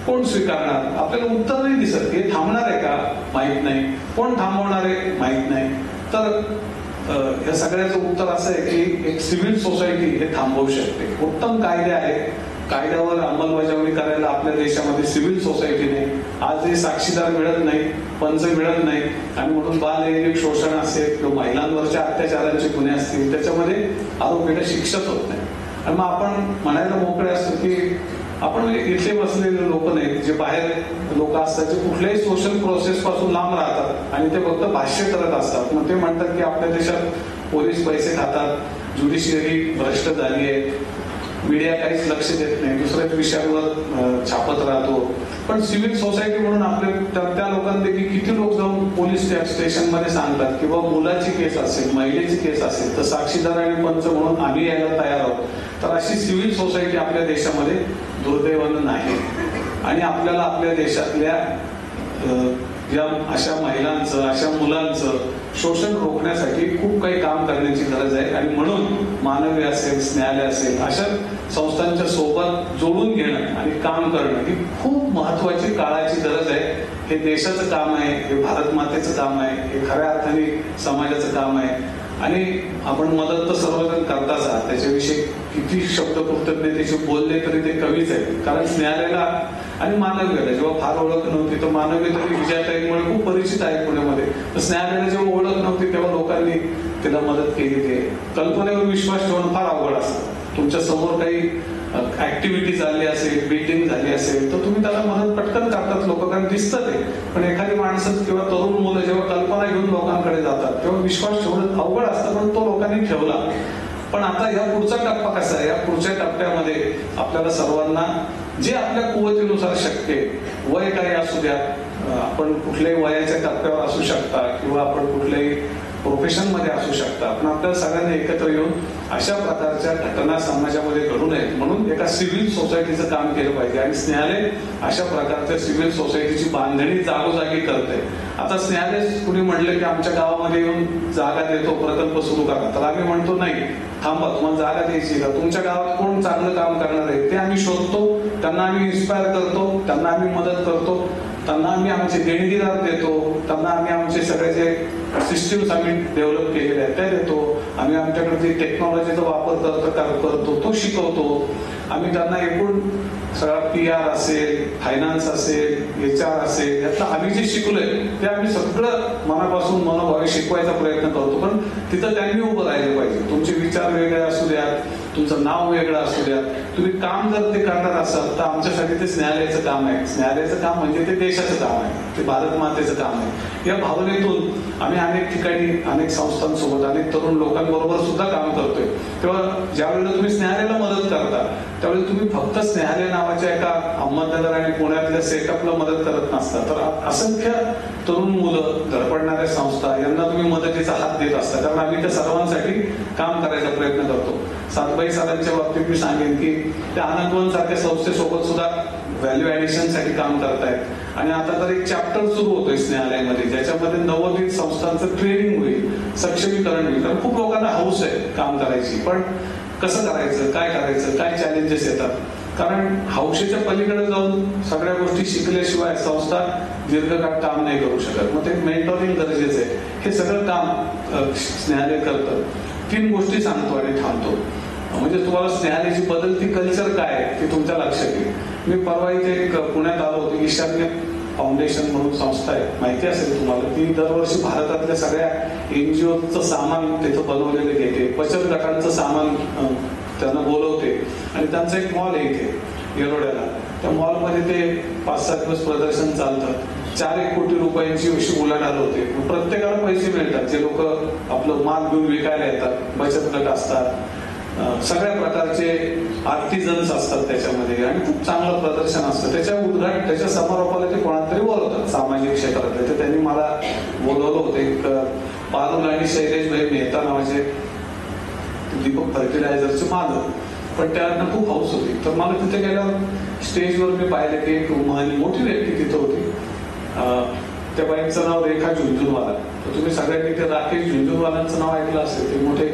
कोण स्वीकारणार आपल्याला उत्तर नाही दिसत. हे थांबणार आहे का माहित नाही, कोण थांबवणार आहे माहित नाही. तर या सगळ्याचं उत्तर असं आहे की एक सिव्हिल सोसायटी हे थांबवू शकते. उत्तम कायदे आहेत, कायद्यावर अंमलबजावणी करायला आपल्या देशामध्ये सिव्हिल सोसायटीने आजही साक्षीदार मिळत नाही, पंच मिळत नाही आणि म्हणून बाललैंगिक शोषण असेल किंवा महिलांवरच्या अत्याचारांचे गुन्हे असतील त्याच्यामध्ये आरोपीला शिक्षाच होत नाही. आणि मग आपण म्हणायला मोकळे असतो की आपण इथे बसलेले लोक नाहीत, जे बाहेर लोक असतात जे कुठल्याही सोशल प्रोसेस पासून लांब राहतात आणि ते फक्त भाष्य करत असतात. मग ते म्हणतात की आपल्या देशात पोलीस पैसे खातात, ज्युडिशियरी भ्रष्ट झाली आहे, मीडिया काहीच लक्ष देत नाही, दुसऱ्याच विषयांवर छापत राहतो. पण सिव्हिल सोसायटी म्हणून आपले त्या लोकांपैकी किती लोक जाऊन पोलीस स्टेशनमध्ये सांगतात किंवा मुलाची केस असेल, महिलेची केस असेल तर साक्षीदार आणि पंच म्हणून आम्ही यायला तयार आहोत. तर अशी सिव्हिल सोसायटी आपल्या देशामध्ये दुर्दैवानं नाही. आणि आपल्याला आपल्या देशातल्या या अशा महिलांचं, अशा मुलांचं शोषण रोखण्यासाठी खूप काही काम करण्याची गरज आहे. आणि म्हणून मानवी असेल, न्यायालय असेल, अशा संस्थांच्या सोबत जोडून घेणं आणि काम करणं ही खूप महत्वाची काळाची गरज आहे. हे देशाचं काम आहे, हे भारत मातेचं काम आहे, हे खऱ्या अर्थाने समाजाचं काम आहे. आणि आपण मदत तर सर्वजण करताच आहात, त्याच्याविषयी किती शब्द कृतज्ञतेचे बोलले तरी ते कमीच आहे. कारण न्यायालयाला आणि मानवीयला जेव्हा फार ओळख नव्हती तर मानवीय तरी विजयाताईंमुळे खूप परिचित आहे पुण्यामध्ये. तर न्यायालयाला जेव्हा ओळख नव्हती तेव्हा लोकांनी तिला मदत केली. ते कल्पनेवर विश्वास ठेवणं फार अवघड असतं. तुमच्या समोर काही ऍक्टिव्हिटी झाली असेल, बिल्डिंग झाली असेल तर तुम्ही त्याला मदत पटकन करतात लोक, कारण दिसतं ते. पण एखादी माणसं किंवा तरुण मुलं जेव्हा कल्पना घेऊन लोकांकडे जातात तेव्हा विश्वास ठेवणं अवघड असतं, पण तो लोकांनी ठेवला. पण आता या पुढचा टप्पा कसा आहे, या पुढच्या टप्प्यामध्ये आपल्याला सर्वांना जे आपल्या कुवतीनुसार शक्य आहे, वय काही असू द्या, आपण कुठल्याही वयाच्या टप्प्यावर असू शकता किंवा आपण कुठल्याही प्रोफेशन मध्ये असू शकता, पण आपल्याला सगळ्यांना एकत्र येऊन अशा प्रकारच्या घटना समाजामध्ये घडू नयेत म्हणून एका सिव्हिल सोसायटीचं काम केलं पाहिजे. आणि न्यायालय अशा प्रकारच्या सिव्हिल सोसायटीची बांधणी जागोजागी करते. आता न्यायालय कुणी म्हटलं की आमच्या गावामध्ये येऊन जागा देतो, प्रकल्प सुरू करा, तर आम्ही म्हणतो नाही, थांबा, तुम्हाला जागा द्यायची का, तुमच्या गावात कोण चांगलं काम करणार आहे ते आम्ही शोधतो, त्यांना आम्ही इन्स्पायर करतो, त्यांना आम्ही मदत करतो, त्यांना आम्ही आमचे देणगीदार देतो, त्यांना आम्ही आमचे सगळे जे सिस्टीम्स आम्ही डेव्हलप केलेले आहेत ते देतो, आम्ही आमच्याकडे जे टेक्नॉलॉजीचा वापर करतो तो शिकवतो, आम्ही त्यांना एकूण सगळा PR असेल, फायनान्स असेल, HR असेल, यातलं आम्ही जे शिकलोय ते आम्ही सगळं मनापासून मनोभावे शिकवायचा प्रयत्न करतो. पण तिथं त्यांनी उभं राहिलं पाहिजे. तुमचे विचार वेगळे असू द्यात, तुमचं नाव वेगळं असू द्या, तुम्ही काम जर ते करणार असाल तर आमच्यासाठी ते न्यायालयाचं काम आहे. न्यायालयाचं काम म्हणजे ते देशाचं काम आहे, ते भारत मातेचं काम आहे. या भावनेतून आम्ही अनेक ठिकाणी, अनेक संस्थांसोबत, अनेक तरुण लोकांबरोबर सुद्धा काम करतोय. तेव्हा ज्यावेळेला तुम्ही न्यायालयाला मदत करता त्यावेळी तुम्ही फक्त न्यायालय नावाच्या एका अहमदनगर आणि पुण्यातल्या सेटअपला मदत करत नसता, तर असंख्य तरुण मुलं, धडपडणाऱ्या संस्था यांना तुम्ही मदतीचा हात देत असता. कारण आम्ही त्या सर्वांसाठी काम करायचा प्रयत्न करतो. सातबाई सालांच्या बाबतीत मी सांगेन की त्या आनंदवन सारख्या संस्थेसोबत सुद्धा व्हॅल्यू ऍडिशन साठी काम करतायत. आणि आता तर एक चॅप्टर सुरू होतोय न्यायालयामध्ये ज्याच्यामध्ये 90 संस्थांचं ट्रेनिंग होईल, सक्षमीकरण होईल. कारण खूप लोकांना हौस आहे काम करायची, पण कसं करायचं, काय करायचं, काय चॅलेंजेस येतात. कारण हौशेच्या पलीकडे जाऊन सगळ्या गोष्टी शिकल्याशिवाय संस्था दीर्घकाळ काम नाही करू शकत. मग ते मेंटॉरिंग गरजेचं आहे. हे सगळं काम न्यायालय करतं. 3 गोष्टी सांगतो आणि थांबतो. म्हणजे तुम्हाला स्नेहालयाची बदलती कल्चर काय आहे ते तुमच्या लक्षात येईल. मी परवा इथे एक पुण्यात आलो होतो, ईशान्य फाउंडेशन म्हणून संस्था आहे, माहिती असेल तुम्हाला. ती दरवर्षी भारतातल्या सगळ्या NGOचं सामान तिथं बनवलेलं घेते, बचत गटांचं सामान त्यांना बोलवते आणि त्यांचा एक मॉल आहे इथे येरोड्याला. त्या मॉलमध्ये ते 5-7 दिवस प्रदर्शन चालतं. 4-1 कोटी रुपयांची अशी उलाढाल होते. प्रत्येकाला पैसे मिळतात. जे लोक आपलं माल घेऊन विकायला येतात, बचत गट असतात, सगळ्या प्रकारचे आर्टिझन्स असतात त्याच्यामध्ये आणि खूप चांगलं प्रदर्शन असतं. त्याच्या समारोपाला ते कोणातरी बोलवतात सामाजिक क्षेत्रातले. तर त्यांनी मला बोलवलं होतं. एक पारुल आणि शैलेश भाई मेहता नावाचे दीपक फर्टिलायझरचे मालक, पण त्यांना खूप हौस होती. तर मला तिथे गेल्यावर स्टेजवर मी पाहिलं की एक मोठी व्यक्ती तिथं होती. त्या बाईंचं नाव रेखा झुंझुनवाला. तर तुम्ही सगळ्यांनी ते राकेश झुंझुनवालांचं नाव ऐकलं असेल. ते मोठे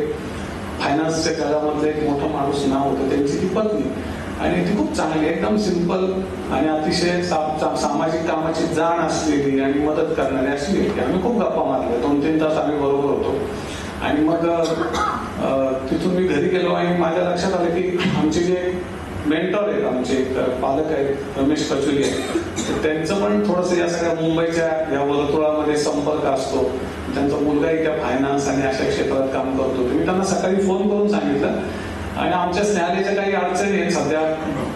फायनान्सच्या जगामधलं एक मोठं माणूस नाव होतं. त्यांची ती पत्नी आणि ती खूप चांगली, एकदम सिंपल आणि अतिशय सामाजिक कामाची जाण असलेली आणि मदत करणारी अशी व्यक्ती. आम्ही खूप गप्पा मारल्या. 2-3 तास आम्ही बरोबर होतो. आणि मग तिथून मी घरी गेलो आणि माझ्या लक्षात आलं की आमचे जे मेंटॉर आहेत, आमचे पालक आहेत रमेश कचुलिया, त्यांचं पण थोडंसं या सगळ्या मुंबईच्या या वर्तुळामध्ये संपर्क असतो. त्यांचा मुलगाही त्या फायनान्स आणि अशा क्षेत्रात काम करतो. मी त्यांना सकाळी फोन करून सांगितलं आणि आमच्या स्नेहालयाच्या काही अडचणी आहेत. सध्या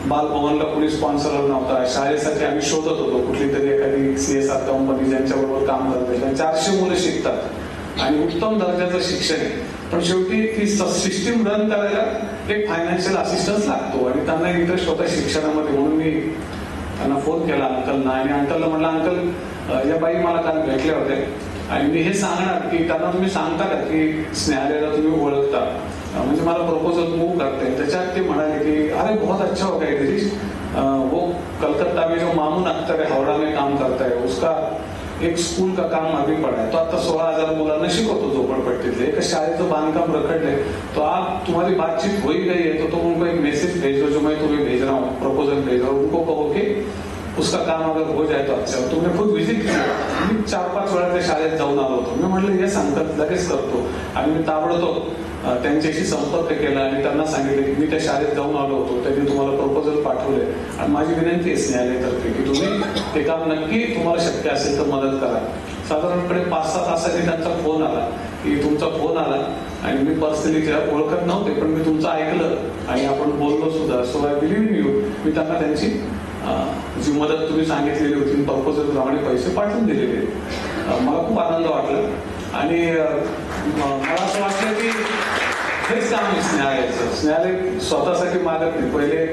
बालभवनला कुणी स्पॉन्सर नव्हता. शाळेसाठी आम्ही शोधत होतो कुठली तरी एखादी CSR कंपनी ज्यांच्याबरोबर काम करते. 400 मुलं शिकतात आणि उत्तम दर्जाचं शिक्षण आहे. पण शेवटी ती सिस्टीम रन करायला एक फायनान्शियल असिस्टन्स लागतो आणि त्यांना इंटरेस्ट होता शिक्षणामध्ये. म्हणून मी त्यांना फोन केला अंकलना आणि अंकलला म्हणलं, अंकल या बाई मला काल भेटल्या होत्या आणि मी हे सांगणार की त्यांना तुम्ही सांगता का की स्नेहालयाला तुम्ही ओळखता, म्हणजे मला प्रपोजल मूव करते. त्याच्यात ते म्हणाले की अरे बहुत अच्छा हो गया गिरीश, वो कलकत्ता में जो मामून अख्तर है हावड़ा में काम करता है, उसका एक स्कूल का काम अभी पड़ा है. तो आता 16,000 मुलांना शिकवतो झोपडपट्टीतले. एक शाळेचं बांधकाम रखडलंय. तो आप तुम्हारी बातचीत हो ही गई है तो उनको एक मैसेज भेज दो जो मैं तुम्हें भेज रहा हूँ, प्रपोजल भेज रहा हूँ. उनको कहो कि उसका काम अगर हो जाए तो अच्छा. तुमने खुद विजिट केली. मी 4-5 वेळा त्या शाळेत जाऊन आलो होतो. मी म्हटलं हे सांगतात लगेच करतो. आणि मी ताबडतोब त्यांच्याशी संपर्क केला आणि त्यांना सांगितलं की मी त्या शाळेत जाऊन आलो होतो, त्यांनी तुम्हाला प्रपोजल पाठवले आणि माझी विनंती आहे स्नेहालयातर्फे की तुम्ही ते काम नक्की तुम्हाला शक्य असेल तर मदत करा. साधारणपणे 5-6 तासांनी त्यांचा फोन आला की तुमचा फोन आला आणि मी पर्सनली ओळखत नव्हते पण मी तुमचं ऐकलं आणि आपण बोललो सुद्धा. So I believe in you. मी त्यांना त्यांची जी मदत तुम्ही सांगितलेली होती प्रपोजल प्रमाणे पैसे पाठवून दिलेले. मला खूप आनंद वाटला आणि मला असं वाटलं की हेच काम आहे स्नेहालयाचं. स्नेहालय स्वतःसाठी मागत नाही. पहिले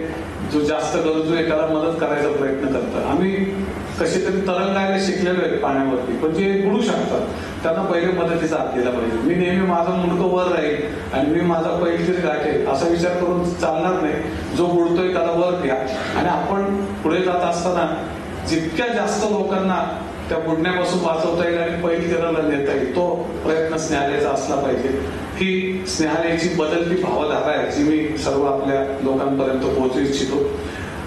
जो जास्त गरजू आहे त्याला मदत करायचा प्रयत्न करतात. आम्ही कसे तरी तरंगायला शिकलेलो आहे पाण्यावरती, पण जे बुडू शकतात त्यांना पहिले मदतीचा हात दिला पाहिजे. मी नेहमी माझं मुंडकं वर राहील आणि मी माझा पैलकीर गाठेल असा विचार करून चालणार नाही. जो बुडतोय त्याला वर घ्या आणि आपण पुढे जात असताना जितक्या जास्त लोकांना त्या बुडण्यापासून वाचवता येईल आणि पैलकीराला नेता येईल तो प्रयत्न स्नेहालयाचा असला पाहिजे. ही स्नेहालयाची बदलती भावधारा आहे जी मी सर्व आपल्या लोकांपर्यंत पोहोचू इच्छितो.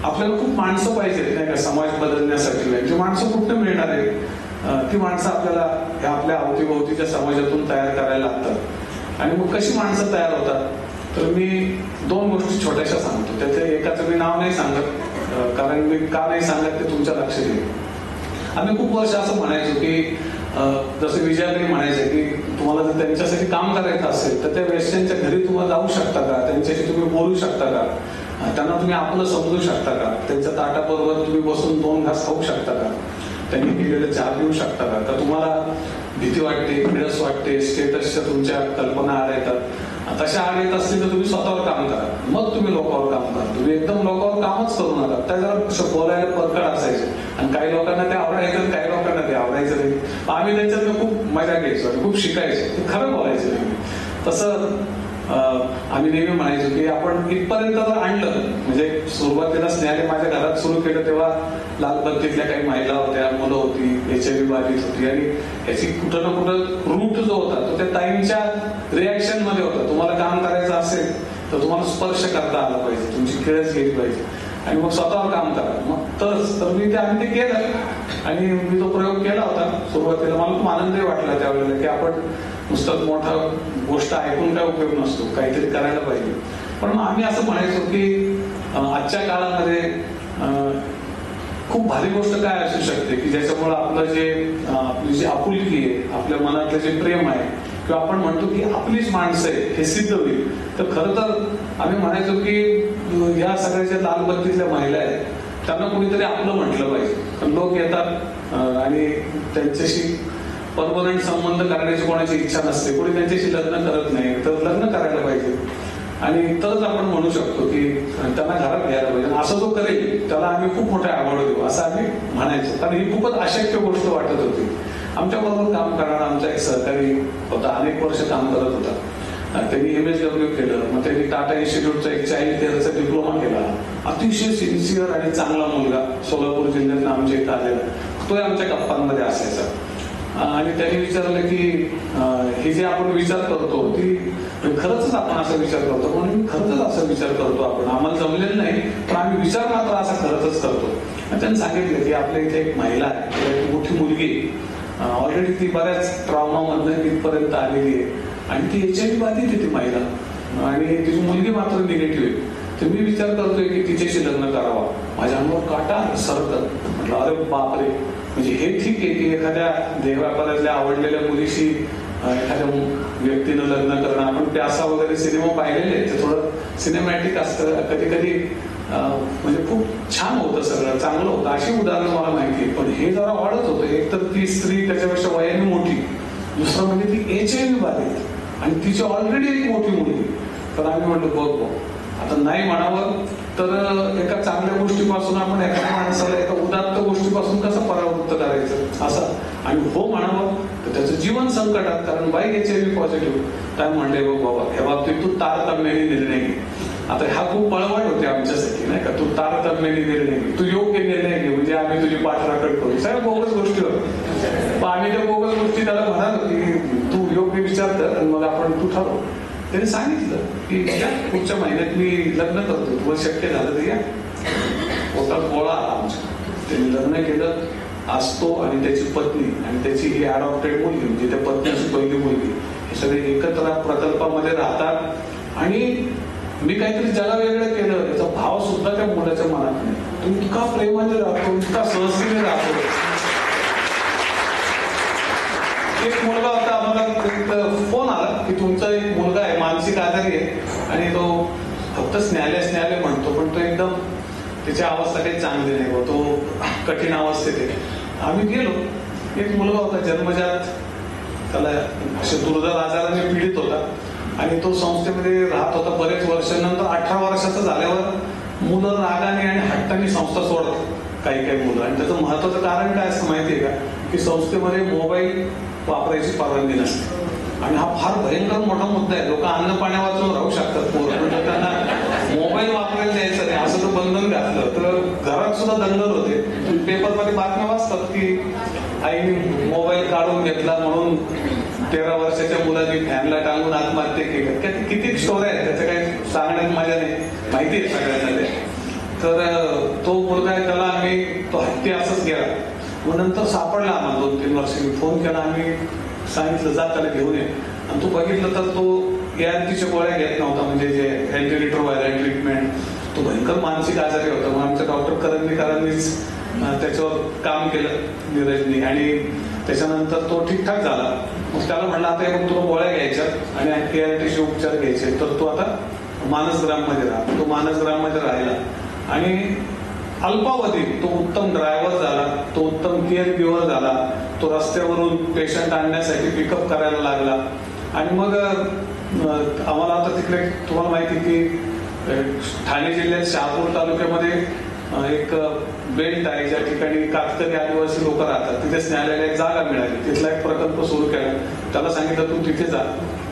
आपल्याला खूप माणसं पाहिजेत नाही का समाज बदलण्यासाठी. जी माणसं कुठं मिळणार आहे? ती माणसं आपल्याला ह्या आपल्या अवतीभोवतीच्या समाजातून तयार करायला लागतात. आणि मग कशी माणसं तयार होतात? तर मी 2 गोष्टी छोट्याशा सांगतो. त्याच्या एकाचं मी नाव नाही सांगत कारण मी का नाही सांगत ते तुमच्या लक्षात येईल. आम्ही खूप वर्ष असं म्हणायचो की जसं विजयाकडे म्हणायचं की तुम्हाला जर त्यांच्यासाठी काम करायचं असेल तर त्या वेश्यांच्या घरी तुम्हाला जाऊ शकता का, त्यांच्याशी तुम्ही बोलू शकता का, त्यांना तुम्ही आपलं समजू शकता का, त्यांच्या ताटाबरोबर तुम्ही बसून 2 घास खाऊ शकता का, त्यांनी केलेलं चहा पिऊ शकता का. तर तुम्हाला भीती वाटते, किळस वाटते, स्टेटसच्या तुमच्या कल्पना आड येतात. तशा आड येत असतील तर तुम्ही स्वतःवर काम करा, मग तुम्ही लोकांवर काम करा. तुम्ही एकदम लोकांवर कामच करू नका. त्या जरा बोलायला परकड असायचे आणि काही लोकांना ते आवडायचं, काही लोकांना ते आवडायचं नाही. आम्ही त्यांच्यात खूप मजा घ्यायचो आणि खूप शिकायचो. ते खरं बोलायचं नाही. तसं आम्ही नेहमी म्हणायचो की आपण इथपर्यंत जर आणलं, म्हणजे सुरुवातीला स्नेहालय माझ्या घरात सुरू केलं तेव्हा लालबत्तीतल्या काही महिला होत्या, मुलं होती, HIV बाधित होती आणि याची कुठं ना कुठं रूट जो होता तो त्या ताईंच्या रिॲक्शन मध्ये होता. तुम्हाला काम करायचं असेल तर तुम्हाला स्पर्श करता आला पाहिजे, तुमची खेळच गेली पाहिजे आणि मग स्वतःवर काम करा. मग तर मी आम्ही ते केलं आणि मी तो प्रयोग केला होता सुरुवातीला. मला खूप आनंदही वाटला त्यावेळेला की आपण नुसतं मोठा गोष्ट ऐकून काय उपयोग नसतो, काहीतरी करायला पाहिजे. पण आम्ही असं म्हणायचो की आजच्या काळामध्ये खूप भारी गोष्ट काय असू शकते की ज्याच्यामुळे आपलं आपली जी आपुलकी आहे, आपल्या मनातलं जे प्रेम आहे, किंवा आपण म्हणतो की आपलीच माणसं आहे हे सिद्ध होईल. तर खरं तर आम्ही म्हणायचो की ह्या सगळ्या ज्या लालबत्तीतल्या महिला आहेत त्यांना कोणीतरी आपलं म्हटलं पाहिजे. पण लोक येतात आणि त्यांच्याशी परमनंट संबंध करण्याची कोणाची इच्छा नसते, कोणी त्यांच्याशी लग्न करत नाही. तर लग्न करायला पाहिजे आणि तरच आपण म्हणू शकतो की त्यांना घरात घ्यायला पाहिजे. असं जो करेल त्याला आम्ही खूप मोठे आवड देऊ असं आम्ही म्हणायचो, कारण ही खूपच अशक्य गोष्ट वाटत होती. आमच्या बरोबर काम करणारा आमचा एक सहकारी होता, अनेक वर्ष काम करत होता. त्यांनी MSW केलं, मग त्यांनी टाटा इन्स्टिट्यूटचा एक चाइल्ड केअरचा डिप्लोमा केला. अतिशय सिन्सिअर आणि चांगला मुलगा, सोलापूर जिल्ह्यात आमच्या इथं आलेला, तो आमच्या गप्पांमध्ये असायचा. आणि त्यांनी विचारलं की हे जे आपण विचार करतो ती खरंच आपण असा विचार करतो, म्हणून खरंच असा विचार करतो आपण, आम्हाला जमलेलं नाही पण आम्ही विचार मात्र असा खरंच करतो. त्यांनी सांगितलं की आपल्या इथे एक महिला आहे, एक मोठी मुलगी, ऑलरेडी ती बऱ्याच ट्रॉमामधनं तिथपर्यंत आलेली आहे आणि ती HIV बाधित आहे ती महिला, आणि तिची मुलगी मात्र निगेटिव्ह आहे. तर मी विचार करतोय की तिच्याशी लग्न करावा. माझ्या अंगावर काटा सरकत. म्हटलं अरे बापरे, म्हणजे हे ठीक आहे की एखाद्या देहव्यापारातल्या आवडलेल्या मुलीशी एखाद्या व्यक्तीनं लग्न करणं, आपण प्यासा वगैरे सिनेमा पाहिलेले, ते थोडं सिनेमॅटिक असतं, कधी कधी म्हणजे खूप छान होतं, सगळं चांगलं होतं, अशी उदाहरणं मला माहिती. पण हे जरा वाढत होतं. एक तर ती स्त्री त्याच्यापेक्षा वयाने मोठी, दुसरं म्हणजे ती HIV बाधित आणि तिची ऑलरेडी एक मोठी मुलगी. तर आम्ही म्हणलो बघ आता नाही म्हणावं तर एका चांगल्या गोष्टीपासून आपण एखाद्या माणसाला एका उदात्त गोष्टीपासून कसं परावृत्त करायचं असं, आणि हो म्हणावं तर त्याचं जीवन संकटात, कारण बाई HIV पॉझिटिव्ह. काय म्हणले बघ बाबा, ह्या बाबतीत तू तारतम्याने निर्णय घे. आता हा खूप बळवाट होते आमच्यासाठी नाही का, तू तारतम्याने निर्णय घे, तू योग्य निर्णय घे, म्हणजे आम्ही तुझी पाठराखण करू. सगळ्या बोगस गोष्टी होत्या. पण आम्ही त्या बोगस गोष्टी त्याला म्हणालो की तू योग्य विचार कर आणि मग आपण तू ठरव. त्याने सांगितलं की या पुढच्या महिन्यात मी लग्न करतो, तुम्हाला शक्य झालं तर या. पोटात गोळा आला आमच्या. त्यांनी लग्न केलं. आज तो आणि त्याची पत्नी आणि त्याची ही अडॉप्टेड मुलगी, म्हणजे त्या पत्नीची पहिली मुलगी, हे सगळे एकत्र प्रकल्पामध्ये राहतात. आणि मी काहीतरी जगा वेगळं केलं याचा भाव सुद्धा त्या मुलाच्या मनात नाही. तो इतका प्रेमाने राहतो, इतका सहसीने राहतो. एक मुलगा होता, आम्हाला फोन आला की तुमचा एक मुलगा आहे, मानसिक आजारी आहे आणि तो फक्त स्नेहालय म्हणतो, पण तो एकदम त्याची अवस्था काही चांगली नाही, तो कठीण अवस्थेत आहे. आम्ही गेलो. एक मुलगा होता जन्मजात, त्याला असे दुर्धर आजाराने पीडित होता आणि तो संस्थेमध्ये राहत होता बरेच वर्षांनंतर. 18 वर्षाचं झाल्यावर मुलं रागाने आणि हट्टाने संस्था सोडतात काही मुलं, आणि त्याचं महत्वाचं कारण काय असतं माहितीये का, की संस्थेमध्ये मोबाईल वापरायची परवानगी नसते. आणि हा फार भयंकर मोठा मुद्दा आहे. लोक अन्न पाण्या वाचून राहू शकतात, पोरं त्यांना मोबाईल वापरायला द्यायचं नाही असं तर बंधन घातलं तर घरात सुद्धा दंगल होते. पेपरमध्ये बातम्या वाचतात की आईने मोबाईल काढून घेतला म्हणून 13 वर्षाच्या मुलांनी फॅनला टांगून आत्महत्या केली. किती स्टोरी आहेत, त्याचं काही सांगण्यात माझ्या नाही, माहिती आहे सगळ्यांना. तर तो मुलगा आहे, त्याला आम्ही तो हत्ती असंच गेला. मग नंतर सापडला आम्हाला 2-3 वर्षांनी. फोन केला, आम्ही सांगितलं जा त्याला घेऊन ये. आणि तो बघितलं तर तो ARTच्या गोळ्या घेत नव्हता, म्हणजे जे अँटीरिट्रोव्हायरल ट्रीटमेंट. तो भयंकर मानसिक आजारी होता. मग आमच्या डॉक्टर करंदीकरांनीच त्याच्यावर काम केलं, नीरजनी, आणि त्याच्यानंतर तो ठीकठाक झाला. मग त्याला म्हणलं आता मग तुला गोळ्या घ्यायच्या आणि ARTचे उपचार घ्यायचे. तर तो आता मानसग्राममध्ये राहतो. तो मानसग्राममध्ये राहिला आणि अल्पावधीत तो उत्तम ड्रायव्हर झाला, तो उत्तम केअर गिव्हर झाला. तो रस्त्यावरून पेशंट आणण्यासाठी पिकअप करायला लागला. आणि मग आम्हाला आता तिकडे तुम्हाला माहिती की ठाणे जिल्ह्यात शहापूर तालुक्यामध्ये एक बेल्ट आहे ज्या ठिकाणी कातकरी आदिवासी लोक राहतात. तिथे स्नेहालयाला एक जागा मिळाली, तिथला एक प्रकल्प सुरू केला. त्याला सांगितलं तू तिथे जा.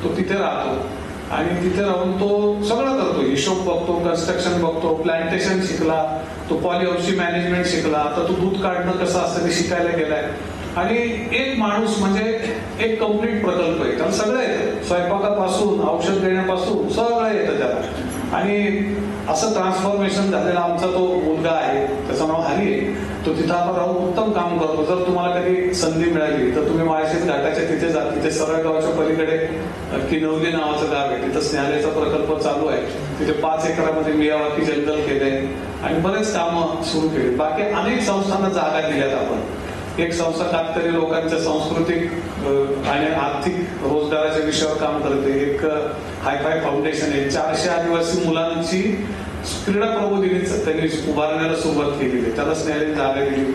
तो तिथे राहतो आणि तिथे राहून तो सगळं करतो, हिशोब बघतो, कन्स्ट्रक्शन बघतो, प्लांटेशन शिकला, तो पॉलिहाऊसची मॅनेजमेंट शिकला. आता तो दूध काढणं कसं असतं ते शिकायला गेलाय. आणि एक माणूस म्हणजे एक कम्प्लीट प्रकल्प आहे. त्याला सगळं येतं, स्वयंपाकापासून औषध देण्यापासून सगळं येतं त्याला. आणि असं ट्रान्सफॉर्मेशन झालेला आमचा तो मुलगा आहे, त्याचं नाव हरी आहे. तो तिथं आता राहून उत्तम काम करतो. जर तुम्हाला कधी संधी मिळाली तर तुम्ही माळशेज घाटाच्या तिथे जा. तिथे सरळ गावाच्या पलीकडे किनवली नावाचं गाव आहे. तिथं स्नेहालयाचा प्रकल्प चालू आहे. तिथे 5 एकरामध्ये मियावाकी जंगल केलंय आणि बरेच कामं सुरू केली. बाकी अनेक संस्थांना जागा दिल्यात आपण. एक संस्था कातकरी लोकांच्या सांस्कृतिक आणि आर्थिक रोजगाराच्या विषयावर काम करते. एक हायफाय फाउंडेशन आहे. 400 आदिवासी मुलांची क्रीडा प्रबोधिनी त्यांनी उभारण्याला सुरुवात केलेली आहे. त्याला स्नेहालयाने जागा दिली.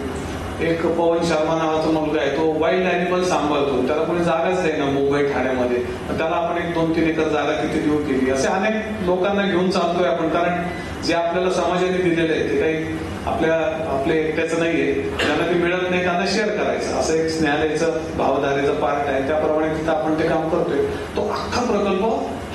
एक पवन शर्मा नावाचा मुलगा आहे, तो वाईल्ड अॅनिमल सांभाळतो. त्याला कोणी जागाच नाही ना मुंबई ठाण्यामध्ये. त्याला आपण 1-2-3 एकर जागा तिथे देऊ केली. असे अनेक लोकांना घेऊन चालतोय आपण, कारण जे आपल्याला समाजाने दिलेलं आहे ते काही आपल्या एकट्याचं नाहीये. ज्यांना ते मिळत नाही त्यांना शेअर करायचं, असं एक स्नेहालयाचं भावधारेचं पार्ट आहे. त्याप्रमाणे तिथं आपण ते काम करतोय. तो अख्खा प्रकल्प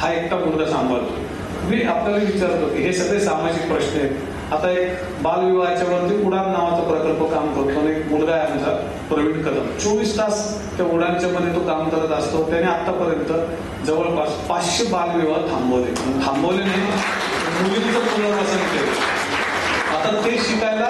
हा एकटा मुलगा सांभाळतो. मी आपल्याला विचारतो की हे सगळे सामाजिक प्रश्न आहेत. आता एक बालविवाहाच्या वरती उडान नावाचा प्रकल्प काम करतो आणि एक मुलगा आहे आमचा प्रवीण कदम. 24 तास त्या उडानच्या मध्ये तो काम करत असतो. त्याने आतापर्यंत जवळपास 500 बालविवाह थांबवले नाही, मुलींचं पुनर्वसन केलं. आता ते शिकायला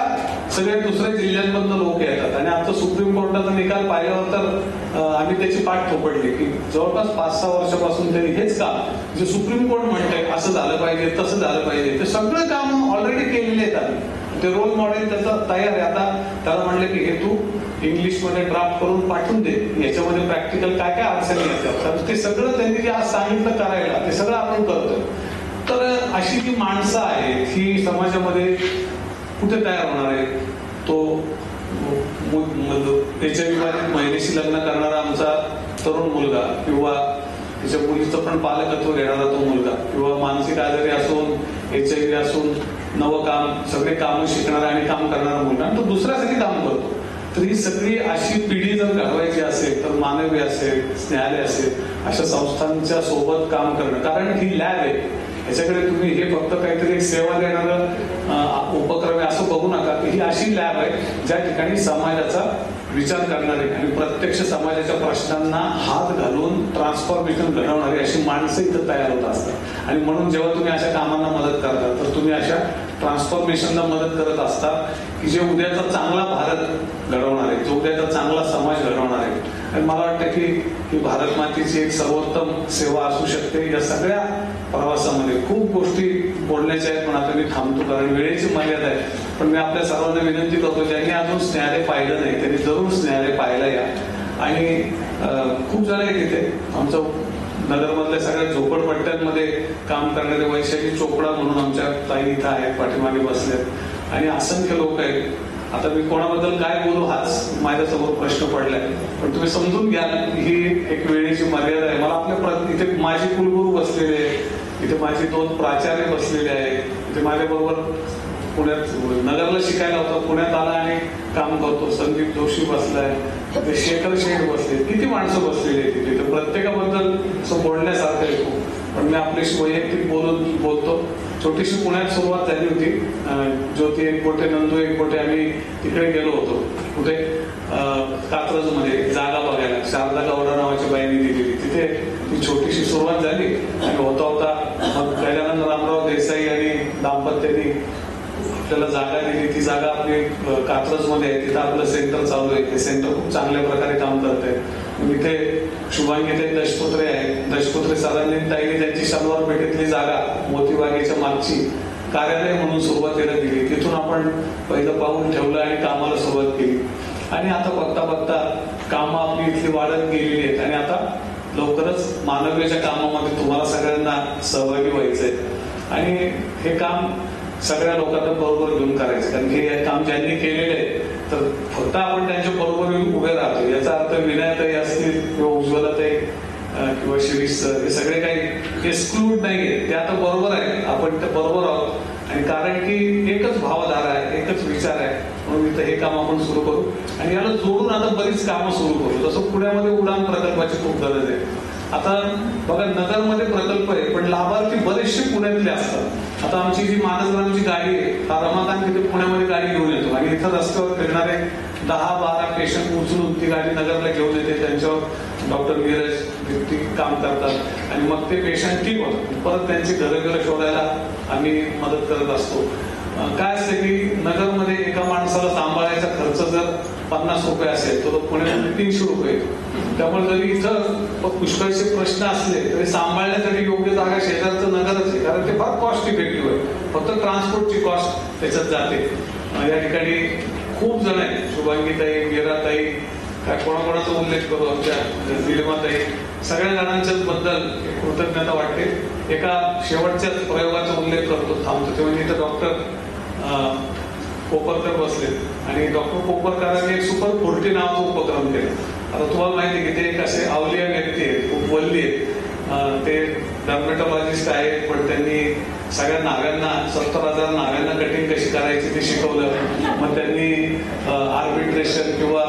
सगळे दुसऱ्या जिल्ह्यांमधून लोक येतात. आणि आता सुप्रीम कोर्टाचा निकाल पाहिल्यावर तर आम्ही त्याची पाठ थोपडली की जवळपास 5-6 वर्षापासून त्यांनी हेच काम जे सुप्रीम कोर्ट म्हणतंय असं झालं पाहिजे, तसं झालं पाहिजे, ते सगळं काम ऑलरेडी केलेले आहेत. आम्ही ते रोल मॉडेल त्याचं तयार आहे. आता त्याला म्हणलं की हे तू इंग्लिशमध्ये ड्राफ्ट करून पाठवून दे, याच्यामध्ये प्रॅक्टिकल काय काय अडचणी येतात. ते सगळं त्यांनी जे आज सांगितलं करायला ते सगळं आपण करतोय. तर अशी जी माणसं आहेत ही समाजामध्ये कुठे तयार होणार आहे? तो HIV बाधित महिलेशी लग्न करणारा आमचा तरुण मुलगा, किंवा त्याच्या मुलीचं पण पालकत्व घेणारा तो मुलगा, किंवा मानसिक आजारी असून HIV असून नवं काम सगळे कामं शिकणारा आणि काम करणारा मुलगा, आणि तो दुसऱ्यासाठी काम करतो. तर ही सगळी अशी पिढी जर घडवायची असेल तर मानवी असेल, स्नेहालय असेल, अशा संस्थांच्या सोबत काम करणं. कारण ही लॅब आहे. याच्याकडे तुम्ही हे फक्त काहीतरी एक सेवा देणारं उपक्रम आहे असं बघू नका. की ही अशी लॅब आहे ज्या ठिकाणी समाजाचा विचार करणारे आणि प्रत्यक्ष समाजाच्या प्रश्नांना हात घालून ट्रान्सफॉर्मेशन घडवणारी अशी माणसं इथं तयार होत असतात. आणि म्हणून जेव्हा तुम्ही अशा कामांना मदत करता तर तुम्ही अशा ट्रान्सफॉर्मेशनला मदत करत असता की जे उद्याचा चांगला भारत घडवणार आहे, जो उद्याचा चांगला समाज घडवणार आहे. आणि मला वाटतं की भारत मातेची एक सर्वोत्तम सेवा असू शकते. या सगळ्या प्रवासामध्ये खूप गोष्टी बोलण्याच्या आहेत, पण आता मी थांबतो कारण वेळेची मर्यादा आहे. पण मी आपल्या सर्वांना विनंती करतो, ज्यांनी अजून स्नेहालय पाहिलं नाही त्यांनी जरूर स्नेहालय पाहायला या. आणि खूप जण आहेत इथे. आमचं नगरमधल्या सगळ्या झोपडपट्ट्यांमध्ये काम करणारे वैशाली चोपडा म्हणून आमच्या ताई इथं आहेत, पाठीमागे बसल्यात. आणि असंख्य लोक आहेत. आता मी कोणाबद्दल काय बोलू हाच माझ्यासमोर प्रश्न पडलाय, पण तुम्ही समजून घ्या ही एक वेळेची मर्यादा आहे. मला आपल्या इथे माझे कुलगुरू बसलेले आहेत, इथे माझे 2 प्राचार्य बसलेले आहेत, इथे माझ्याबरोबर पुण्यात नगरला शिकायला होतं, पुण्यात आला आणि काम करतो. संदीप जोशी बसलाय, ते शेखर शेठ बसले, किती माणसं बसलेली आहेत तिथे. तर प्रत्येकाबद्दल असं बोलण्यासारखं आहे खूप. पण मी आपल्याशी वैयक्तिक बोलतो. छोटीशी पुण्यात सुरुवात झाली होती. ज्योती एकबोटे, नंदू एकबोटे, आम्ही तिकडे गेलो होतो. कुठे कात्रज मध्ये जागा बघायला. शारदा गौडा नावाच्या बाईंनी दिलेली. तिथे ती छोटीशी सुरुवात झाली आणि होता मग गजानन रामराव देसाई आणि दाम्पत्याने आपल्याला जागा दिली. ती जागा आपली कात्रज मध्ये आहे. तिथं आपलं सेंटर चालू आहे. ते सेंटर खूप चांगल्या प्रकारे काम करत आहे. इथे शुभांगीताई दशपुत्रे आहेत. दशपुत्रे सरांनी ताईने त्यांची शनिवार पेठेतली जागा मोतीबागेच्या मागची कार्यालय म्हणून सुरुवातीला दिली. तिथून आपण पहिलं पाऊल ठेवलं आणि कामाला सुरुवात केली. आणि आता बघता बघता कामं आपली इथली वाढत गेलेली आहेत. आणि आता लवकरच मानवीच्या कामामध्ये तुम्हाला सगळ्यांना सहभागी व्हायचंय. आणि हे काम सगळ्या लोकांना बरोबर घेऊन करायचं. कारण हे काम ज्यांनी केलेले आहे तर फक्त आपण त्यांच्या बरोबर उभे राहतो. याचा अर्थ विनयताई असतील किंवा उज्ज्वलाताई किंवा शिरीष सर हे सगळे काही एक्सक्लूड नाहीये. ते आता बरोबर आहे. आपण ते बरोबर आहोत. आणि कारण की एकच भावधारा आहे, एकच विचार आहे. म्हणून इथं हे काम आपण सुरू करू. आणि याला जोडून आता बरीच कामं सुरू करू. जसं पुण्यामध्ये उडान प्रकल्पाची खूप गरज आहे. आता बघा नगरमध्ये प्रकल्प आहे पण लाभार्थी बरेचसे पुण्यातले असतात. आता आमची जी मानसरामची गाडी आहे, हा रमाकांत तिथे पुण्यामध्ये गाडी घेऊन येतो आणि इथं रस्त्यावर फिरणारे 10-12 पेशंट उचलून ती गाडी नगरला घेऊन येते. त्यांच्यावर डॉक्टर नीरज व्यक्ती काम करतात आणि मग ते पेशंट ठीक होतात. परत त्यांची घरं शोधायला आम्ही मदत करत असतो. काय असतं की नगरमध्ये एका माणसाला सांभाळायचा खर्च जर 50 रुपये असेल तर पुण्यामध्ये 300 रुपये. त्यामुळे जरी इथं पुष्कळचे प्रश्न असले तरी सांभाळण्यासाठी योग्य जागा शेजारचं नगरच आहे, कारण ते फार कॉस्ट इफेक्टिव्ह आहे. फक्त ट्रान्सपोर्टची कॉस्ट त्याच्यात जाते. या ठिकाणी खूप जण आहेत, शुभांगीताई, मीराताई, काय कोणाकोणाचा उल्लेख करू, आमच्या निलिमाताई, सगळ्या जणांच्याच बद्दल कृतज्ञता वाटते. एका शेवटच्याच प्रयोगाचा उल्लेख करतो, थांबतो, ते म्हणजे इथं डॉक्टर कोपरकर बसले आणि डॉक्टर कोपरकरांनी एक सुपर 40 नावाचा उपक्रम केला. आता तुम्हाला माहिती आहे की ते एक असे अवलिया व्यक्ती आहेत, खूप वल्ली आहेत. ते डर्मेटॉलॉजिस्ट आहेत, पण त्यांनी सगळ्या नाव्यांना 70,000 नाव्यांना कटिंग कशी करायची ते शिकवलं. मग त्यांनी आर्बिट्रेशन किंवा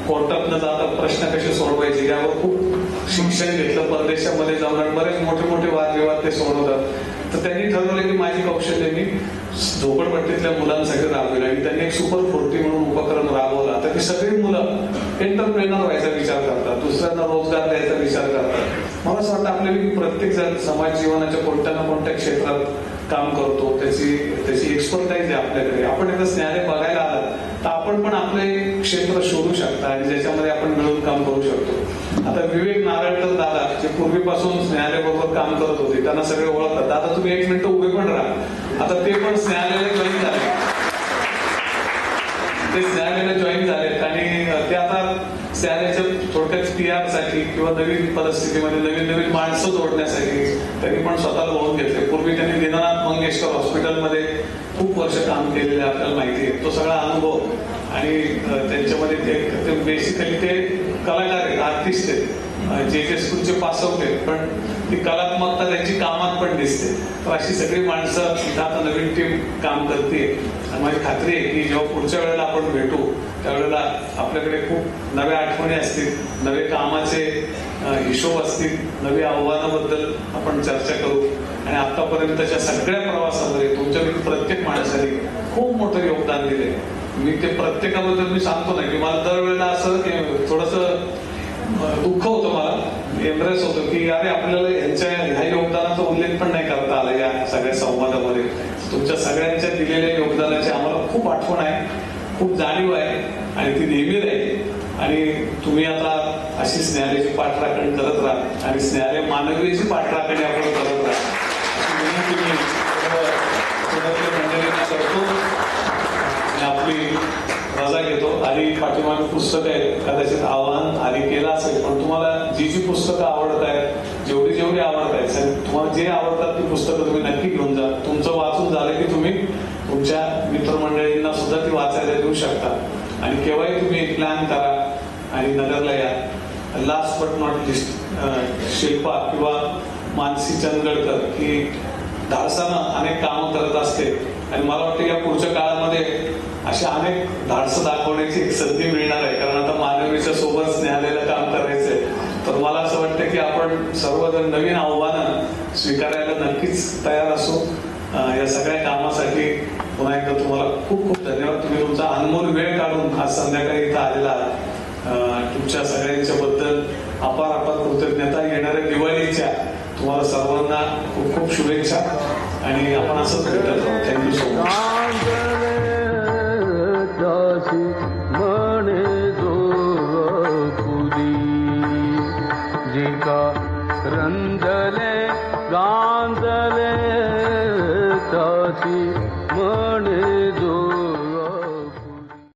कोर्टात न जाता प्रश्न कसे सोडवायचे यावर खूप शिक्षण घेतलं. परदेशामध्ये जाऊन बरेच मोठे मोठे वादविवाद ते सोडवतात. तर त्यांनी ठरवलं की माझी कौशल्य मी झोपडपट्टीतल्या मुलांसाठी राबवेल आणि त्यांनी एक सुपर 40 म्हणून उपक्रम राबवला. तर ती सगळी मुलं एंटरप्रेनर व्हायचा विचार करतात, दुसऱ्यांना रोजगार द्यायचा विचार करतात. मला असं वाटतं आपल्याला की प्रत्येक जण समाज जीवनाच्या कोणत्या ना कोणत्या क्षेत्रात काम करतो, त्याची एक्सपर्टाईज आहे आपल्याकडे. आपण एकदा स्नेहालय बघायला आलात तर आपण पण आपलं एक क्षेत्र शोधू शकता आणि ज्याच्यामध्ये आपण मिळून काम करू शकतो. आता विवेक नारळकर दादा जे पूर्वीपासून स्नेहालय बरोबर काम करत होते, त्यांना सगळे ओळखतात. दादा तुम्ही 1 मिनिट उभे पण राहा. आता ते पण स्नेहालयाला जॉईन झाले, ते स्नेहालयाला जॉईन झालेत आणि ते आता स्नेहालयाच्या थोडक्यात PR साठी किंवा नवीन परिस्थितीमध्ये नवीन माणसं जोडण्यासाठी त्यांनी पण स्वतःला वाहून घेतले. पूर्वी त्यांनी दीनानाथ मंगेशकर हॉस्पिटलमध्ये खूप वर्ष काम केलेले आपल्याला माहिती आहे. तो सगळा अनुभव आणि त्यांच्यामध्ये ते बेसिकली ते कलाकार आहेत, आर्टिस्ट आहेत, जे स्कूलचे पास आउट आहेत, पण ती कलात्मकता त्यांची कामात पण दिसते. तर अशी सगळी माणसं इथं आता नवीन टीम काम करते. माझी खात्री आहे की जेव्हा पुढच्या वेळेला आपण भेटू त्यावेळेला आपल्याकडे खूप नव्या आठवणी असतील, नवे कामाचे हिशोब असतील, नवी आव्हानाबद्दल आपण चर्चा करू. आणि आतापर्यंतच्या सगळ्या प्रवासामध्ये तुमच्या प्रत्येक माणसाने खूप मोठं योगदान दिले. मी ते प्रत्येकाबद्दल मी सांगतो नाही की मला दरवेळेला असं थोडंसं दुःख होतं, मला एम्प्रेस होतं की अरे आपल्याला ह्या योगदानाचा उल्लेख पण नाही करता आला या सगळ्या संवादामध्ये. तुमच्या सगळ्यांच्या दिलेल्या योगदानाची आम्हाला खूप आठवण आहे, खूप जाणीव आहे आणि ती नेहमी राहील. आणि तुम्ही आता अशी स्नेहालयाची पाठराखण करत राहा आणि स्नेहालय मानवीची पाठराखण आपण करत राहा अशी विनंती मी मंडळींना करतो आणि आपली रजा घेतो. आधी पाठीमागे पुस्तकं आहेत, कदाचित आव्हान आधी केलं असेल, पण तुम्हाला जी पुस्तकं आवडत आहेत, जेवढी आवडत आहेत, तुम्हाला जे आवडतात ती पुस्तकं तुम्ही नक्की घेऊन जा. तुमचं वाचून झालं की तुम्ही तुमच्या मित्रमंडळींना सुद्धा ती वाचायला देऊ शकता. आणि केव्हाही तुम्ही प्लॅन करा आणि नगरला या. Last but not list, Shilpa किंवा मानसी चंदगडकर ही धाडसानं अनेक कामं करत असते आणि मला वाटतं या पुढच्या काळामध्ये अशा अनेक धाडसं दाखवण्याची एक संधी मिळणार आहे, कारण आता मानवीच्या सोबत स्नेहालयाला काम करायचंय. तर मला असं वाटतं की आपण सर्वजण नवीन आव्हानं स्वीकारायला नक्कीच तयार असू. या सगळ्या कामासाठी पुन्हा एकदा तुम्हाला खूप खूप धन्यवाद. तुम्ही तुमचा अनमोल वेळ काढून आज संध्याकाळी इथं आलेला आहात. तुमच्या सगळ्यांच्या बद्दल अपार कृतज्ञता. येणाऱ्या दिवाळीच्या तुम्हाला सर्वांना खूप खूप शुभेच्छा आणि आपण असंच भेटत राहू. Thank you so much. म्हणे जो पुरी जिका रंजले गांजले ताची म्हणे जो